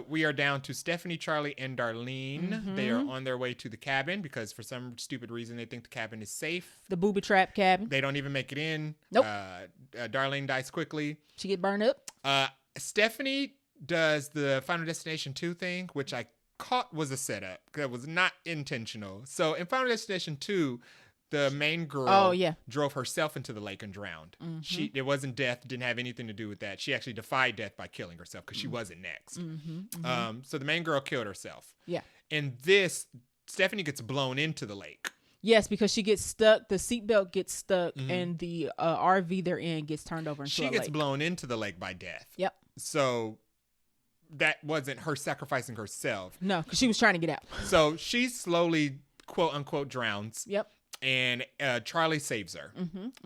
we are down to Stephanie, Charlie, and Darlene. They are on their way to the cabin because for some stupid reason they think the cabin is safe. The booby trap cabin. They don't even make it in. Nope. Darlene dies quickly. She get burned up. Stephanie does the Final Destination 2 thing, which I caught was a setup. That was not intentional. So in Final Destination 2, the main girl drove herself into the lake and drowned. It wasn't death, didn't have anything to do with that. She actually defied death by killing herself because she wasn't next. So the main girl killed herself. Yeah. And this, Stephanie gets blown into the lake. Yes, because she gets stuck. The seatbelt gets stuck, and the RV they're in gets turned over into a lake. She gets blown into the lake by death. Yep. So that wasn't her sacrificing herself. No, because she was trying to get out. So she slowly, quote unquote, drowns. Yep. And Charlie saves her.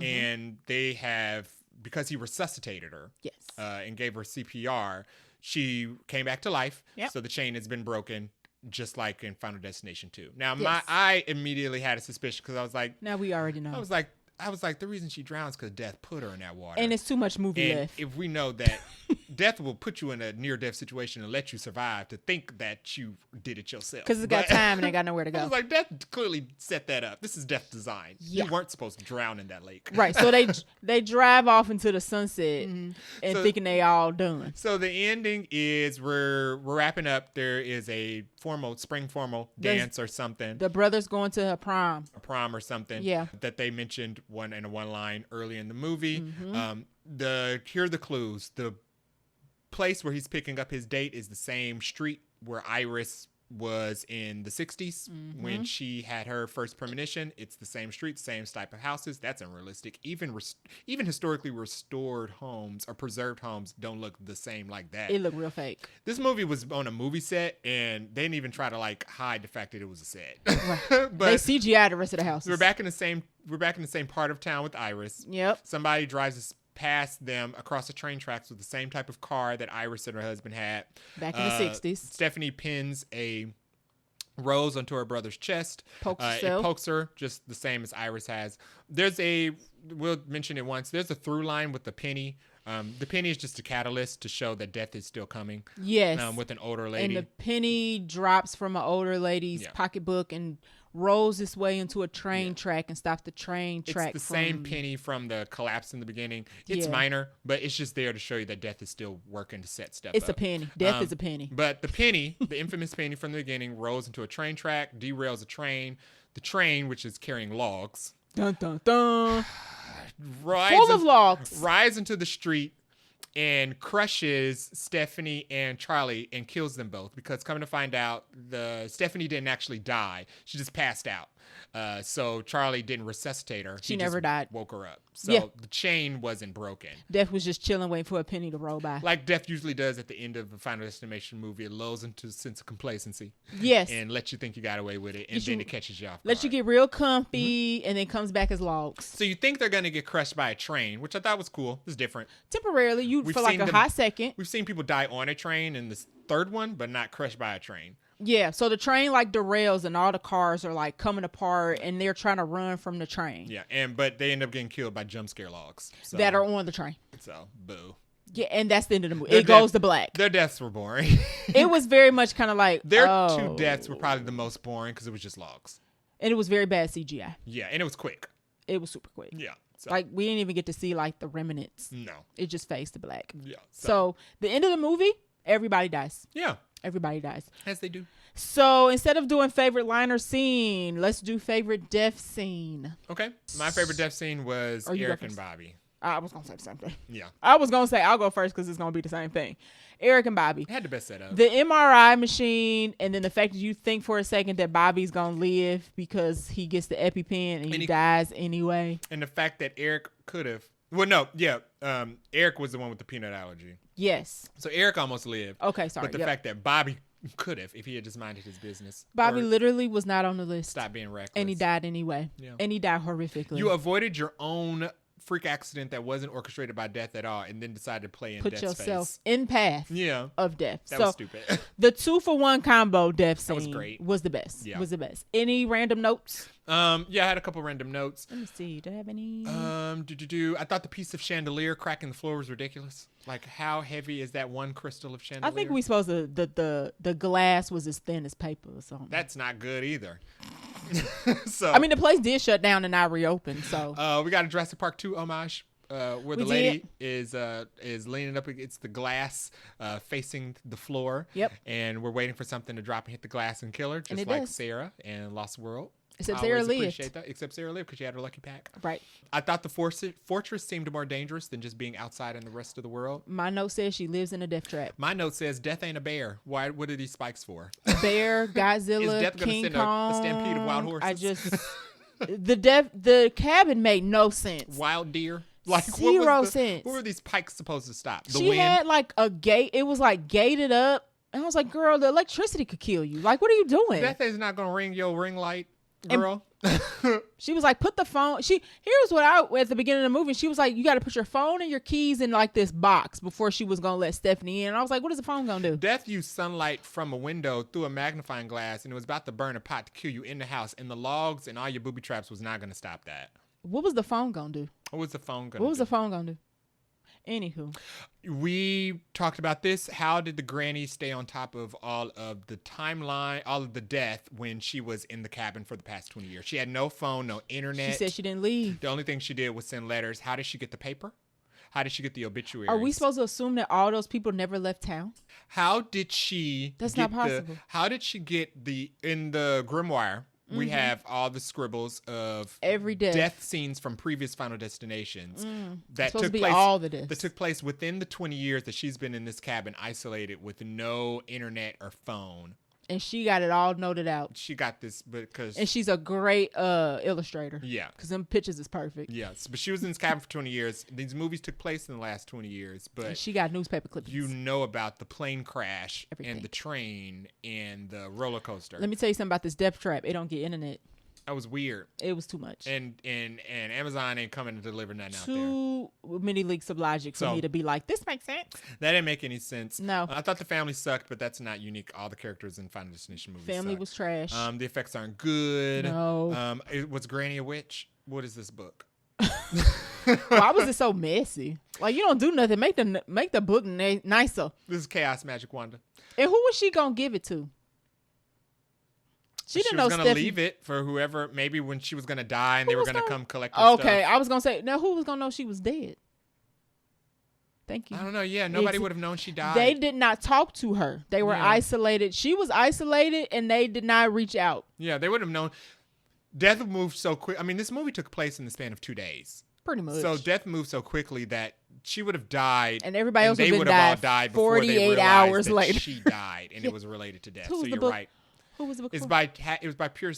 And they have, because he resuscitated her and gave her CPR, she came back to life. Yep. So the chain has been broken, just like in Final Destination 2. Now, I immediately had a suspicion because I was like... Now we already know. I was like, the reason she drowns because death put her in that water. And it's too much movie left. If we know that death will put you in a near-death situation and let you survive to think that you did it yourself. Because it's got time and they got nowhere to I go. was like, death clearly set that up. This is death design. Yeah. You weren't supposed to drown in that lake. Right. So they drive off into the sunset and thinking they all done. So the ending is we're wrapping up. There is a spring formal dance or something. The brother's going to a prom or something. Yeah. That they mentioned one line early in the movie. Mm-hmm. Here are the clues. The place where he's picking up his date is the same street where Iris was in the 60s when she had her first premonition. It's the same street, same type of houses. That's unrealistic. Even historically restored homes or preserved homes don't look the same like that. It looked real fake. This movie was on a movie set, and they didn't even try to like hide the fact that it was a set. Right. But they CGI the rest of the houses. We're back in the same part of town with Iris. Yep. Somebody drives us past them across the train tracks with the same type of car that Iris and her husband had. Back in the 60s. Stephanie pins a rose onto her brother's chest. It pokes her just the same as Iris has. We'll mention it once. There's a through line with the penny. The penny is just a catalyst to show that death is still coming. Yes. With an older lady. And the penny drops from an older lady's pocketbook and rolls its way into a train track and stops the train track. It's the same penny from the collapse in the beginning. It's minor, but it's just there to show you that death is still working to set stuff It's up. a penny. Death is a penny. But the penny, the infamous penny from the beginning, rolls into a train track, derails a train. The train, which is carrying logs. Dun, dun, dun. Full of logs. Rides into the street and crushes Stephanie and Charlie and kills them both, because coming to find out, Stephanie didn't actually die. She just passed out. So Charlie didn't resuscitate her. She never died. Woke her up. So the chain wasn't broken. Death was just chilling, waiting for a penny to roll by. Like Death usually does at the end of a Final Destination movie. It lulls into a sense of complacency. Yes. And lets you think you got away with it, and then it catches you off guard. Let you get real comfy, and then comes back as logs. So you think they're going to get crushed by a train, which I thought was cool. It's different. Temporarily, for like a hot second. We've seen people die on a train in this third one, but not crushed by a train. Yeah, so the train like derails and all the cars are like coming apart and they're trying to run from the train. Yeah, but they end up getting killed by jump scare logs. That are on the train. So, boo. Yeah, and that's the end of the movie. It goes to black. Their deaths were boring. It was very much kind of like, Their two deaths were probably the most boring because it was just logs. And it was very bad CGI. Yeah, and it was quick. It was super quick. Yeah. So. Like, we didn't even get to see like the remnants. No. It just fades to black. Yeah. So the end of the movie, everybody dies. Yeah. Everybody dies. As they do. So instead of doing favorite line or scene, let's do favorite death scene. Okay. My favorite death scene was Erik and Bobby. I was going to say the same thing. Yeah. I was going to say I'll go first because it's going to be the same thing. Erik and Bobby. It had the best setup. The MRI machine, and then the fact that you think for a second that Bobby's going to live because he gets the EpiPen and he dies anyway. And the fact that Erik could have. Well, no. Yeah. Erik was the one with the peanut allergy. Yes. So Erik almost lived. Okay, sorry. But the fact that Bobby could have, if he had just minded his business. Bobby literally was not on the list. Stop being reckless. And he died anyway. Yeah. And he died horrifically. You avoided your own freak accident that wasn't orchestrated by death at all, and then decided to play in death's face. Put yourself in path of death. That was stupid. The 2-for-1 combo death scene was great. Was the best. Yeah. Was the best. Any random notes? Yeah, I had a couple random notes. Let me see. Do I have any? I thought the piece of chandelier cracking the floor was ridiculous. Like, how heavy is that one crystal of chandelier? I think we supposed to the glass was as thin as paper or something. That's not good either. So I mean, the place did shut down and not reopen. So we got a Jurassic Park 2 homage. Where the lady is leaning up against the glass, facing the floor. Yep. And we're waiting for something to drop and hit the glass and kill her, just like Sarah in Lost World. Except Sarah lived. Appreciate that. Except Sarah lived because she had her lucky pack. Right. I thought the fortress seemed more dangerous than just being outside in the rest of the world. My note says she lives in a death trap. My note says death ain't a bear. Why? What are these spikes for? Bear, Godzilla, Is death King send Kong. a stampede of wild horses? The cabin made no sense. Wild deer. Like, zero sense. What were these pikes supposed to stop? The wind? She had like a gate. It was like gated up. And I was like, girl, the electricity could kill you. Like, what are you doing? Death is not going to ring your ring light, girl. She was like, put the phone. Here's what at the beginning of the movie, she was like, you got to put your phone and your keys in like this box before she was going to let Stephanie in. And I was like, what is the phone going to do? Death used sunlight from a window through a magnifying glass, and it was about to burn a pot to kill you in the house. And the logs and all your booby traps was not going to stop that. What was the phone going to do? What was the phone going to do? What was the phone going to do? Anywho, we talked about this. How did the granny stay on top of all of the timeline, all of the death when she was in the cabin for the past 20 years? She had no phone, no internet. She said she didn't leave. The only thing she did was send letters. How did she get the paper? How did she get the obituaries? Are we supposed to assume that all those people never left town? How did she? That's not possible. How did she get in the grimoire? We have all the scribbles of every death scenes from previous Final Destinations that took place. All the deaths. That took place within the 20 years that she's been in this cabin, isolated with no internet or phone. And she got it all noted out. She got this because... And she's a great illustrator. Yeah. Because them pictures is perfect. Yes. But she was in this cabin for 20 years. These movies took place in the last 20 years. But and she got newspaper clippings. You know about the plane crash and the train and the roller coaster. Let me tell you something about this death trap. It don't get internet. That was weird. It was too much. And Amazon ain't coming to deliver nothing out there. Too many leaks of logic for me to be like, this makes sense. That didn't make any sense. No. I thought the family sucked, but that's not unique. All the characters in Final Destination movies Family was trash. The effects aren't good. No. Was Granny a witch? What is this book? Why was it so messy? Like, you don't do nothing. Make the book nicer. This is Chaos Magic Wanda. And who was she going to give it to? She didn't know was going to leave it for whoever, maybe when she was going to die and they were going to come collect her stuff. Okay, I was going to say, now who was going to know she was dead? Thank you. I don't know. Yeah, nobody would have known she died. They did not talk to her. They were isolated. She was isolated and they did not reach out. Yeah, they would have known. Death moved so quick. I mean, this movie took place in the span of 2 days. Pretty much. So death moved so quickly that she would have died. And everybody else would have all died 48 hours later. She died and it was related to death. So you're right. Who was the book? It was by pure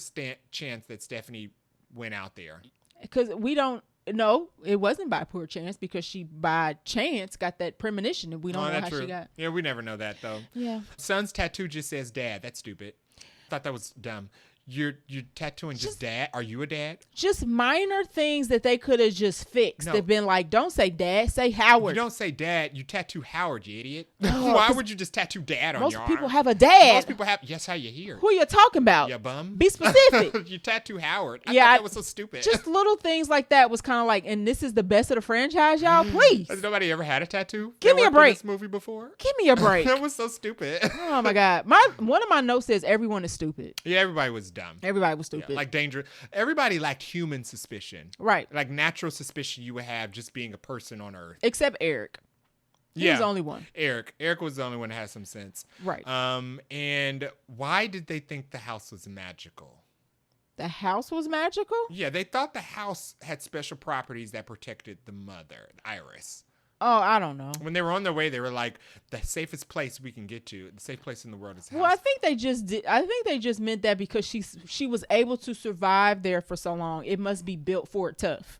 chance that Stephanie went out there. Because we don't know. It wasn't by pure chance because she, by chance, got that premonition and we don't know how she got. Yeah, we never know that, though. Yeah. Son's tattoo just says dad. That's stupid. Thought that was dumb. You're tattooing just dad? Are you a dad? Just minor things that they could have just fixed. They've been like, don't say dad, say Howard. You don't say dad, you tattoo Howard, you idiot. Why would you just tattoo dad on your arm? Most people have a dad. Most people have, yes, how you hear. Who are you talking about? You bum. Be specific. You tattoo Howard. I thought that was so stupid. Just little things like that was kind of like, and this is the best of the franchise, y'all, please. Has nobody ever had a tattoo? Give me a break. This movie before? Give me a break. That was so stupid. Oh my God. One of my notes says everyone is stupid. Yeah, everybody was dumb. Everybody was stupid. Yeah, like dangerous. Everybody lacked human suspicion. Right. Like natural suspicion you would have just being a person on Earth. Except Erik. He was the only one. Erik was the only one that has some sense. Right. And why did they think the house was magical? The house was magical? Yeah, they thought the house had special properties that protected the mother, Iris. Oh, I don't know. When they were on their way, they were like, the safest place we can get to, the safe place in the world is house. Well, I think they just meant that because she was able to survive there for so long. It must be built for it tough.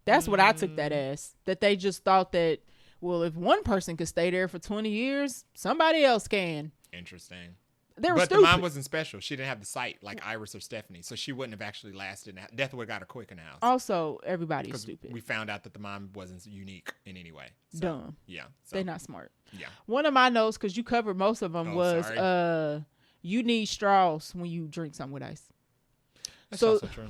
That's what I took that as. That they just thought that, well, if one person could stay there for 20 years, somebody else can. Interesting. But the mom wasn't special. She didn't have the sight like Iris or Stephanie, so she wouldn't have actually lasted. Death would have got her quick in the house. Also, everybody's stupid. We found out that the mom wasn't unique in any way. So, dumb. Yeah. So. They're not smart. Yeah. One of my notes, because you covered most of them, was you need straws when you drink something with ice. That's also true.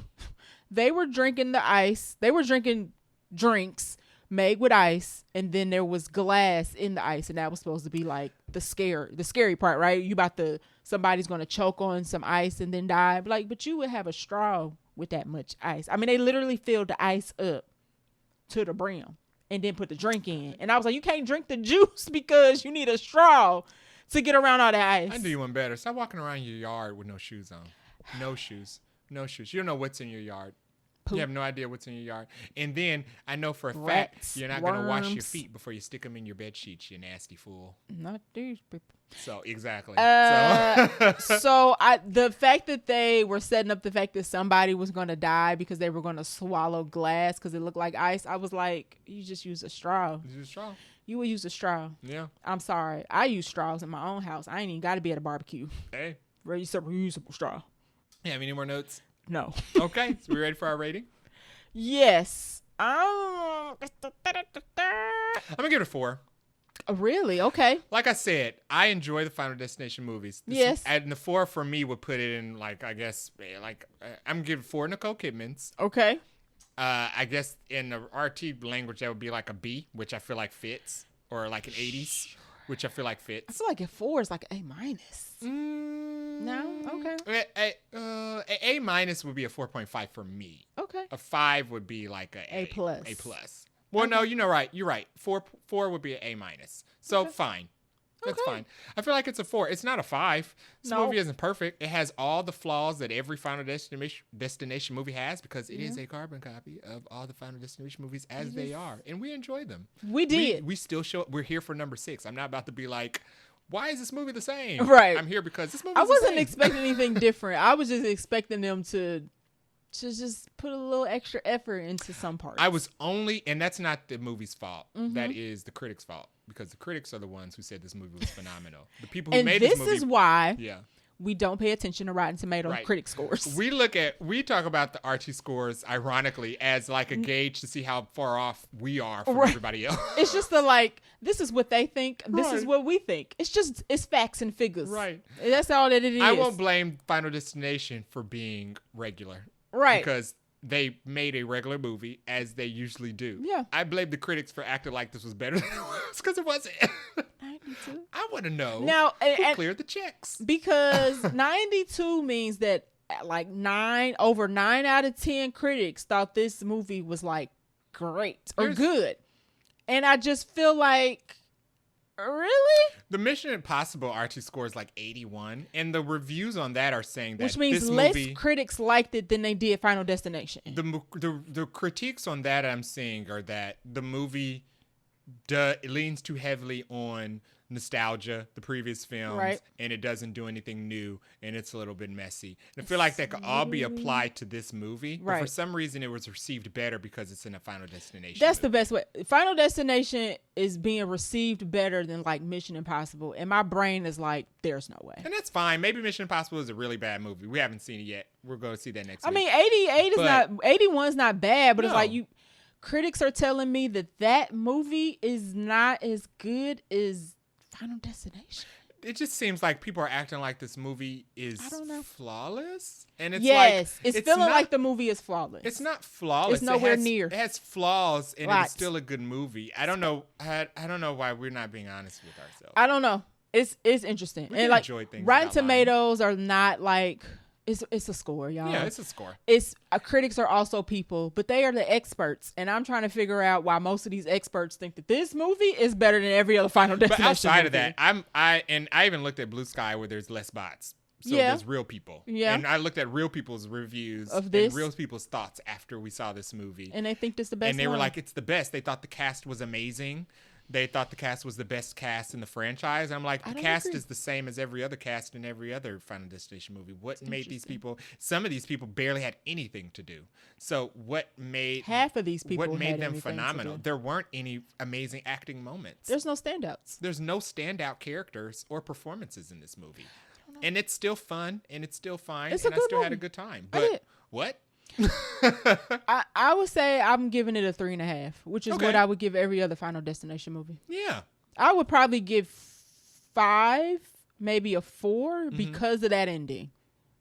They were drinking the ice. They were drinking drinks made with ice, and then there was glass in the ice, and that was supposed to be like the scary part, right? Somebody's gonna choke on some ice and then die. But you would have a straw with that much ice. I mean, they literally filled the ice up to the brim and then put the drink in. And I was like, you can't drink the juice because you need a straw to get around all that ice. I do you one better. Stop walking around your yard with no shoes on. No shoes. No shoes. You don't know what's in your yard. Poop. You have no idea what's in your yard. And then I know for a fact you're not going to wash your feet before you stick them in your bed sheets, you nasty fool. Not these people. So, exactly. The fact that they were setting up the fact that somebody was going to die because they were going to swallow glass because it looked like ice, I was like, you just use a straw. Use a straw. You would use a straw. Yeah. I'm sorry. I use straws in my own house. I ain't even got to be at a barbecue. Hey. Reusable straw. Yeah, have any more notes? No. Okay, so we ready for our rating? Yes. I'm gonna give it a 4. Really? Okay. Like I said, I enjoy the Final Destination movies. Yes. And the 4 for me would put it in I'm gonna give it 4 Nicole Kidmans. Okay. I guess in the RT language, that would be like a B, which I feel like fits, or like an 80s, which I feel like fits. I feel like a 4 is like an A-. No? Okay. A minus would be a 4.5 for me. Okay. A 5 would be like a plus. A plus. Well, no, you're right. You're right. 4 would be an A minus. So fine. That's fine. I feel like it's a 4. It's not a 5. This movie isn't perfect. It has all the flaws that every Final Destination movie has because it is a carbon copy of all the Final Destination movies as they are. And we enjoy them. We did. We still we're here for number 6. I'm not about to be like, why is this movie the same? Right. I'm here because this movie I wasn't expecting anything different. I was just expecting them to just put a little extra effort into some parts. And that's not the movie's fault. That is the critics' fault because the critics are the ones who said this movie was phenomenal. The people who made this movie. This is why we don't pay attention to Rotten Tomatoes critic scores. We talk about the RT scores ironically as like a gauge to see how far off we are from everybody else. It's just this is what they think. This is what we think. It's facts and figures. Right. That's all that it is. I won't blame Final Destination for being regular. Right. Because they made a regular movie as they usually do. Yeah. I blame the critics for acting like this was better than it was because it wasn't. 92. I want to know now, who cleared the checks. Because 92 means that over 9 out of 10 critics thought this movie was like great or good. And I just feel like, really? The Mission Impossible RT score is like 81, and the reviews on that are saying that which means this less movie, critics liked it than they did Final Destination. The critiques on that I'm seeing are that the movie leans too heavily on nostalgia, the previous films, and it doesn't do anything new, and it's a little bit messy. And I feel like that could all be applied to this movie, but for some reason it was received better because it's in a Final Destination. That's the best way. Final Destination is being received better than like Mission Impossible, and my brain is like, there's no way. And that's fine. Maybe Mission Impossible is a really bad movie. We haven't seen it yet. We're going to see that next week. I mean, 81's not bad, but it's like critics are telling me that movie is not as good as Final Destination. It just seems like people are acting like this movie is flawless, and it's it's feeling like the movie is flawless. It's not flawless. It's nowhere near. It has flaws, and it's still a good movie. I don't know. I don't know why we're not being honest with ourselves. I don't know. It's interesting. We and enjoy things. Rotten Tomatoes are not like. It's a score, y'all. Yeah, it's a score. Critics are also people, but they are the experts, and I'm trying to figure out why most of these experts think that this movie is better than every other Final Destination. But outside movie. of that, I even looked at Blue Sky where there's less bots, so there's real people. Yeah, and I looked at real people's reviews of this, and real people's thoughts after we saw this movie, and they think this is the best. And they were like, it's the best. They thought the cast was amazing. They thought the cast was the best cast in the franchise. I'm like, the cast is the same as every other cast in every other Final Destination movie. What made these people? Some of these people barely had anything to do. So what made half of these people? What made them phenomenal? There weren't any amazing acting moments. There's no standouts. There's no standout characters or performances in this movie, and it's still fun and it's still fine. And I still had a good time. But what? I would say I'm giving it a 3.5, which is what I would give every other Final Destination movie. Yeah, I would probably give 5, maybe a 4 because of that ending,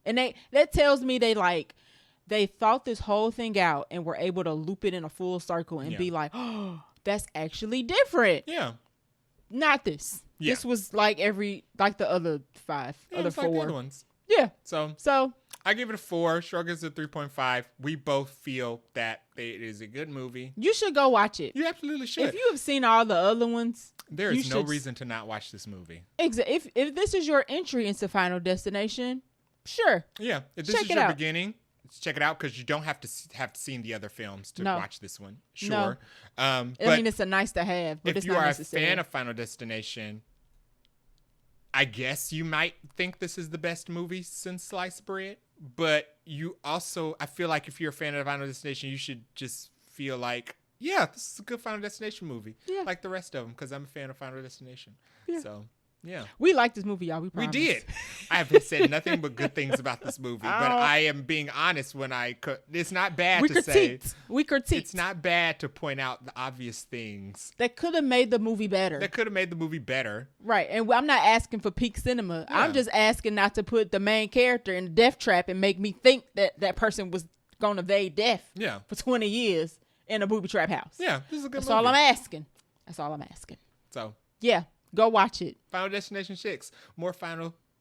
and that tells me they thought this whole thing out and were able to loop it in a full circle and be like, oh, that's actually different. Yeah, not this. Yeah. This was like the other 5, other 4 like the other ones. Yeah. So I give it a 4. Shrug is a 3.5. We both feel that it is a good movie. You should go watch it. You absolutely should. If you have seen all the other ones, there is no reason to not watch this movie. Exactly. If this is your entry into Final Destination, sure. Yeah. If this is your beginning, check it out because you don't have to seen the other films to watch this one. Sure. No. I mean, it's a nice to have, but if it's you not are necessary. A fan of Final Destination, I guess you might think this is the best movie since sliced bread, but you also, I feel like if you're a fan of Final Destination, you should just feel like, yeah, this is a good Final Destination movie, like the rest of them, because I'm a fan of Final Destination. Yeah. So, yeah. We like this movie, y'all. We did. I have said nothing but good things about this movie, but I am being honest when it's not bad to say. We critiqued. It's not bad to point out the obvious things. That could have made the movie better. Right. And I'm not asking for peak cinema. Yeah. I'm just asking not to put the main character in a death trap and make me think that person was gonna evade death Yeah. for 20 years in a booby trap house. Yeah, this is a good That's movie. all I'm asking. That's all I'm asking. So, yeah, go watch it. Final Destination 6.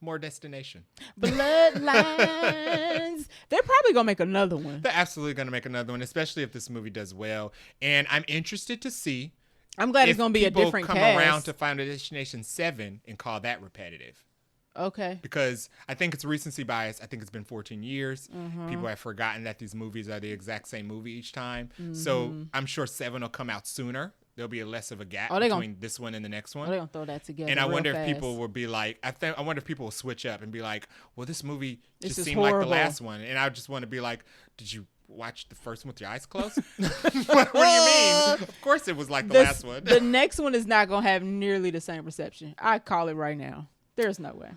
More destination. Bloodlines. They're probably gonna make another one. They're absolutely gonna make another one, especially if this movie does well. And I'm interested to see. I'm glad it's gonna be a different cast. Come around to Final Destination 7 and call that repetitive. Okay. Because I think it's recency bias. I think it's been 14 years. Mm-hmm. People have forgotten that these movies are the exact same movie each time. Mm-hmm. So I'm sure 7 will come out sooner. There'll be less of a gap between this one and the next one. They're going to throw that together. And I wonder fast. if people will be like, I wonder if people will switch up and be like, well, this movie just seemed horrible. like the last one. And I just want to be like, did you watch the first one with your eyes closed? What do you mean? Of course it was like the last one. The next one is not going to have nearly the same reception. I call it right now. There's no way.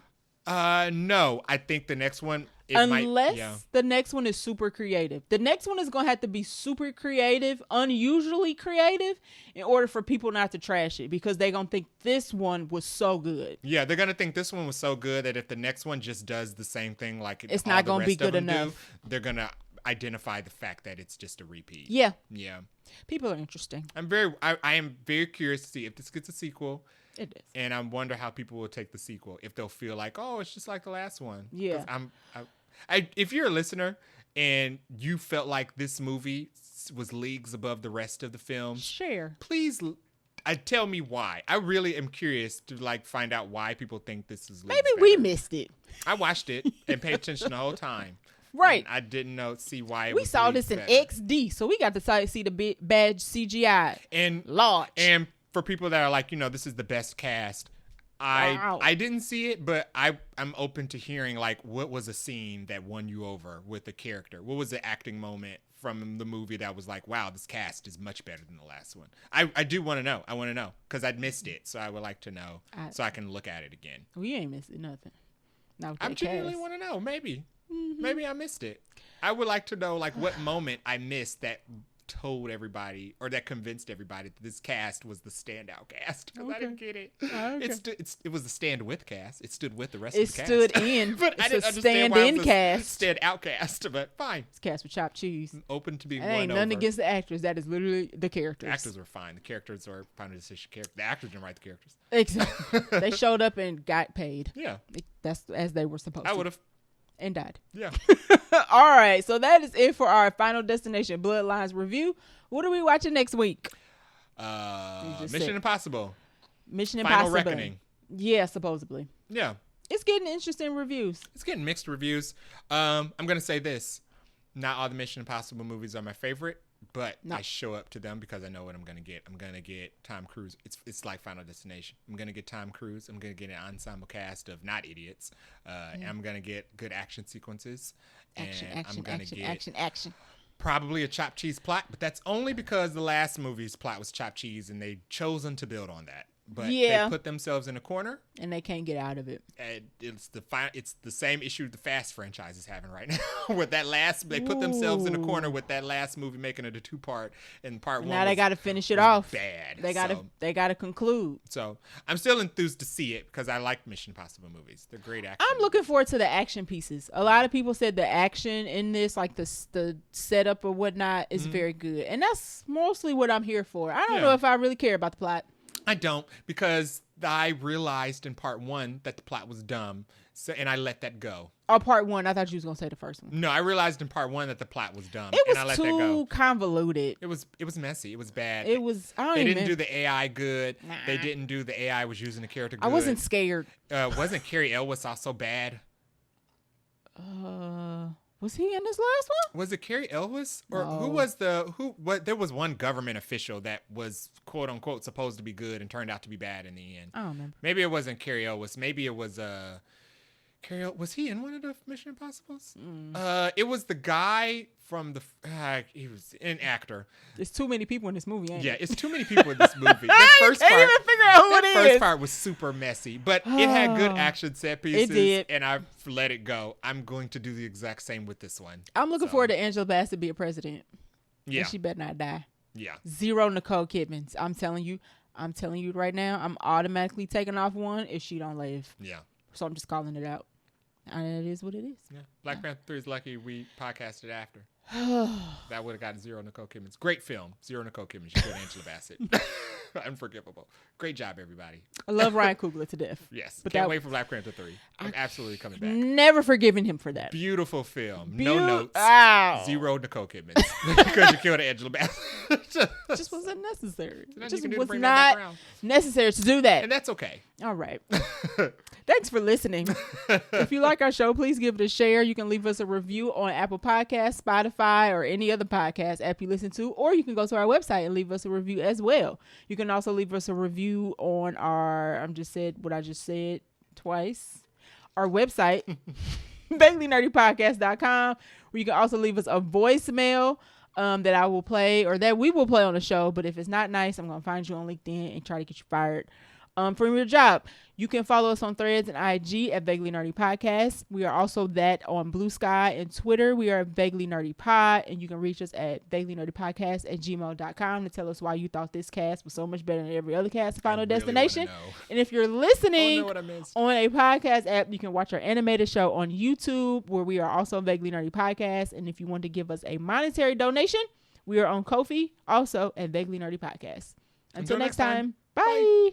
No, I think the next one, unless the next one is super creative. The next one is going to have to be super creative, unusually creative, in order for people not to trash it, because they're going to think this one was so good. Yeah, they're going to think this one was so good that if the next one just does the same thing like it's not going to be good enough. They're going to identify the fact that it's just a repeat. Yeah. Yeah. People are interesting. I am very curious to see if this gets a sequel. It is. And I wonder how people will take the sequel. If they'll feel like, oh, it's just like the last one. Yeah. If you're a listener and you felt like this movie was leagues above the rest of the films, share. Please tell me why. I really am curious to find out why people think this is maybe we missed it. I watched it and paid attention the whole time. Right. And I didn't see why we saw this in XD, so we got to see the bad CGI. And large. And for people that are like, this is the best cast, I didn't see it, but I'm open to hearing what was a scene that won you over with the character? What was the acting moment from the movie that was like, wow, this cast is much better than the last one? I do want to know. I want to know because I'd missed it, so I would like to know so I can look at it again. We ain't missing nothing. I genuinely want to know. Maybe. Mm-hmm. Maybe I missed it. I would like to know what moment I missed that told everybody or that convinced everybody that this cast was the standout cast, because I didn't get it. Okay. It was the stand with cast. It stood with the rest of the cast. It stood in. But I didn't understand why it was a stand out cast, but fine. It's cast with chopped cheese. I'm open to being won over. Ain't nothing against the actors. That is literally the characters. The actors were fine. The characters were Final Decision characters. The actors didn't write the characters. Exactly. They showed up and got paid. Yeah. That's as they were supposed to. I would have. And died. Yeah. All right. So that is it for our Final Destination Bloodlines review. What are we watching next week? Mission Impossible. Mission Impossible. Final Reckoning. Yeah, supposedly. Yeah. It's getting interesting reviews. It's getting mixed reviews. I'm going to say this. Not all the Mission Impossible movies are my favorite, but I show up to them because I know what I'm going to get. I'm going to get Tom Cruise. It's like Final Destination. I'm going to get Tom Cruise. I'm going to get an ensemble cast of not idiots. And I'm going to get good action sequences. Action. Probably a chopped cheese plot, but that's only because the last movie's plot was chopped cheese and they've chosen to build on that. But they put themselves in a corner. And they can't get out of it. And it's the same issue the Fast franchise is having right now. With that they put themselves in a corner with that last movie, making it a 2-part, and part 1 now they got to finish it off. Bad. They got to conclude. So I'm still enthused to see it because I like Mission Impossible movies. They're great action. I'm looking forward to the action pieces. A lot of people said the action in this, like the setup or whatnot, is very good. And that's mostly what I'm here for. I don't know if I really care about the plot. I don't, because I realized in part 1 that the plot was dumb, and I let that go. Oh, part 1. I thought you was gonna say the first one. No, I realized in part 1 that the plot was dumb, and I let that go. It was too convoluted. It was messy. It was bad. It was. They didn't do the AI good. Nah. They didn't do the AI was using the character good. I wasn't scared. Wasn't Carrie Elwes also bad? Was he in this last one? Was it Carrie Elwes? Or no. There was one government official that was quote unquote supposed to be good and turned out to be bad in the end. I don't remember. Maybe it wasn't Carrie Elwes. Maybe it was was he in one of the Mission Impossibles? It was the guy from the he was an actor. There's too many people in this movie, ain't it? It's too many people in this movie. I can't even figure out who it is. That first part was super messy, but it had good action set pieces. It did. And I've let it go. I'm going to do the exact same with this one. I'm looking forward to Angela Bassett be a president. Yeah. And she better not die. Yeah. 0 Nicole Kidmans. I'm telling you right now, I'm automatically taking off one if she don't live. Yeah. So I'm just calling it out. And it is what it is. Yeah. Black Panther 3 is lucky we podcasted after. That would have gotten 0 Nicole Kidman's. Great film. 0 Nicole Kidman. She killed Angela Bassett. Unforgivable. Great job, everybody. I love Ryan Coogler to death. Yes. But can't wait for Black Panther 3. I'm absolutely coming back. Never forgiven him for that. Beautiful film. No notes. Ow. 0 Nicole Kidman. Because you killed Angela Bassett. It just wasn't necessary. It just was bring not that back around. necessary to do that. And that's okay. All right. Thanks for listening. If you like our show, please give it a share. You can leave us a review on Apple Podcasts, Spotify, or any other podcast app you listen to, or you can go to our website and leave us a review as well. You can also leave us a review on our, I just said twice, our website, BagleyNerdyPodcast.com, where you can also leave us a voicemail that I will play, or that we will play on the show. But if it's not nice, I'm going to find you on LinkedIn and try to get you fired from your job. You can follow us on Threads and IG at Vaguely Nerdy Podcast. We are also that on Blue Sky and Twitter. We are Vaguely Nerdy Pod, and you can reach us at vaguelynerdypodcast@gmail.com to tell us why you thought this cast was so much better than every other cast of Final Destination. And if you're listening on a podcast app, you can watch our animated show on YouTube, where we are also Vaguely Nerdy Podcast. And if you want to give us a monetary donation, we are on Ko-fi, also at Vaguely Nerdy Podcast. Until next time, bye.